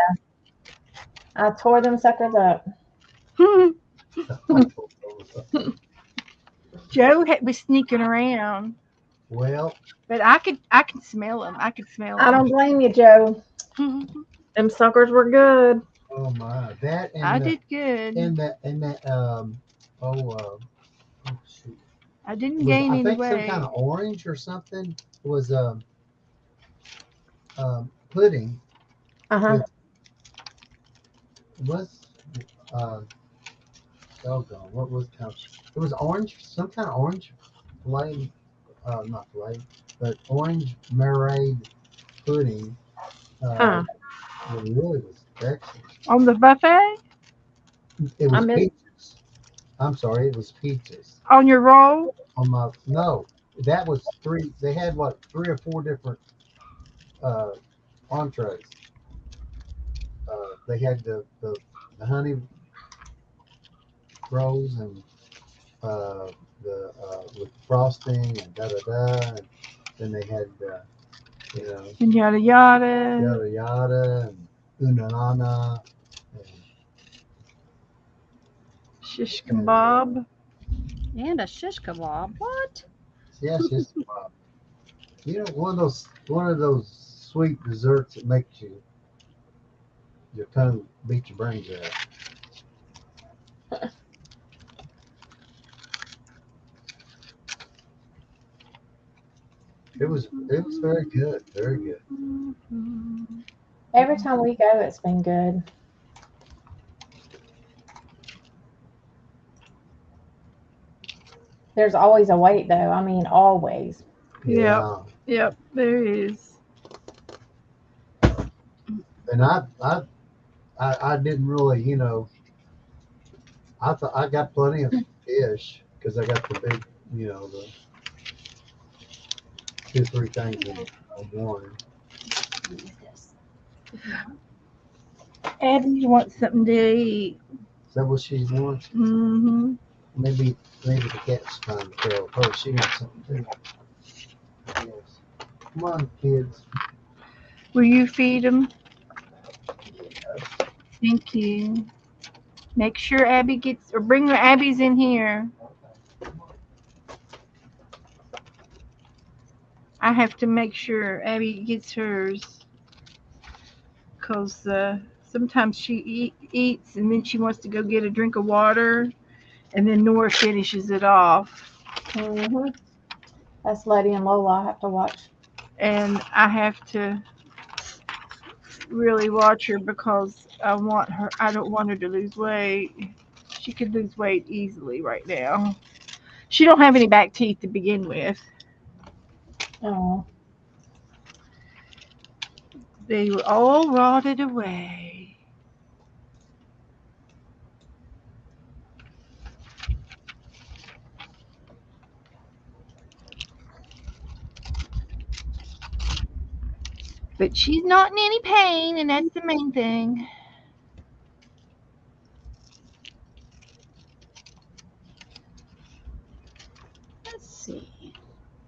I tore them suckers up. Joe was sneaking around, Well, but I could smell them. I could smell them. I don't blame you, Joe. Them suckers were good. oh my, that and I the, did good. and that oh shoot. I didn't Was, gain I any think some weight. kind of orange or something was pudding. Uh-huh. Was oh god, what was kind of, it was orange, some kind of orange flame, not flame, but orange marade pudding. Huh. It really was excellent. On the buffet? It was I miss- peaches. I'm sorry, it was peaches. On your roll? On my no, that was three. They had what 3 or 4 different entrees. They had the honey rolls and with frosting and da da da. And then they had And yada yada. yada yada and unanana. And Shish kebab. And a shish kebab. What? yeah, it's just one of those sweet desserts that makes your tongue beat your brains out. It was very good, very good. Every time we go, it's been good. There's always a wait, though. I mean, always. Yeah. Yep, there is. And I didn't really, I thought I got plenty of fish because I got the big, the 2 or 3 things in one. Abby wants something to eat. Is that what she wants? Mm-hmm. Maybe the cat's trying to tell her she wants something too. Yes. Come on, kids. Will you feed them? Thank you. Make sure Abby gets, or bring the Abby's in here. I have to make sure Abby gets hers, because sometimes she eats and then she wants to go get a drink of water, and then Nora finishes it off. That's Letty and Lola I have to watch. And I have to really watch her because I don't want her to lose weight. She could lose weight easily right now. She don't have any back teeth to begin with. Oh. They were all rotted away. But she's not in any pain, and that's the main thing. Let's see.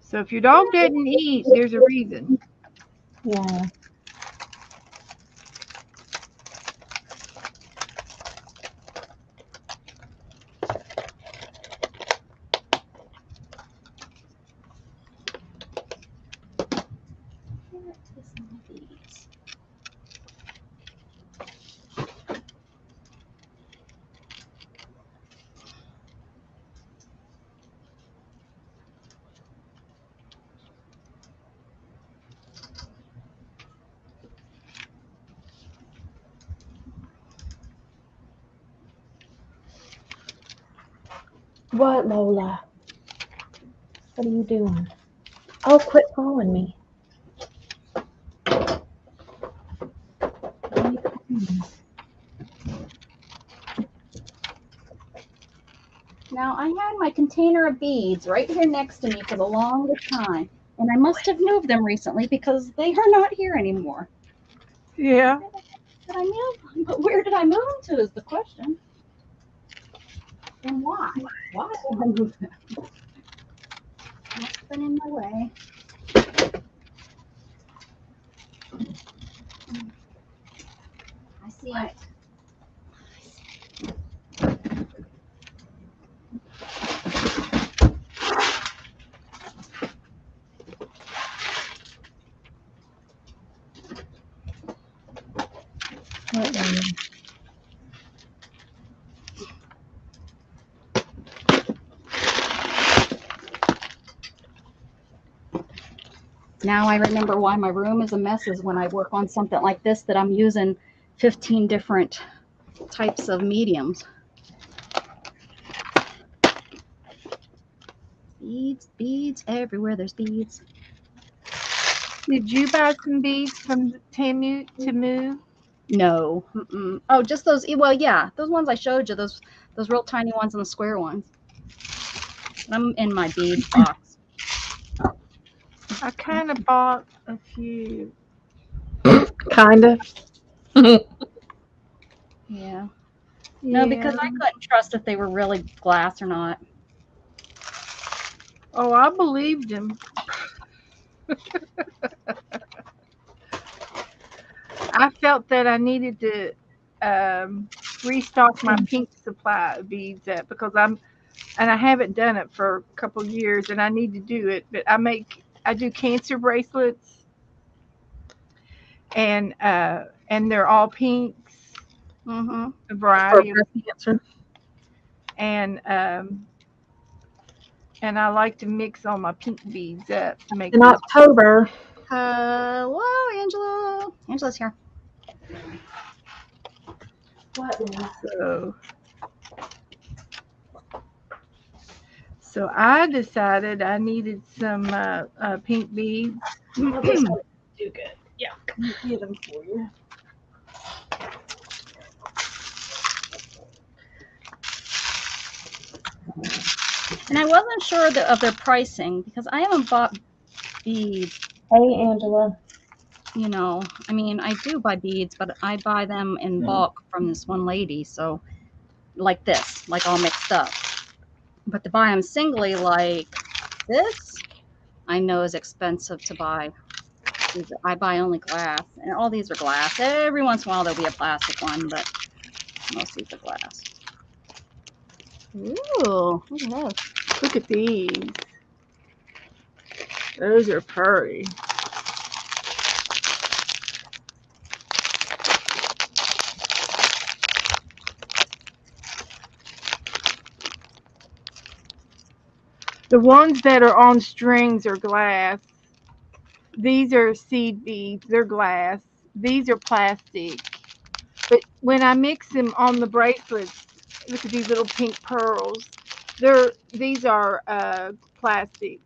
So if your dog doesn't eat, there's a reason. Yeah. What is some of these? What, Lola? What are you doing? Oh, quit calling me. Now, I had my container of beads right here next to me for the longest time, and I must have moved them recently because they are not here anymore. Yeah. Did I move them? But where did I move them to is the question. And why? Why did I move them? Must have been in my way. I see it. What, Lola? Now I remember why my room is a mess is when I work on something like this that I'm using 15 different types of mediums. Beads, beads, everywhere there's beads. Did you buy some beads from Temu? No. Mm-mm. Oh, just those. Well, yeah, those ones I showed you. Those real tiny ones and the square ones. I'm in my bead box. I kind of bought a few. Kind of. Yeah. No, because I couldn't trust if they were really glass or not. Oh, I believed him. I felt that I needed to restock my pink supply of beads up because I haven't done it for a couple of years, and I need to do it. But I do cancer bracelets, and they're all pinks, Mm-hmm. a variety of, Cancer. and I like to mix all my pink beads up to make In this. October, Hello, Angela. Angela's here. What, Lola? So I decided I needed some pink beads. Do good. Yeah. Get them for you. And I wasn't sure of their pricing because I haven't bought beads. Hey, Angela. You know, I mean, I do buy beads, but I buy them in bulk from this one lady. So, like this, like all mixed up. But to buy them singly, like this, I know is expensive to buy. I buy only glass, and all these are glass. Every once in a while there'll be a plastic one, but most of these are glass. Ooh, look at those. Look at these. Those are furry. The ones that are on strings are glass. These are seed beads. They're glass. These are plastic. But when I mix them on the bracelets, look at these little pink pearls. These are plastic.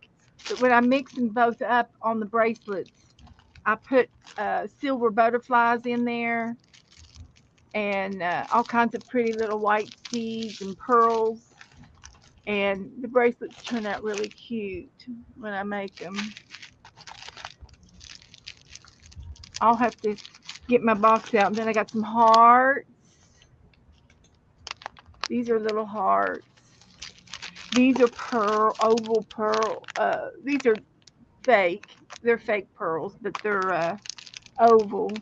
But when I mix them both up on the bracelets, I put silver butterflies in there and all kinds of pretty little white seeds and pearls. And the bracelets turn out really cute when I make them. I'll have to get my box out. And then I got some hearts. These are little hearts. These are oval pearl. These are fake. They're fake pearls, but they're oval.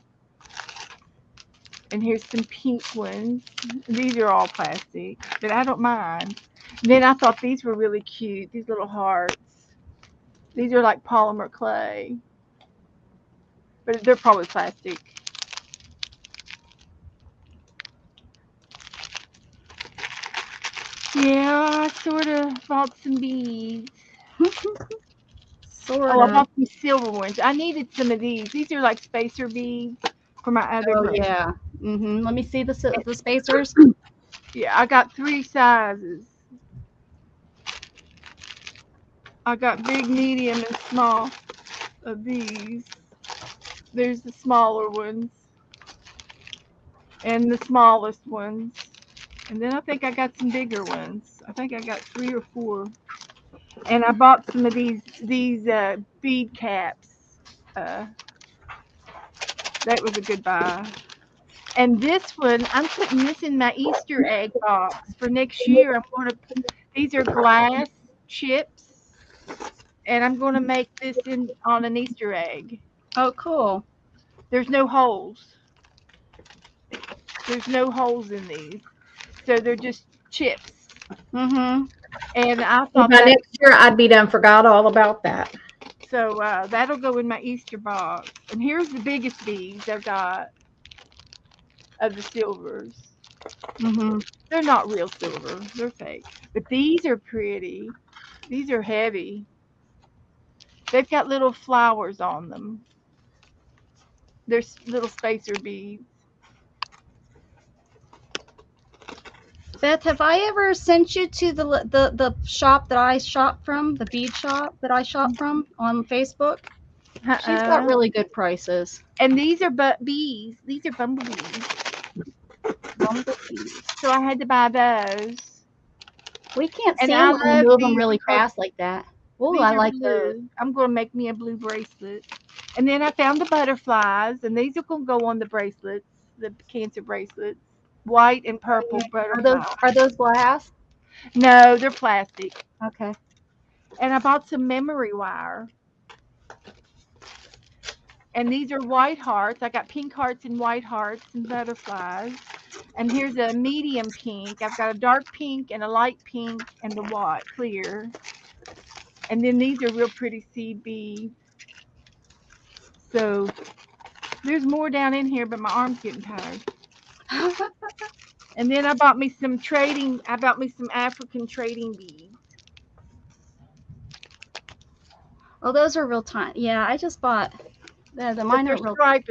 And here's some pink ones. These are all plastic, but I don't mind. Then I thought these were really cute. These little hearts. These are like polymer clay, but they're probably plastic. Yeah, I sort of bought some beads. Sort Oh, I of. bought some silver ones. I needed some of these. These are like spacer beads for my other Oh bracelet. yeah. Let me see the spacers. Yeah, I got 3 sizes. I got big, medium, and small of these. There's the smaller ones and the smallest ones. And then I think I got some bigger ones. I think I got 3 or 4. And I bought some of these bead caps. That was a good buy. And this one, I'm putting this in my Easter egg box for next year. I'm going to put, these are glass chips, and I'm going to make this on an Easter egg. Oh, cool. There's no holes. There's no holes in these. So they're just chips. And I thought By that, next year, I'd be done. Forgot all about that. so that'll go in my Easter box. And here's the biggest beads I've got of the silvers. They're not real silver. They're fake. But these are pretty. These are heavy. They've got little flowers on them. They're little spacer beads. Beth, have I ever sent you to the shop that I shop from, the bead shop that I shop from on Facebook? She's got really good prices. And these are bees. These are bumblebees. So I had to buy those. We can't And see I them when love you move them these really because fast like that. Oh, These I are like blue. those. I'm going to make me a blue bracelet. And then I found the butterflies, and these are going to go on the bracelets, the cancer bracelets. White and purple butterflies. Are those glass? No, they're plastic. Okay. And I bought some memory wire. And these are white hearts. I got pink hearts and white hearts and butterflies. And here's a medium pink. I've got a dark pink and a light pink and the white clear. And then these are real pretty seed beads. So there's more down in here, but my arm's getting tired. And then I bought me some African trading beads. Oh, those are real tiny. Yeah, I just bought the But mine they're are real striped.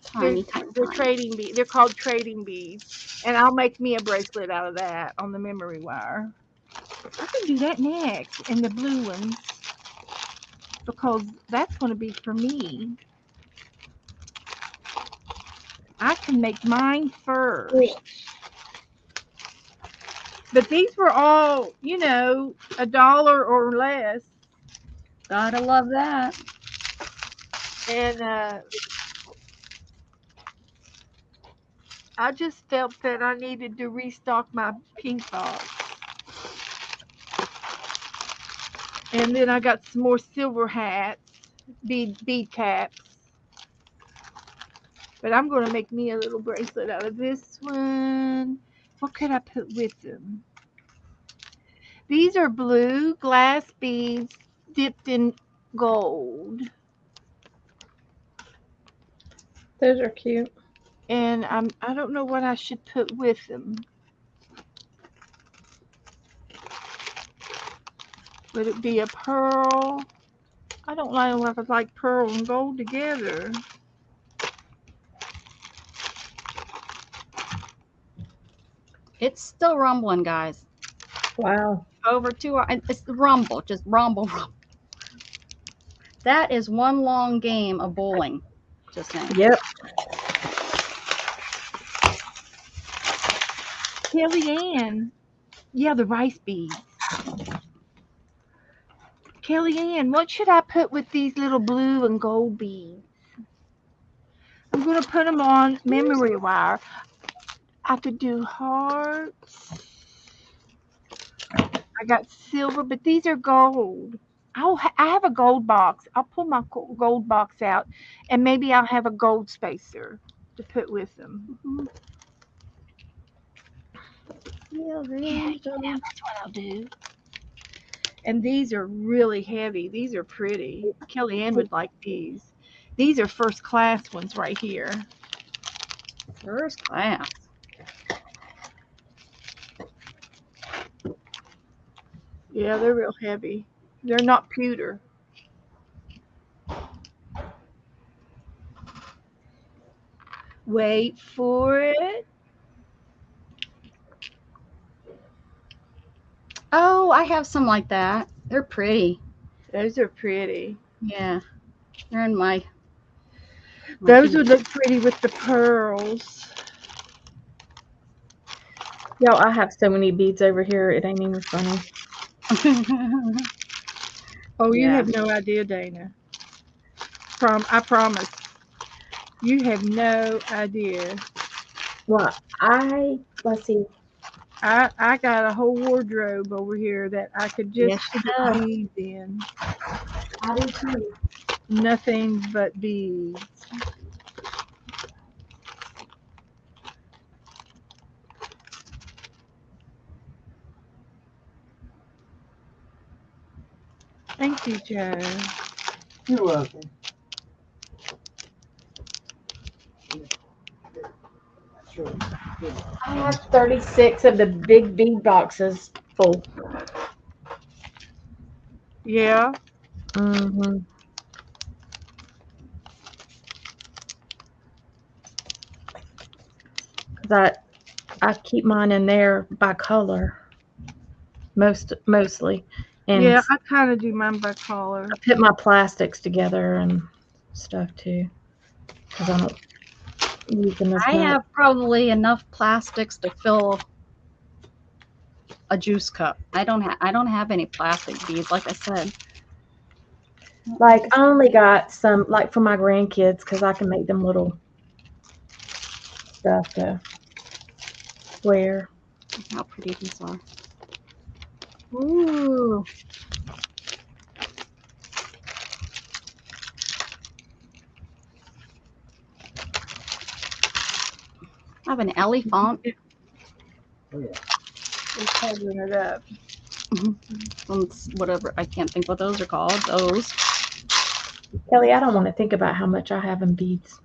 tiny. They're trading beads. They're called trading beads. And I'll make me a bracelet out of that on the memory wire. I can do that next. And the blue ones. Because that's going to be for me. I can make mine first. But these were all, $1 or less. Gotta love that. And I just felt that I needed to restock my pink box. And then I got some more silver hats, bead caps. But I'm going to make me a little bracelet out of this one. What could I put with them? These are blue glass beads dipped in gold. Those are cute. And I don't know what I should put with them. Would it be a pearl? I don't know if it's like pearl and gold together. It's still rumbling, guys. Wow. Over 2 hours. It's the rumble, just rumble, rumble. That is one long game of bowling. Just saying. Yep. Kellyanne. Yeah, the rice beads. Kellyanne, what should I put with these little blue and gold beads? I'm going to put them on memory wire. I could do hearts. I got silver, but these are gold. I have a gold box. I'll pull my gold box out, and maybe I'll have a gold spacer to put with them. Yeah, that's what I'll do. And these are really heavy. These are pretty. Kellyanne would like these. These are first class ones right here. First class. Yeah, they're real heavy. They're not pewter. Wait for it. Oh, I have some like that. They're pretty. Those are pretty. Yeah. They're in my Those would look pretty with the pearls. Yo, I have so many beads over here. It ain't even funny. Oh, you Yeah. have no idea, Dana. I promise. You have no idea. Well, let's see. I got a whole wardrobe over here that I could just Yes, you put do. beads in. I do too. Nothing but beads. Thank you, Joe. You're welcome. I have 36 of the big bead boxes full. Yeah. Mm-hmm. Cause I keep mine in there by color, mostly, and Yeah, I kind of do mine by color. I put my plastics together and stuff too, cause I don't use them as I much. have probably enough plastics to fill a juice cup. I don't have any plastic beads, like I said. Like I only got some, like for my grandkids, cause I can make them little stuff to wear. How pretty these are. Ooh. I have an elephant. Oh, yeah. Just covering it up. Whatever. I can't think what those are called. Those. Kelly, I don't want to think about how much I have in beads.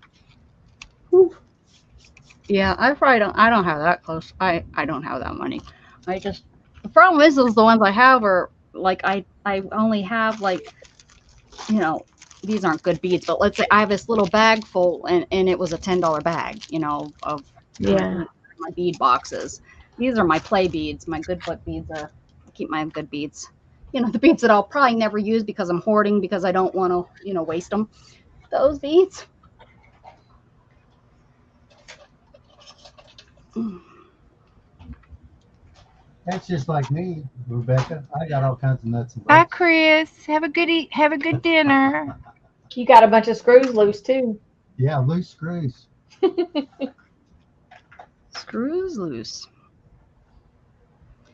Yeah, I don't have that close. I don't have that money. The problem is the ones I have are like I only have like, you know, these aren't good beads, but let's say I have this little bag full and it was a $10 bag, you know, of Yeah. my bead boxes. These are my play beads. My good foot beads I keep my good beads. You know, the beads that I'll probably never use because I'm hoarding because I don't want to, you know, waste them. Those beads. That's just like me, Rebecca. I got all kinds of nuts and Hi, bolts. Chris. Have a good dinner. You got a bunch of screws loose too. Yeah, loose screws. Screws loose.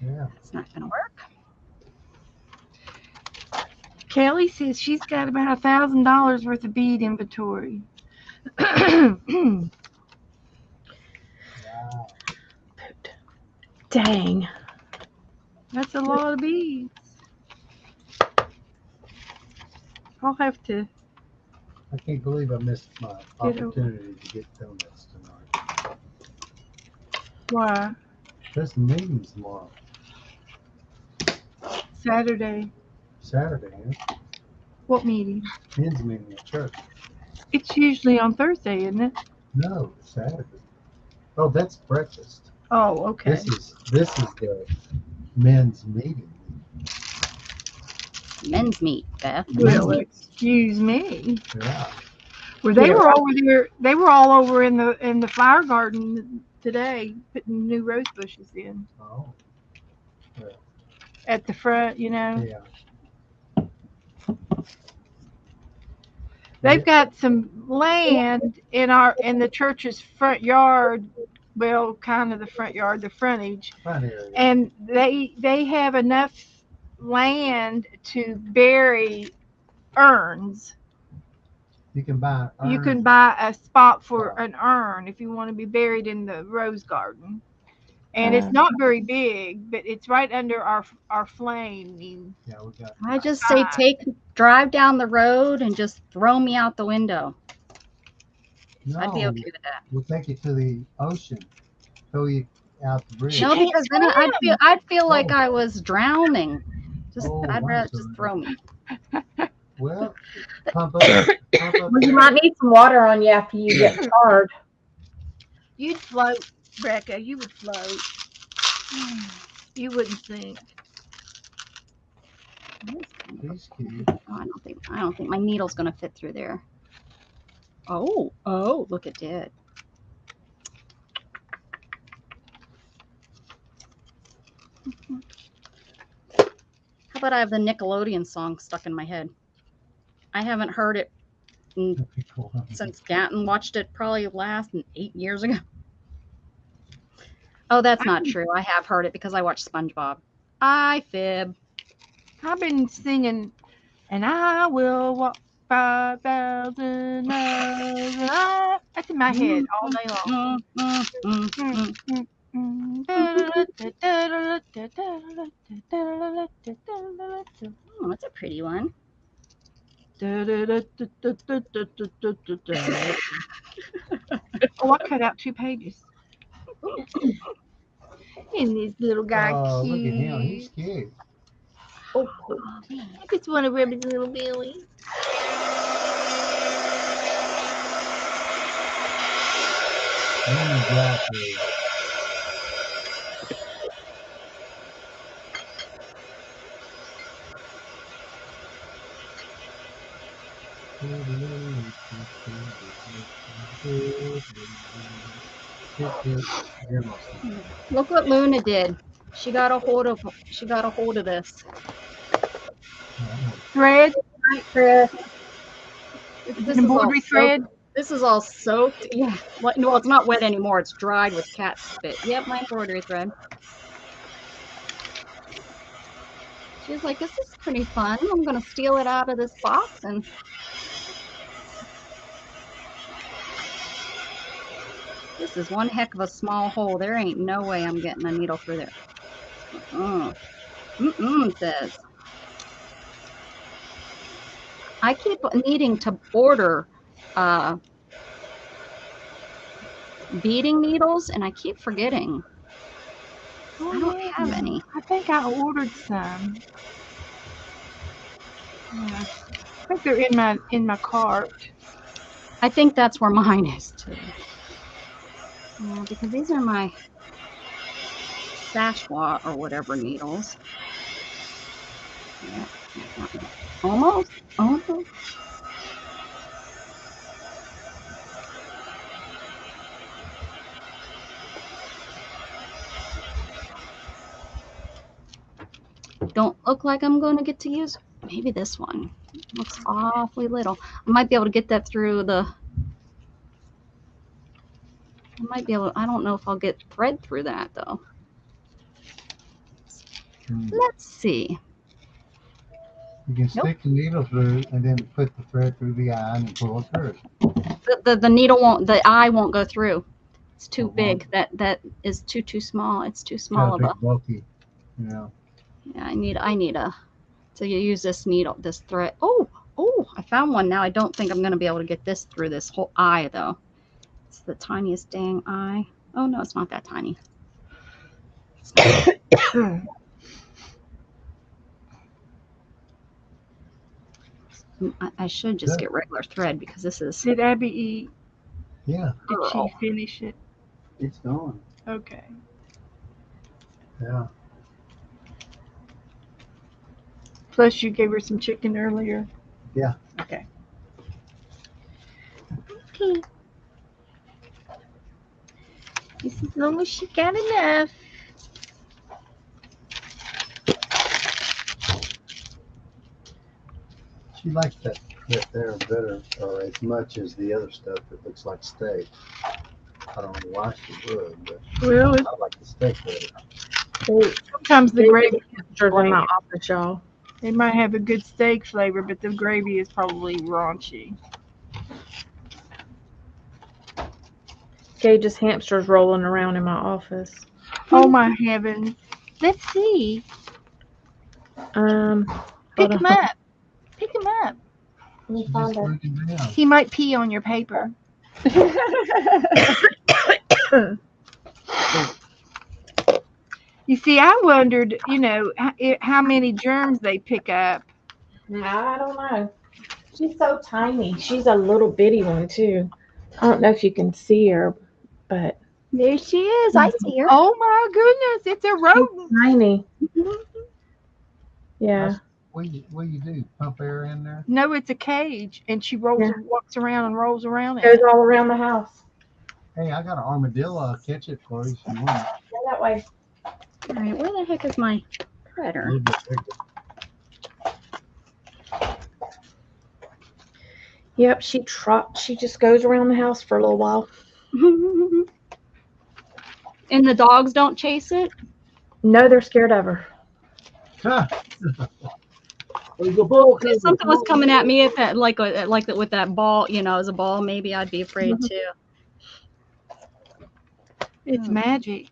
Yeah. It's not gonna work. Kelly says she's got about $1,000 worth of bead inventory. Wow. Dang. That's a lot of beads. I'll have to. I can't believe I missed my Get opportunity to get donuts tonight. Why? There's meetings tomorrow. Saturday. Saturday, ain't it? What meeting? Men's meeting at church. It's usually on Thursday, isn't it? No, Saturday. Oh, that's breakfast. Oh, okay. This is the men's meeting. Men's meet, Beth. Well, excuse me. Yeah. Well, they were over there. They were all over in the flower garden today, putting new rose bushes in Oh, at the front. You know, yeah. they've got some land in the church's front yard. Well, kind of the front yard, the frontage, Front area. and they have enough land to bury urns. You can buy. You can urns. buy a spot for an urn if you want to be buried in the rose garden. And it's not very big, but it's right under our flame. Yeah, we got. I just say drive down the road and just throw me out the window. No, I'd be okay with that. we'll take you to the ocean. Throw you out the bridge. No, because then I'd feel like I was drowning. I'd wow, rather so- just throw me. Well, pump up. Well, you might need some water on you after you get charred. You'd float, Rebecca. You would float. You wouldn't sink. He's cute. Oh, I don't think my needle's gonna fit through there. Oh, look, it did. How about I have the Nickelodeon song stuck in my head? I haven't heard it since Gatton watched it probably last 8 years ago. Oh, that's not true. I have heard it because I watched SpongeBob. I fib. I've been singing, and I will walk 5,000 miles. That's in my head all day long. Oh, that's a pretty one. Oh, I cut out 2 pages. And this little guy Oh, cute. look at him. He's cute. Oh, I just want to rub his little belly. Lemon blackberry. Look what Luna did. She got a hold of this. Thread? This Embroidery thread? This is all soaked. Yeah. Well, it's not wet anymore. It's dried with cat spit. Yep, my embroidery thread. She was like, this is pretty fun. I'm going to steal it out of this box. And this is one heck of a small hole. There ain't no way I'm getting a needle through there. It says. I keep needing to order beading needles, and I keep forgetting. I don't have any. I think I ordered some. Yeah. I think they're in my cart. I think that's where mine is too. Yeah, because these are my Sashwa or whatever needles. Yeah. Almost. Don't look like I'm going to get to use maybe this one. Looks awfully little. I might be able to get that through the. I don't know if I'll get thread through that though. Let's see. You can stick the needle through and then put the thread through the eye and pull it through. The needle won't. The eye won't go through. It's too big. That is too small. It's too small of a. Bulky, you know. Yeah, I need so you use this needle, this thread. Oh, I found one now. I don't think I'm going to be able to get this through this whole eye though. It's the tiniest dang eye. Oh no, it's not that tiny. I should just Good. get regular thread because this is. Did Abby eat? Yeah, Did she Girl. finish it? it's gone. Okay. Yeah. Plus, you gave her some chicken earlier. Yeah. Okay. Okay. Just as long as she got enough. She likes that there better, or as much as the other stuff that looks like steak. I don't know why she would, but Well, I like the steak better. sometimes the gravy is Pictures in my bland. office, y'all. They might have a good steak flavor, but the gravy is probably raunchy. Gage's hamster's rolling around in my office. Oh my heavens. Let's see. Hold Pick on. him up. Pick him up. Let me She find just her. broke it down. He might pee on your paper. You see, I wondered, how many germs they pick up. I don't know. She's so tiny. She's a little bitty one too. I don't know if you can see her, but There she is. I see her. Oh my goodness, it's a rodent. tiny. Yeah. What you do? Pump air in there? No, it's a cage, and she Yeah. walks around and rolls around in Goes it. all around the house. Hey, I got an armadillo. I'll catch it for you if you want. Go that way. All right, where the heck is my A threader? little bit bigger. Yep, she just goes around the house for a little while. And the dogs don't chase it? No, they're scared of her. Huh. If something was coming at me, if that, like with that ball, as a ball, maybe I'd be afraid too. It's magic.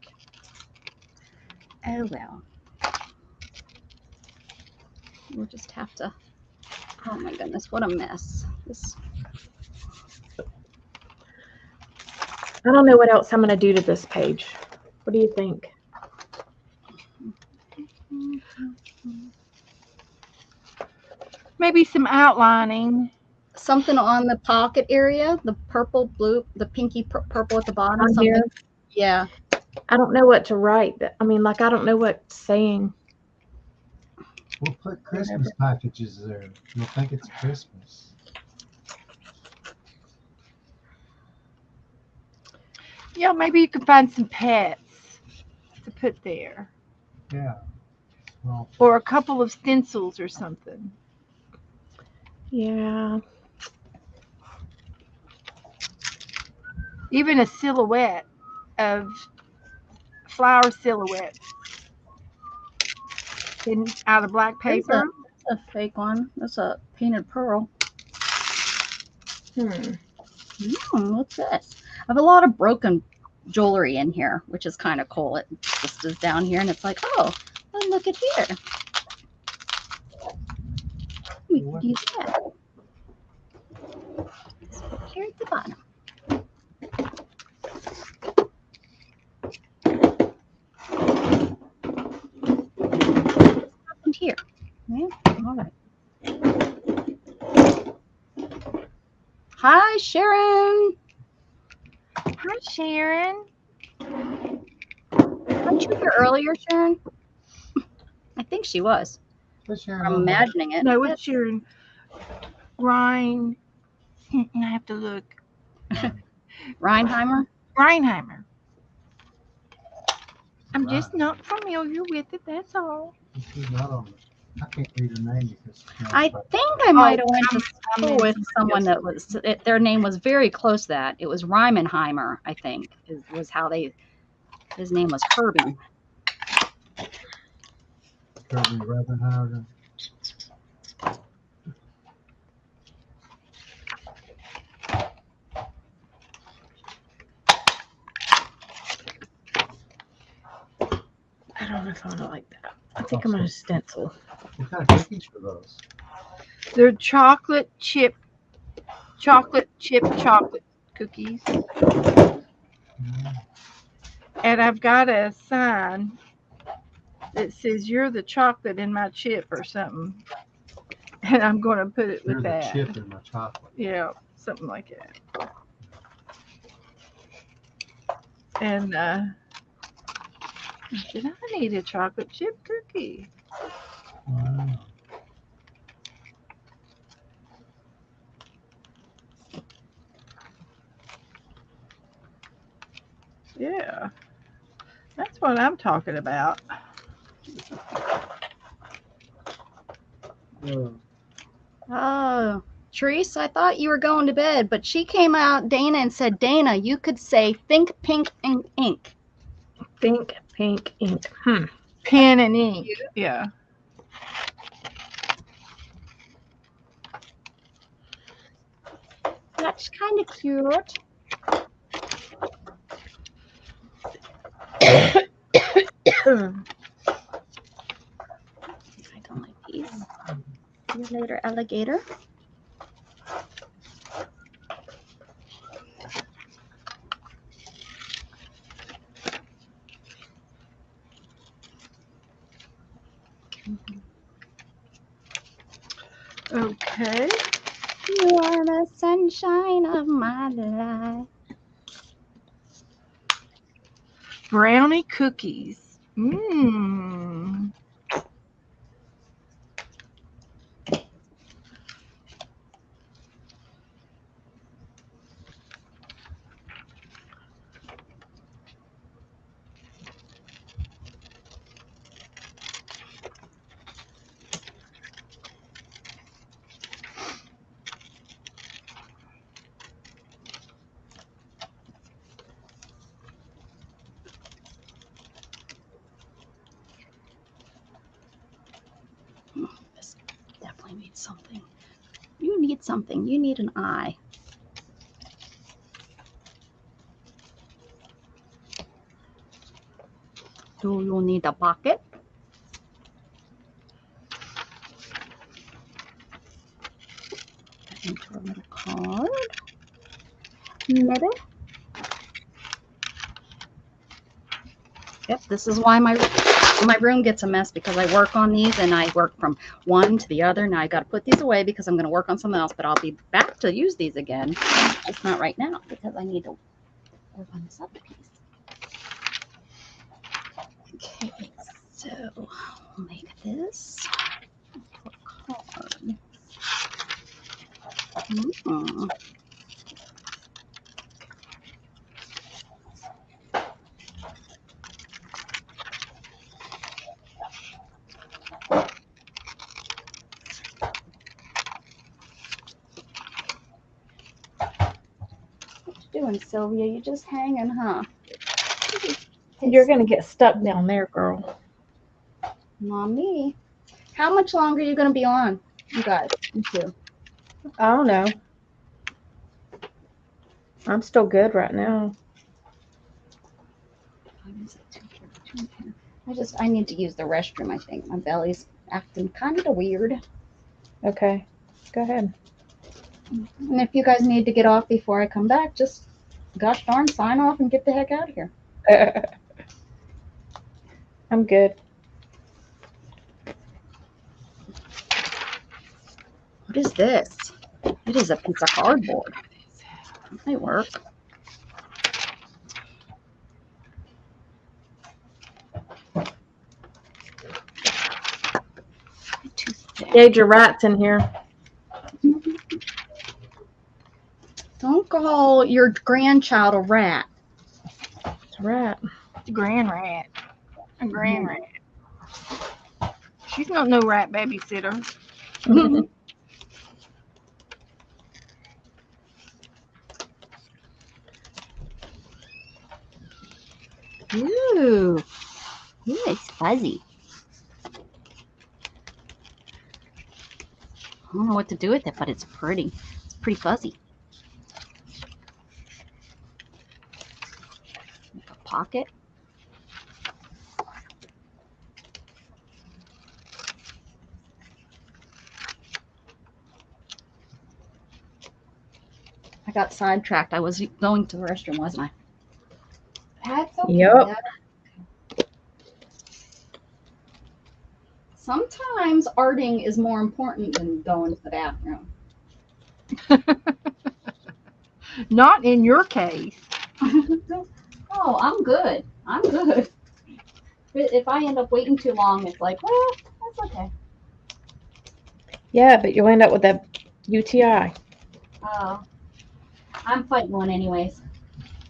Oh well. We'll just have to. Oh my goodness, what a mess! This. I don't know what else I'm gonna do to this page. What do you think? Maybe some outlining. Something on the pocket area, the purple, blue, the pinky purple at the bottom. On Something. here? Yeah. I don't know what to write. I mean, like I don't know what saying. We'll put Christmas packages there. You'll think it's Christmas. Yeah, maybe you can find some pets to put there, Yeah. Well, or a couple of stencils or something. Yeah. Even a silhouette of flower silhouette out of black paper. That's a fake one. That's a painted pearl. What's this? I have a lot of broken jewelry in here, which is kind of cool. It just is down here, and it's like, oh, look at here. We could use that. Just put here at the bottom. And here. Yeah. All right. Hi, Sharon. Hi, Sharon. Weren't you here earlier, Sharon? I think she was. let's share I'm imagining it. No, it's Sharon. Ryan. I have to look. Reinheimer. Reinheimer. I'm Right. just not familiar with it. That's all. She's not on. I can't read her name because. I think I might have went to I'm school in with someone that was. Their name was very close to that. It was Reimenheimer, I think, was how they. His name was Kirby. Kirby Ravenhauer. I don't know if I want to like that. I think I'm gonna stencil. What kind of cookies are those? They're chocolate chip cookies. And I've got a sign that says "You're the chocolate in my chip" or something. and I'm going to put it There's with a that. chip in my chocolate. Yeah, something like that. And I said, I need a chocolate chip cookie. Wow. Yeah, that's what I'm talking about. Oh, Therese, I thought you were going to bed, but she came out, Dana, and said, Dana, you could say think pink and ink. Think pink ink. Pen and ink. Yeah. That's kind of cute. I don't like these. See you later, alligator. Okay. You are the sunshine of my life. Brownie cookies. Mmm. This definitely needs something. You need something. You need an eye. Do you need a pocket? Into a little card. Maybe. Yep, this is why my room gets a mess, because I work on these and I work from one to the other. Now I got to put these away because I'm going to work on something else, but I'll be back to use these again. Just not right now because I need to work on this other piece. Okay, so we'll make this a card. What you doing, Sylvia? You just hanging, huh? You're going to get stuck down there, girl. Not me. How much longer are you going to be on, you guys? You two. I don't know. I'm still good right now. I need to use the restroom, I think. My belly's acting kind of weird. Okay. Go ahead. And if you guys need to get off before I come back, just gosh darn sign off and get the heck out of here. I'm good. What is this? It is a piece of cardboard. That might work. Too thick. Jade, your rat's in here. Don't call your grandchild a rat. It's a rat. It's a grand rat. A grand rat. She's not no rat babysitter. Ooh, it's fuzzy. I don't know what to do with it, but it's pretty. It's pretty fuzzy. Make a pocket. I got sidetracked. I was going to the restroom, wasn't I? That's okay. Yep. Sometimes arting is more important than going to the bathroom. Not in your case. Oh, I'm good. I'm good. If I end up waiting too long, it's like, well, that's okay. Yeah, but you'll end up with a UTI. Oh, I'm fighting one anyways.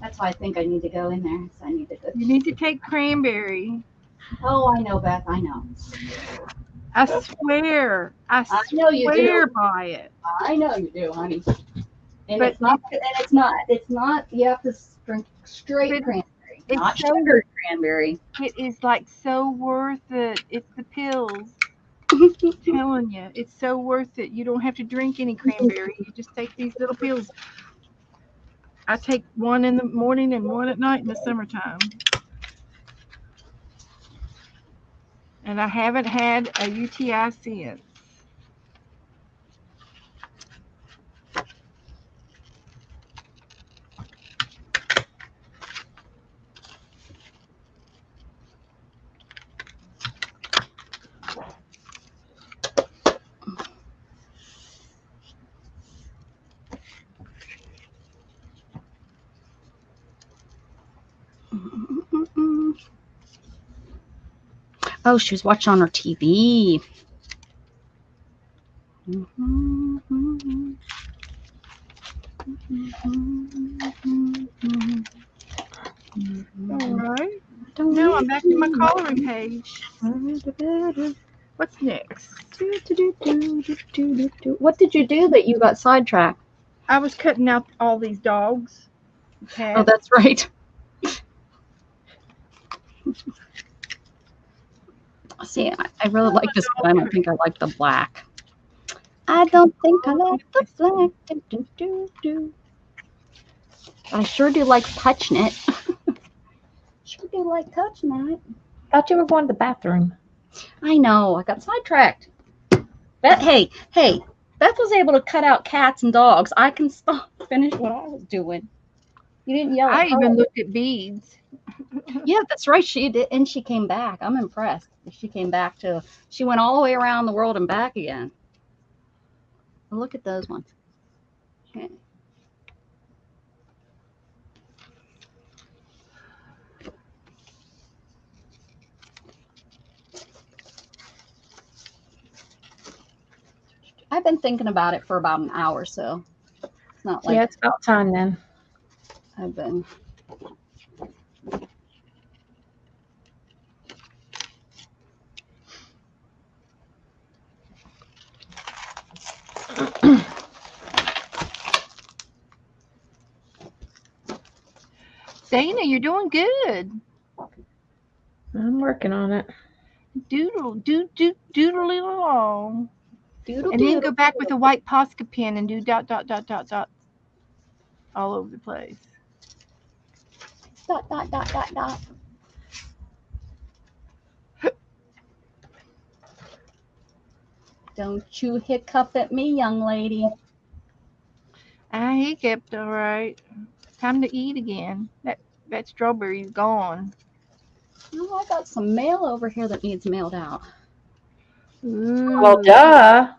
That's why I think I need to go in there. So I need to go. You need to take cranberry. Oh, I know, Beth. I know. I swear. I know you do. swear by it. I know you do, honey. And But it's not. And it's not. It's not. You have to drink straight But cranberry, it's not so- sugared cranberry. It is like so worth it. It's the pills. I'm telling you, it's so worth it. You don't have to drink any cranberry. You just take these little pills. I take one in the morning and one at night in the summertime. And I haven't had a UTI since. Oh, she was watching on her TV. All right. Now I'm back to my coloring page. What's next? What did you do that you got sidetracked? I was cutting out all these dogs. Okay. Oh, that's right. See, I really like this, but I don't think I like the black. I don't think I like the black. I sure do like touching it. Sure do like touching it. Thought you were going to the bathroom. I know. I got sidetracked. Hey, Beth was able to cut out cats and dogs. I can finish what I was doing. You didn't yell. I at her. even looked at beads. Yeah, that's right. She did, and she came back. I'm impressed. She came back to. She went all the way around the world and back again. Well, look at those ones. Okay. I've been thinking about it for about an hour, so it's not like Yeah, it's about time then. I've been. Dana, you're doing good. I'm working on it. Doodle along. Doodle And then doodle. go back with a white Posca pen and do dot all over the place. Dot, dot, dot, dot, dot. Don't you hiccup at me, young lady. I hiccuped, all right. Time to eat again. That strawberry's gone. Oh, I got some mail over here that needs mailed out. Ooh. Well, duh.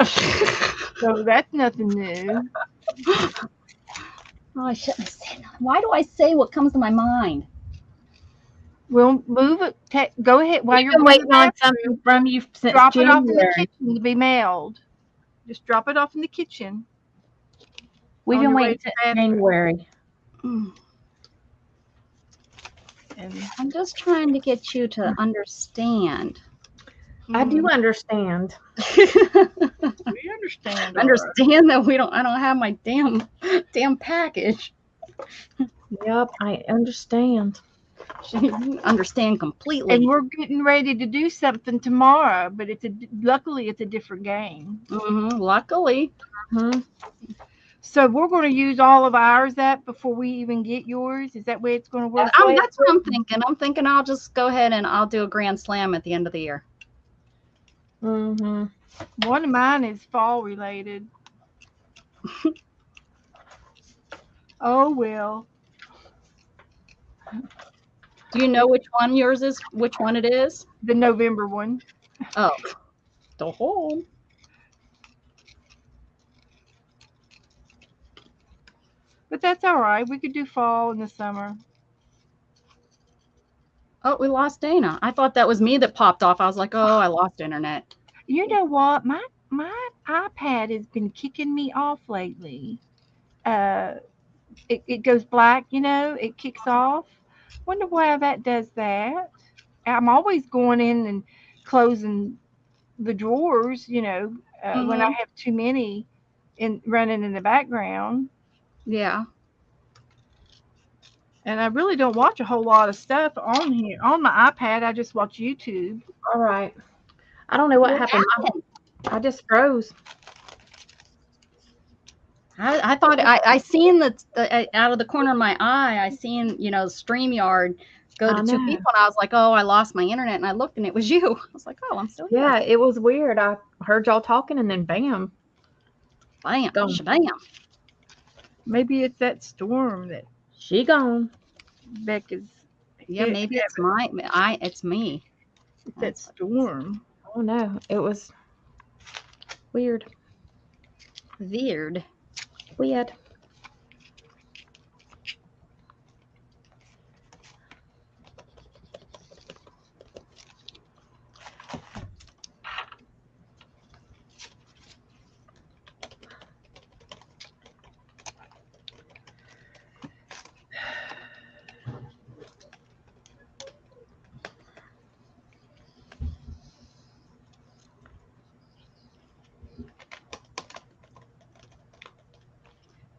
So that's nothing new. Oh, I shouldn't have said nothing. Why do I say what comes to my mind? We'll move it. Go ahead while We've you're been going to waiting on something from you since drop it off in the January. kitchen to be mailed. Just drop it off in the kitchen. We've on been your way waiting to since the bathroom. January. And I'm just trying to get you to understand. I do understand. we understand. all right. Understand that I don't have my damn package. Yep, I understand. Understand completely. And we're getting ready to do something tomorrow, but luckily it's a different game. Luckily. So we're going to use all of ours up before we even get yours. Is that way it's going to work? That's what I'm thinking. I'm thinking I'll just go ahead and I'll do a grand slam at the end of the year. Mm-hmm. One of mine is fall related. Oh well. Do you know which one yours is? Which one it is? The November one. Oh, the home. But that's all right. We could do fall in the summer. Oh, we lost Dana. I thought that was me that popped off. I was like, oh, I lost internet. You know what? My iPad has been kicking me off lately. Uh, it goes black. It kicks off. Wonder why that does that. I'm always going in and closing the drawers. When I Hmm. have too many in running in the background. Yeah. And I really don't watch a whole lot of stuff on here. On my iPad, I just watch YouTube. All right. I don't know what What happened. happened? I just froze. I thought I seen the out of the corner of my eye, I seen, StreamYard go I to two know. people, and I was like, oh, I lost my internet, and I looked, and it was you. I was like, oh, I'm still here. Yeah, it was weird. I heard y'all talking and then bam, Bam, gone. shabam. Maybe it's that storm that She gone. Beck is. Yeah, maybe it's it's me. It's that storm. Oh no, it was weird. Weird. Weird.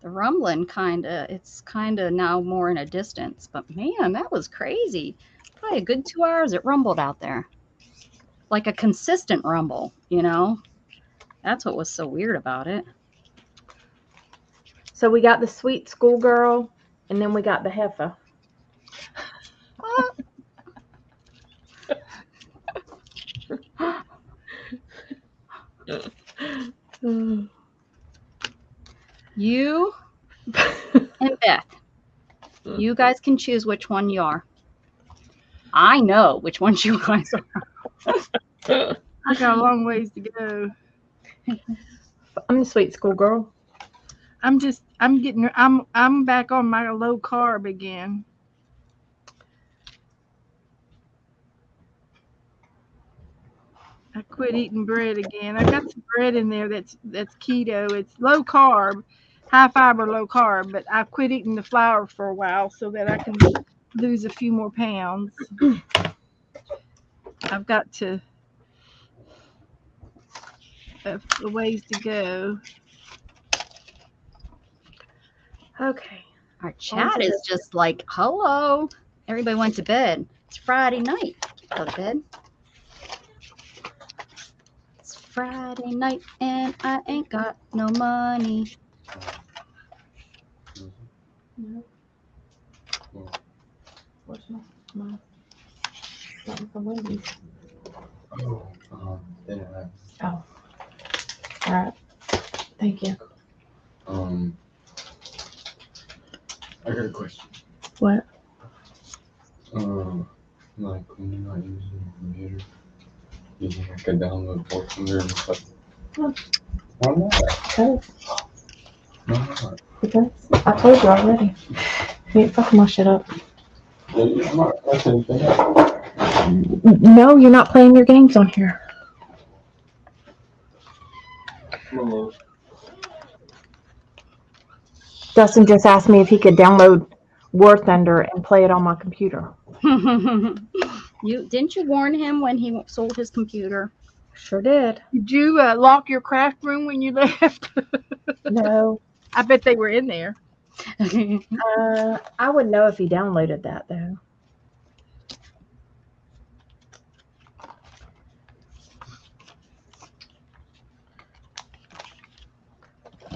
The rumbling it's kinda now more in a distance, but man, that was crazy. Probably a good 2 hours it rumbled out there. Like a consistent rumble, That's what was so weird about it. So we got the sweet schoolgirl, and then we got the heifer. Mm. You and Beth, you guys can choose which one you are. I know which ones you guys are. I got a long ways to go. I'm the sweet schoolgirl. I'm back on my low carb again. I quit eating bread again. I got some bread in there that's keto. It's low carb, high fiber, low carb, but I quit eating the flour for a while so that I can lose a few more pounds. I've got a ways to go. Okay. Our chat is just like, hello. Everybody went to bed. It's Friday night. Go to bed. It's Friday night and I ain't got no money. What's my something from Wendy's? Oh, yeah. All right. Thank you. I got a question. What? Like when you're not using your computer, using like a download port from there and stuff. Why not? Because Why not? I told you already. You ain't fucking my shit up. I'm not fucking anything up. No, you're not playing your games on here. Come on, Lois. Dustin just asked me if he could download War Thunder and play it on my computer. Didn't you warn him when he sold his computer? Sure did. Did you lock your craft room when you left? No. I bet they were in there. I would know if he downloaded that though.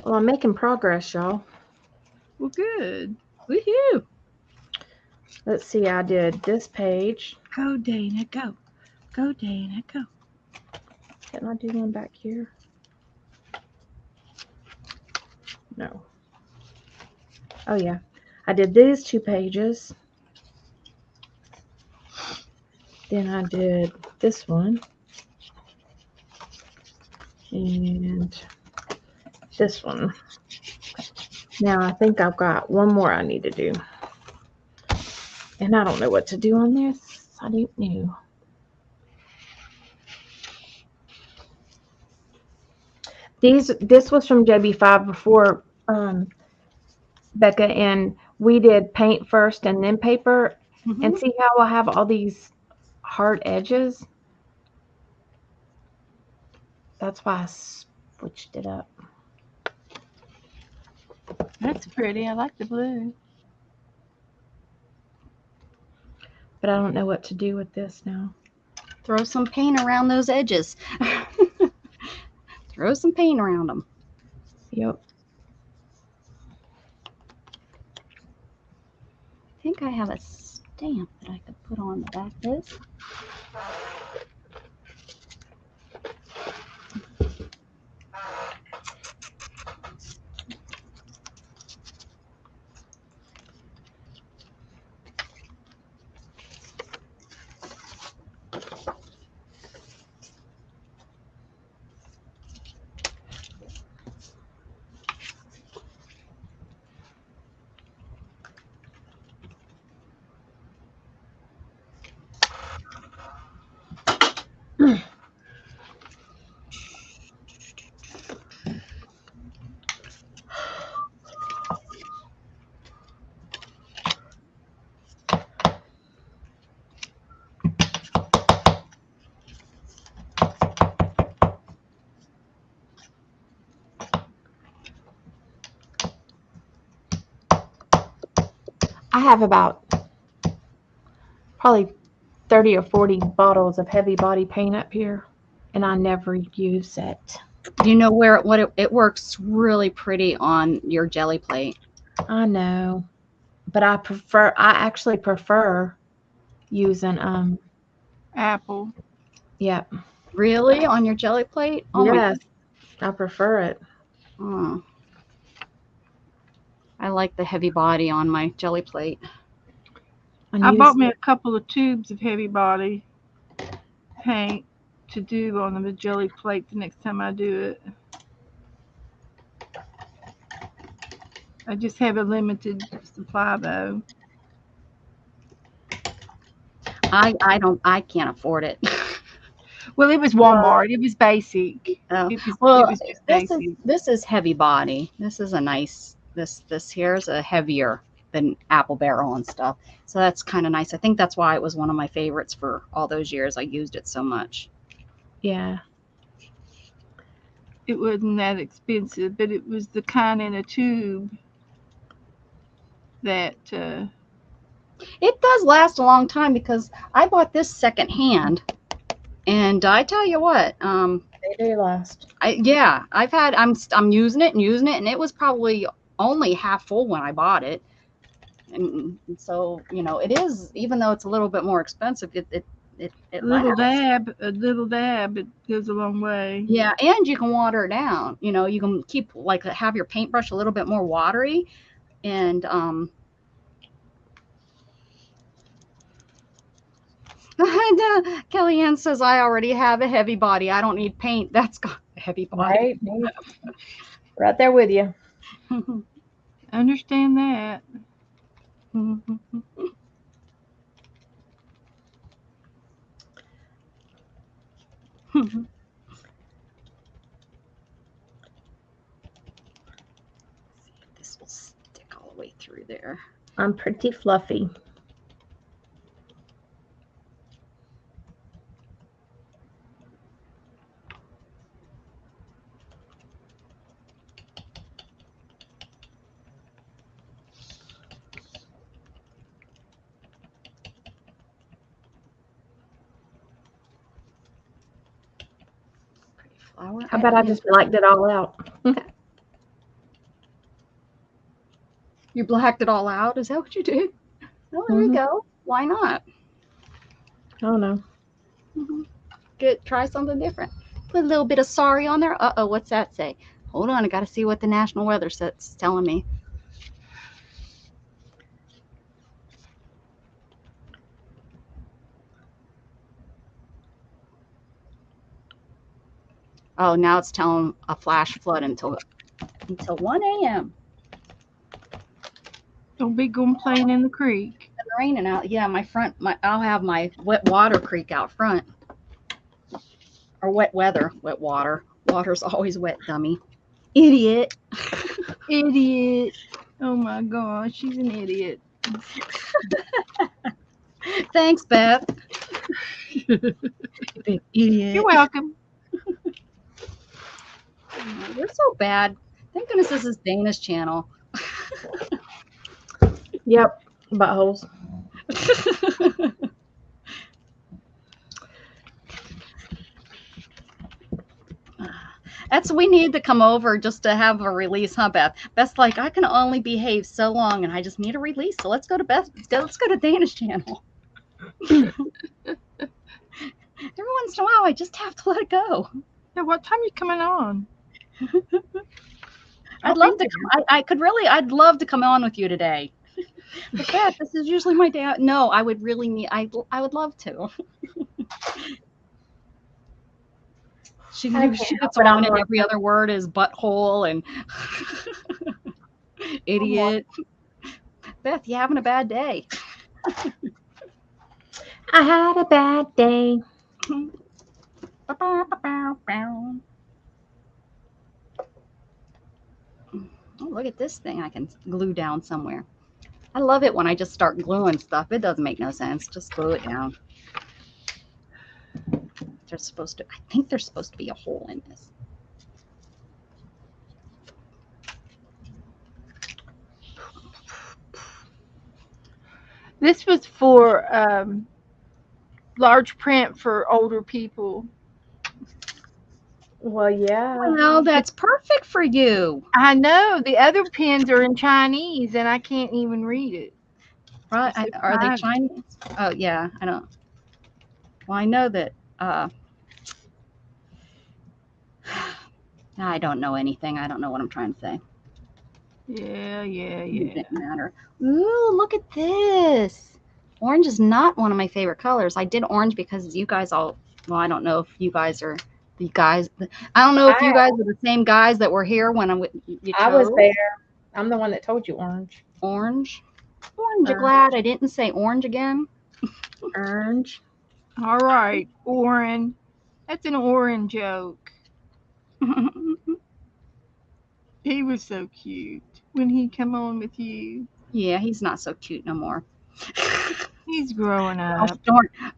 Well, I'm making progress, y'all. Well, good. Woohoo! Let's see, I did this page. Go, Dana, go. Go, Dana, go. Can I do one back here? No. Oh, yeah. I did these 2 pages. Then I did this one. And this one. Now I think I've got one more I need to do. And I don't know what to do on this. I don't know. This was from JB5 before Becca, and we did paint first and then paper. Mhm. And see how I have all these hard edges? That's why I switched it up. That's pretty. I like the blue. But I don't know what to do with this now. Throw some paint around those edges. Throw some paint around them. Yep. I think I have a stamp that I could put on the back of this. I have about probably 30 or 40 bottles of heavy body paint up here, and I never use it. You know where it works really pretty on your jelly plate. I know, but I actually prefer using Apple. yep. Really, on your jelly plate? Oh my Yes, I prefer it. Oh. I like the heavy body on my jelly plate. I bought me a couple of tubes of heavy body paint to do on the jelly plate the next time I do it. I just have a limited supply though. I can't afford it. Well, it was Walmart. It was basic. Oh, It was, well, it was just basic. this is heavy body. This is a nice. This here is a heavier than Apple Barrel and stuff. So that's kind of nice. I think that's why it was one of my favorites for all those years. I used it so much. Yeah. It wasn't that expensive, but it was the kind in a tube that It does last a long time because I bought this secondhand, and I tell you what, They do last. I'm using it, and it was probably only half full when I bought it, and so it is, even though it's a little bit more expensive, it a little lasts. dab, it goes a long way. Yeah, and you can water it down. You can keep have your paintbrush a little bit more watery, and Kellyanne says, I already have a heavy body. I don't need paint. That's got a heavy body. Right. Right there with you. I understand that. This will stick all the way through there. I'm pretty fluffy. Pretty flower. How about I just blacked it all out? You blacked it all out? Is that what you did? Oh, there you go. Why not? Oh no. Try something different. Put a little bit of sorry on there. Uh-oh, what's that say? Hold on, I got to see what the National Weather Service is telling me. Oh, now it's telling a flash flood until 1 a.m. Don't be going playing in the creek. It's raining out. Yeah, I'll have my wet water creek out front. Or wet weather. Wet water. Water's always wet, dummy. Idiot. Idiot. Oh my gosh, she's an idiot. Thanks, Beth. Big idiot. You're welcome. We're so bad. Thank goodness this is Dana's channel. Yep. Buttholes. That's we need to come over just to have a release, huh, Beth? Beth's like, I can only behave so long, and I just need a release. So let's go to Beth. Let's go to Dana's channel. Every once in a while, I just have to let it go. Yeah, what time you coming on? I'd love to. I'd love to come on with you today. But Beth, this is usually my day. No, I would really need. I would love to. She gets on and every other word is butthole and idiot. Beth, you having a bad day? I had a bad day. Oh, look at this thing I can glue down somewhere. I love it when I just start gluing stuff. It doesn't make no sense. Just glue it down. I think there's supposed to be a hole in this. This was for large print for older people. Well, yeah. Well, that's perfect for you. I know the other pens are in Chinese and I can't even read it. Right? Are they Chinese? Oh, yeah. I don't. Well, I know that. I don't know anything. I don't know what I'm trying to say. Yeah. It didn't matter. Ooh, look at this. Orange is not one of my favorite colors. I did orange because you guys all. Well, I don't know if you guys are the guys. I don't know if you guys are the same guys that were here when you chose. I was there. I'm the one that told you orange. Orange. Orange. You glad I didn't say orange again? Orange. All right, Oren. That's an Oren joke. He was so cute when he come on with you. Yeah, he's not so cute no more. He's growing up.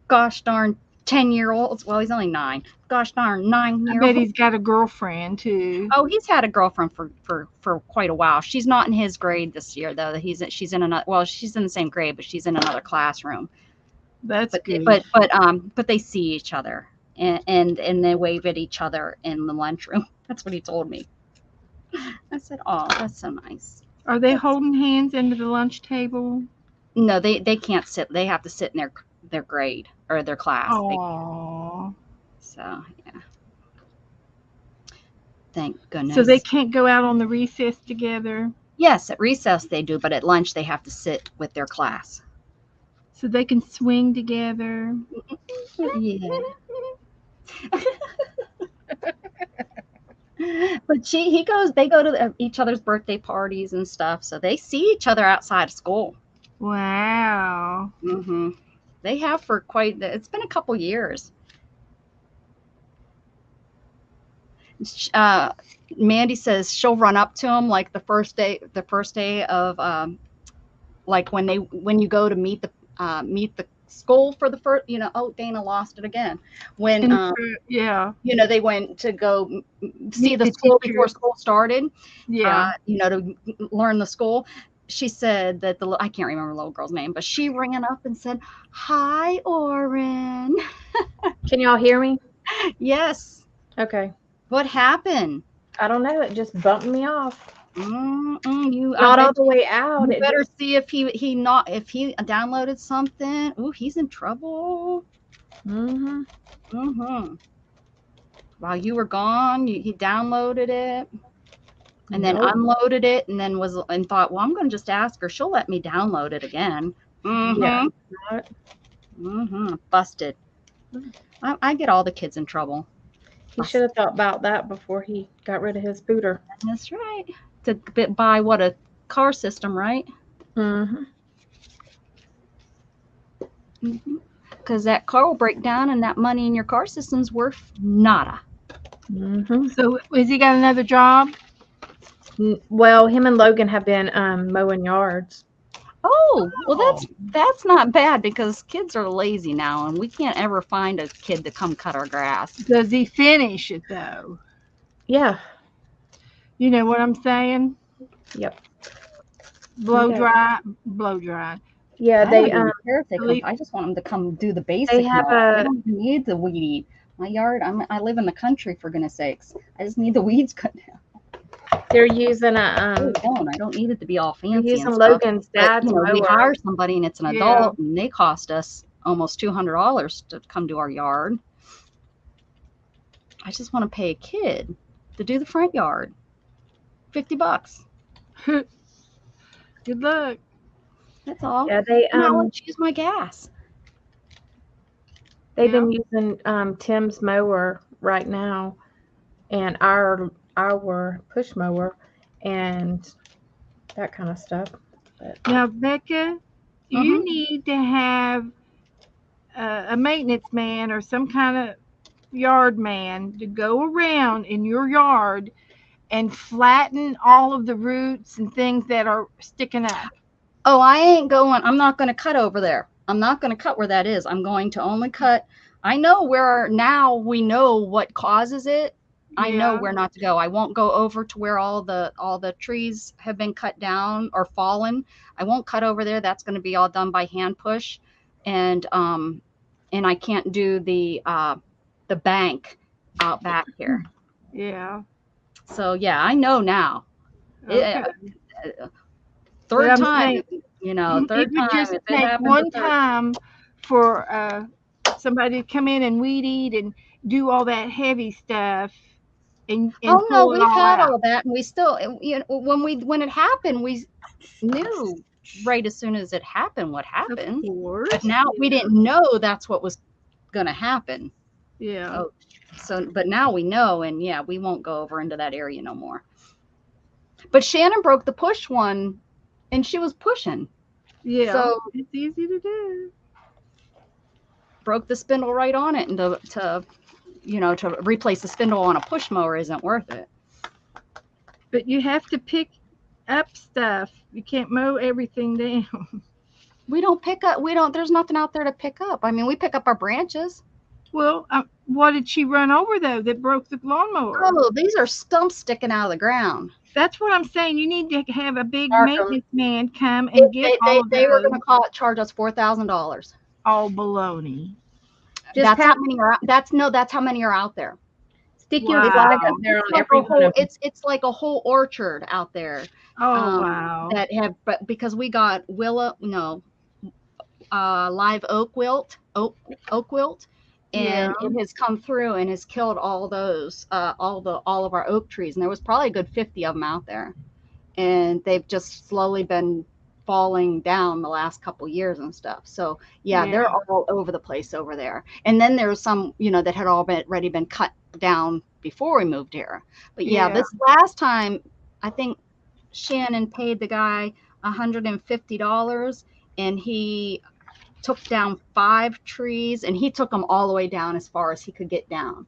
Gosh darn 10-year-olds. Well, he's only 9. Gosh darn 9-year-old. I bet he's got a girlfriend too. Oh, he's had a girlfriend for quite a while. She's not in his grade this year though. She's in another. Well, she's in the same grade, but she's in another classroom. That's good. But they see each other and they wave at each other in the lunchroom. That's what he told me. I said, "Oh, that's so nice." Are they holding hands under the lunch table? No, they can't sit. They have to sit in their grade or their class. Oh. So yeah. Thank goodness. So they can't go out on the recess together? Yes, at recess they do, but at lunch they have to sit with their class. So they can swing together? Yeah. But they go to each other's birthday parties and stuff, so they see each other outside of school. Wow. Mm-hmm. They have for it's been a couple years. Mandy says she'll run up to him like the first day of like when you go to meet the school for the first, oh, Dana lost it again. When yeah, they went to go see the school before school started. Yeah, to learn the school. She said that I can't remember the little girl's name, but she ran up and said, "Hi, Oren." Can y'all hear me? Yes. Okay. What happened? I don't know. It just bumped me off. Not all the way out. You better see if he downloaded something. Ooh, he's in trouble. While you were gone, he downloaded it and then unloaded it and then thought, well, I'm going to just ask her. She'll let me download it again. Yeah. Busted. I get all the kids in trouble. He should have thought about that before he got rid of his booter. That's right. To buy what, a car system, right? Mm-hmm. Because that car will break down, and that money in your car system's worth nada. Mm-hmm. So has he got another job? Well, him and Logan have been mowing yards. Oh, well, that's not bad because kids are lazy now, and we can't ever find a kid to come cut our grass. Does he finish it though? Yeah. You know what I'm saying? Yep. Blow Yeah. dry. Yeah, I don't they even care if they come. leave- I just want them to come do the basic. have mow. I a- don't even need the weed eat. My yard. I live in the country, for goodness sakes. I just need the weeds cut down. they're using I a don't need it to be all they're fancy using and stuff. Logan's But dad's you know, we mower. hire somebody and it's an Yeah. adult, and they cost us almost $200 to come to our yard. I just want to pay a kid to do the front yard. $50. Good luck. That's all. Yeah, they I'll let you use my gas. they've been using Tim's mower right now, and our push mower, and that kind of stuff. Now, Becca, you need to have a maintenance man or some kind of yard man to go around in your yard and flatten all of the roots and things that are sticking up. Oh, I'm not going to cut over there. I'm not going to cut where that is. I'm going to only cut. I know now we know what causes it. I know Yeah. where not to go. I won't go over to where all the trees have been cut down or fallen. I won't cut over there. That's going to be all done by hand push. And I can't do the bank out back here. Yeah. So yeah, I know now. Okay. Third I'm time, saying, third it would time. just If it take happens a one third time for somebody to come in and weed eat and do all that heavy stuff and Oh no, pull it we've all had out. all that, and we still, when it happened, we knew right as soon as it happened what happened. Of course. But now we didn't know that's what was going to happen. Yeah. But now we know, and yeah, we won't go over into that area no more. But Shannon broke the push one, and she was pushing. Yeah. So it's easy to do. broke the spindle right on it, and to replace the spindle on a push mower isn't worth it. But you have to pick up stuff. You can't mow everything down. We don't pick up. There's nothing out there to pick up. I mean, we pick up our branches. Well, what did she run over though that broke the lawnmower? Oh, these are stumps sticking out of the ground. That's what I'm saying. You need to have a big Mark 'em. maintenance man come and get all of They were those. going to charge us $4,000. All baloney. That's how many are. That's how many are out there. Stick your Wow. flag up there on It's like every a one of them. it's like a whole orchard out there. Oh wow. That have, but because we got live oak wilt, and it has come through and has killed all those, all of our oak trees, and there was probably a good 50 of them out there, and they've just slowly been falling down the last couple years and stuff. So yeah, they're all over the place over there. And then there was some, that had already been cut down before we moved here. But yeah, this last time, I think Shannon paid the guy $150, and he took down 5 trees, and he took them all the way down as far as he could get down.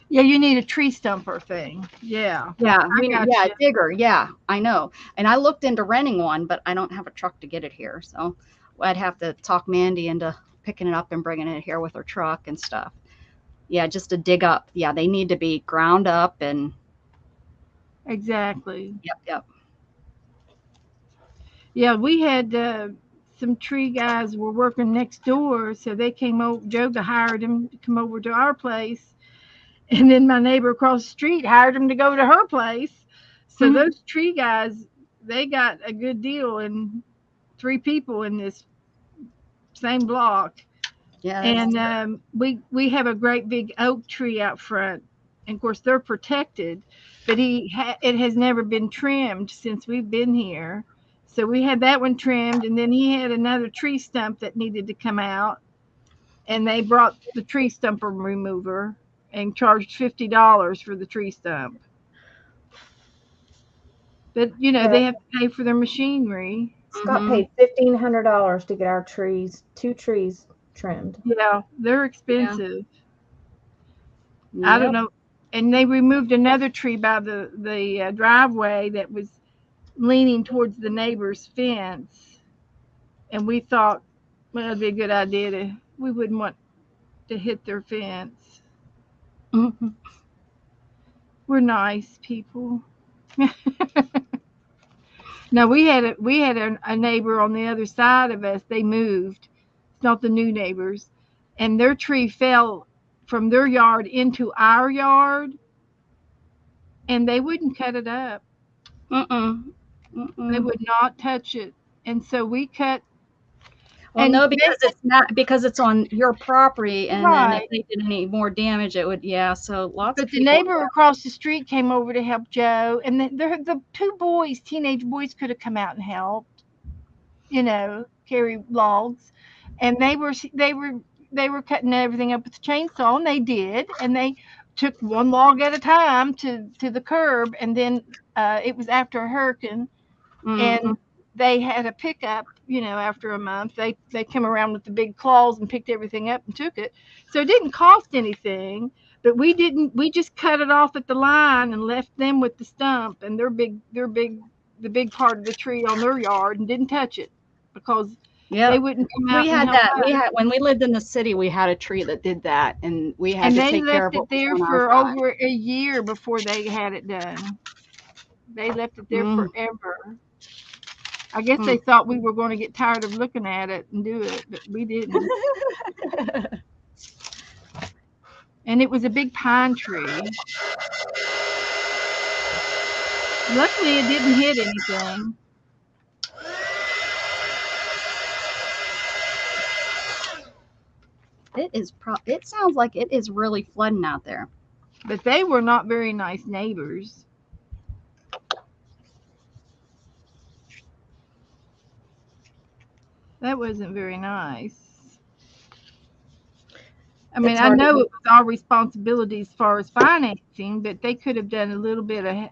Yeah, you need a tree stumper thing. Yeah. Yeah, gotcha. digger. Yeah, I know. And I looked into renting one, but I don't have a truck to get it here. So I'd have to talk Mandy into picking it up and bringing it here with her truck and stuff. Yeah, just to dig up. Yeah, they need to be ground up and. Exactly. Yep. Yeah, we had some tree guys were working next door, so they came over. Joga hired them to come over to our place. And then my neighbor across the street hired them to go to her place. So those tree guys, they got a good deal, and 3 people in this same block. Yeah. And we have a great big oak tree out front. And of course they're protected, but it has never been trimmed since we've been here. So we had that one trimmed, and then he had another tree stump that needed to come out. And they brought the tree stumper remover. and charged $50 for the tree stump. But they have to pay for their machinery. Scott Mhm. paid $1,500 to get our two trees trimmed. Yeah, they're expensive. I Yep. don't know. And they removed another tree by the driveway that was leaning towards the neighbor's fence. And we thought, well, it'd be a good idea we wouldn't want to hit their fence. Mhm. We're nice people. No, we had a neighbor on the other side of us. They moved. It's not the new neighbors, and their tree fell from their yard into our yard, and they wouldn't cut it up. Mm-mm. They Mm-mm. would not touch it, and so we cut. Well, and no, they- because it's not because it's on your property, and then Right. if they did any more damage, it would. Yeah, so lots But of the people. neighbor across the street came over to help Joe, and the two boys, teenage boys, could have come out and helped, carry logs, and they were cutting everything up with the chainsaw, and they did, and they took one log at a time to the curb, and then it was after a hurricane, Mhm. and they had a pickup. After a month, they came around with the big claws and picked everything up and took it. So it didn't cost anything, but we didn't. We just cut it off at the line and left them with the stump and the big part of the tree on their yard, and didn't touch it because Yep. they wouldn't come out. We and had help that. us. We had when we lived in the city. We had a tree that did that, and we had And to they take care left of it what was there on our for side. over a year before they had it done. They left it there Mm. forever. I guess they thought we were going to get tired of looking at it and do it, but we didn't. And it was a big pine tree. Luckily, it didn't hit anything. It sounds like it is really flooding out there. But they were not very nice neighbors. That wasn't very nice. I mean, It's I hard to know it was our responsibility as far as financing, but they could have done a little bit of,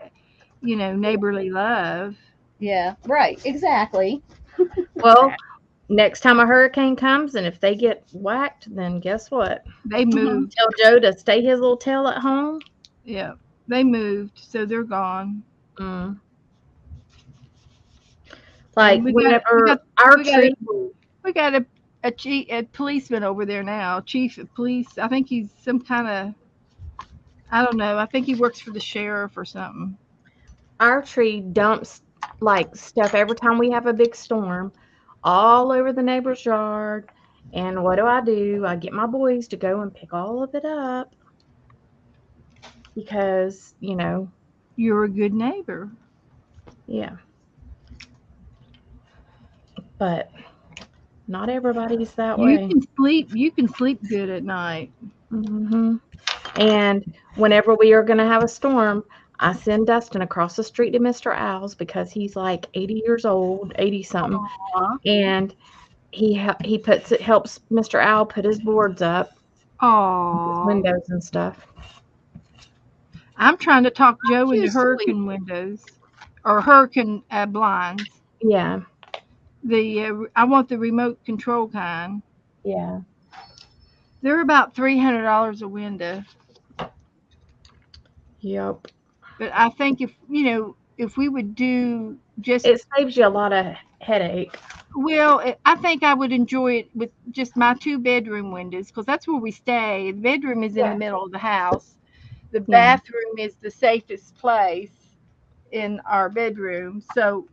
neighborly love. Yeah. Right. Exactly. Well, next time a hurricane comes, and if they get whacked, then guess what? They moved. Tell Joe to stay his little tail at home. Yeah, they moved, so they're gone. Like We whenever got- our we got tree, We got a policeman over there now, chief of police. I think he's some kind of, I don't know. I think he works for the sheriff or something. our tree dumps like stuff every time we have a big storm, all over the neighbor's yard. And what do? I get my boys to go and pick all of it up because You're a good neighbor. yeah. But not everybody's that way. You can sleep good at night. hmm And whenever we are going to have a storm, I send Dustin across the street to Mr. Owl's because he's like 80 years old, 80 something, Aw. and he helps Mr. Owl put his boards up, his Oh, windows and stuff. I'm trying to talk Joe too into sweet. hurricane windows or hurricane blinds. Yeah, I want the remote control kind. yeah. They're about $300 a window. Yep. But I think if we would do just It saves you a lot of headache. well, I think I would enjoy it with just my 2-bedroom windows because that's where we stay. The bedroom is in Yeah. the middle of the house. The Yeah. bathroom is the safest place in our bedroom. So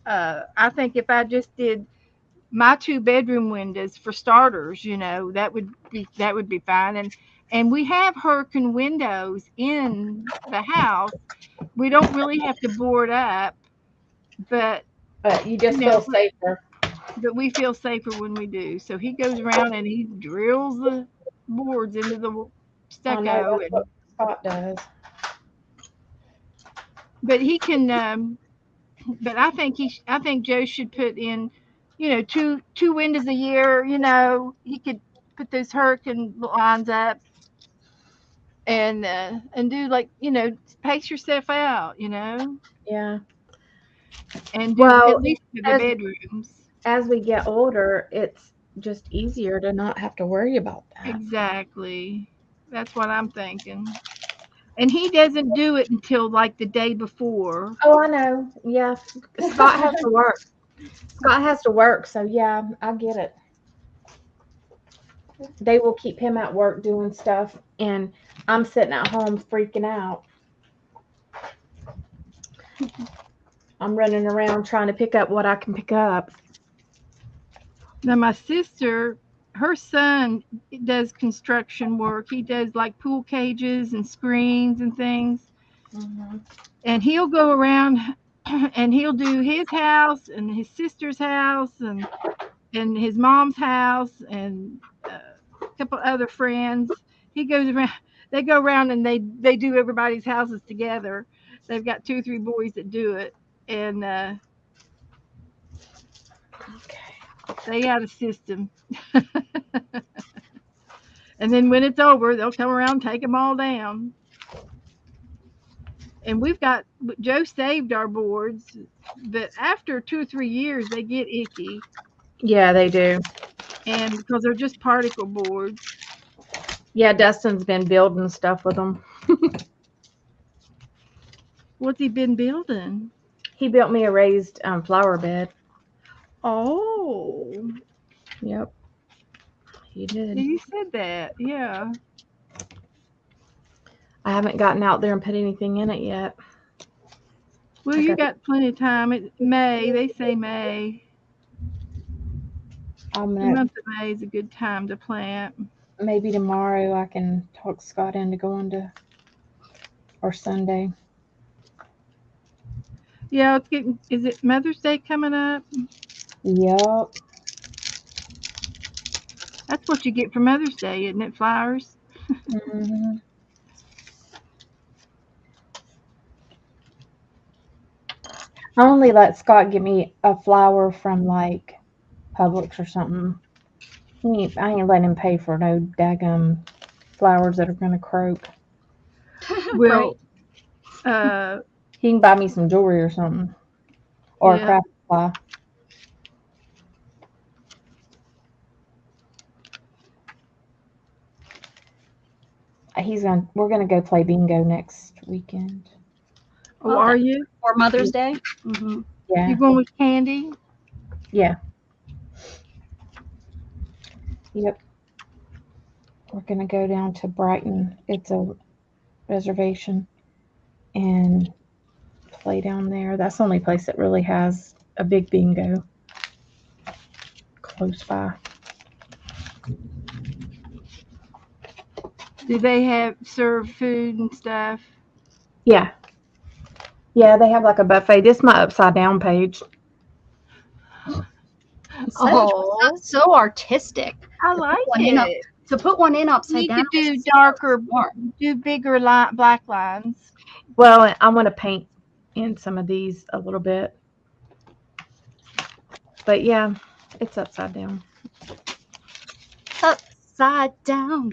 I think if I just did my 2-bedroom windows for starters, that would be fine. And we have hurricane windows in the house. We don't really have to board up, but But you just Yeah. feel safer. we feel safer when we do. So he goes around and he drills the boards into the I know, stucco. that's what Scott does. But he can. But I think Joe should put in, two windows a year. He could put those hurricane lines up. and do like, pace yourself out, Yeah. and do Well, at least the as bedrooms. as we get older, it's just easier to not have to worry about that. Exactly. That's what I'm thinking. And he doesn't do it until like the day before. Oh, I know. Yeah. Scott has to work. Scott has to work, so yeah, I get it. They will keep him at work doing stuff, and I'm sitting at home freaking out. I'm running around trying to pick up what I can pick up. Now my sister, her son does construction work. He does like pool cages and screens and things. And he'll go around and he'll do his house and his sister's house and his mom's house and a couple other friends. He goes around. They go around and they do everybody's houses together. They've got 2 or 3 boys that do it, and they got a system. And then when it's over, they'll come around and take them all down. And Joe saved our boards, but after 2 or 3 years, they get icky, Yeah, they do. and because they're just particle boards. Yeah, Dustin's been building stuff with them. What's he been building? He built me a raised flower bed. Oh, Yep, he did. you said that, yeah. I haven't gotten out there and put anything in it yet. Well, you got plenty of time. It's May. They say May. I'm The gonna, month of May is a good time to plant. maybe tomorrow I can talk Scott into going to, or Sunday. Yeah, it's getting. Is it Mother's Day coming up? Yep. That's what you get for Mother's Day, isn't it? Flowers. hmm I only let Scott give me a flower from like Publix or something. I ain't letting him pay for no daggum flowers that are gonna croak. Well, He can buy me some jewelry or something, or Yeah. a craft supply. We're gonna go play bingo next weekend. oh, are you? For Mother's Day. Hmm. Yeah, You going with Candy? yeah, yep. We're gonna go down to Brighton. It's a reservation and play down there. That's the only place that really has a big bingo close by. Do they have serve food and stuff? Yeah, yeah. They have like a buffet. This is my upside down page. So artistic. I like one in it. To put one in upside You down. could do is darker, smart. do bigger black lines. Well, I want to paint in some of these a little bit. But yeah, it's upside down. Upside down.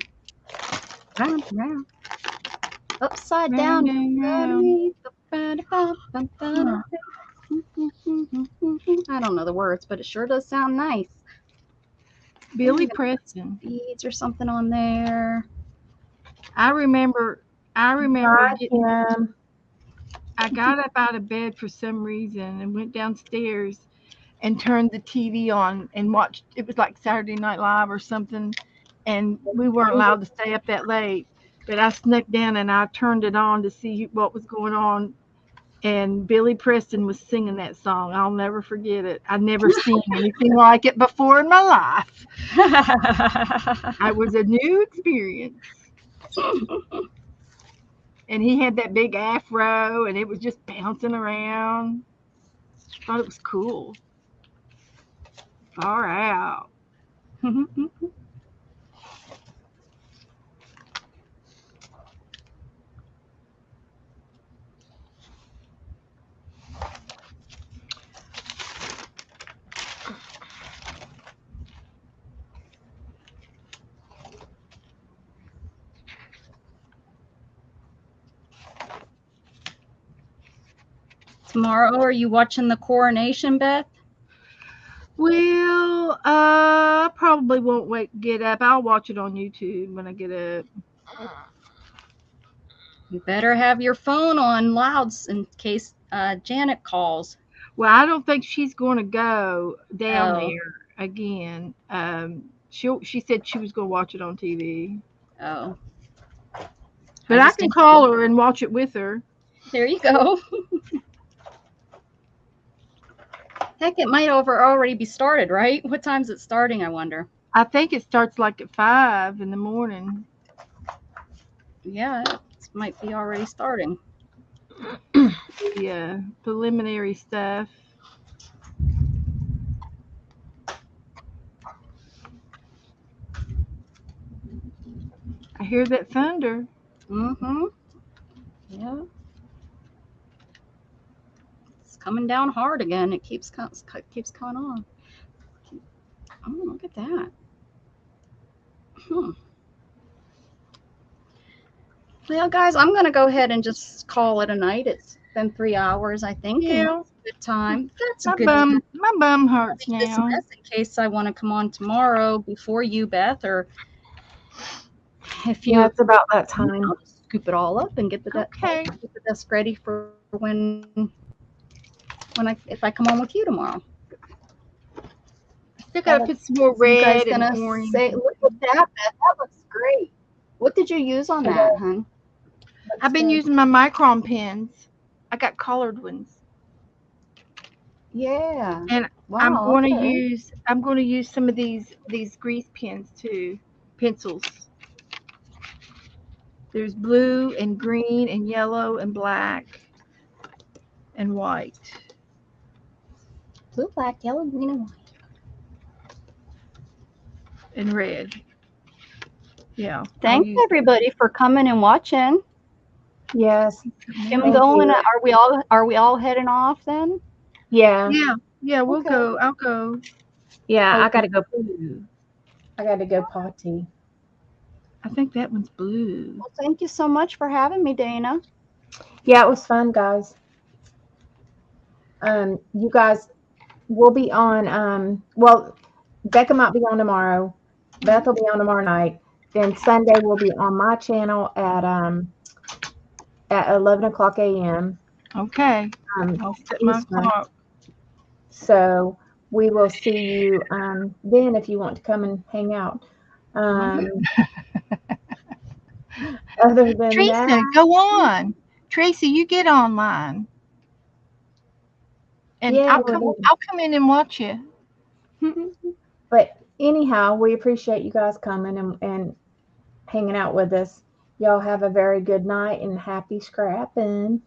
Round and round. Upside down. Round I don't know the words, but it sure does sound nice. Billy Preston. Beads or something on there. I remember getting, Yeah. I got up out of bed for some reason and went downstairs and turned the TV on and watched. It was like Saturday Night Live or something, and we weren't allowed to stay up that late. But I snuck down and I turned it on to see what was going on. And Billy Preston was singing that song. I'll never forget it. I'd never seen anything like it before in my life. It was a new experience. And he had that big afro and it was just bouncing around. I thought it was cool. Far out. tomorrow? Are you watching the coronation, Beth? Well, I probably won't get up. I'll watch it on YouTube when I get up. You better have your phone on louds in case Janet calls. Well, I don't think she's going to go down Oh. there again. She said she was going to watch it on TV. Oh. But I just can think- call her and watch it with her. There you go. Heck, it might already be started, right? What time's it starting, I wonder? I think it starts like at 5 in the morning. Yeah, it might be already starting. The preliminary stuff. I hear that thunder. Mm-hmm. Yeah. It's coming down hard again. It keeps coming on. Oh, look at that. Well, guys, I'm going to go ahead and just call it a night. It's been 3 hours, I think. and Yeah. it's a good time. That's a My good bum hurts this now. mess in case I want to come on tomorrow before you, Beth, or if you Yeah, it's about that time. I'll just scoop it all up and get the Okay. get the desk ready for if I come on with you tomorrow. Still gotta put some more So you guys red and gonna orange. say, look at that, Beth. That looks great. What did you use on that, hon? I've been using my micron pens. I got colored ones. Yeah. And wow, I'm going to okay. use some of these grease pens too, pencils. There's blue and green and yellow and black and white Blue, black, yellow, green, and white. and red. Yeah. Thanks everybody for coming and watching. Yes. Can we Thank go you. in? Are we all heading off then? Yeah. Yeah, we'll Okay. go. I'll go. Yeah, I gotta go. Blue. I gotta go potty. I think that one's blue. Well, thank you so much for having me, Dana. Yeah, it was fun, guys. You guys will be on. Well, Becca might be on tomorrow. Beth will be on tomorrow night. Then Sunday will be on my channel at 11:00 a.m. Okay. I'll set my Eastern. clock. So we will see you then if you want to come and hang out. Other than Teresa, that, go on. Tracy, you get online. And Yeah, I'll come in and watch you. but anyhow, we appreciate you guys coming and hanging out with us. Y'all have a very good night and happy scrapping.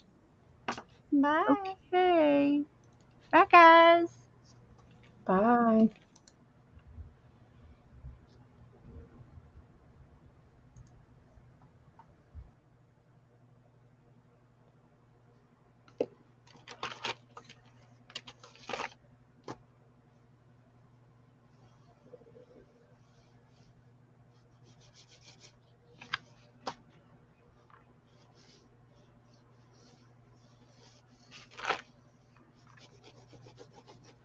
Bye. Okay. Bye, guys. Bye.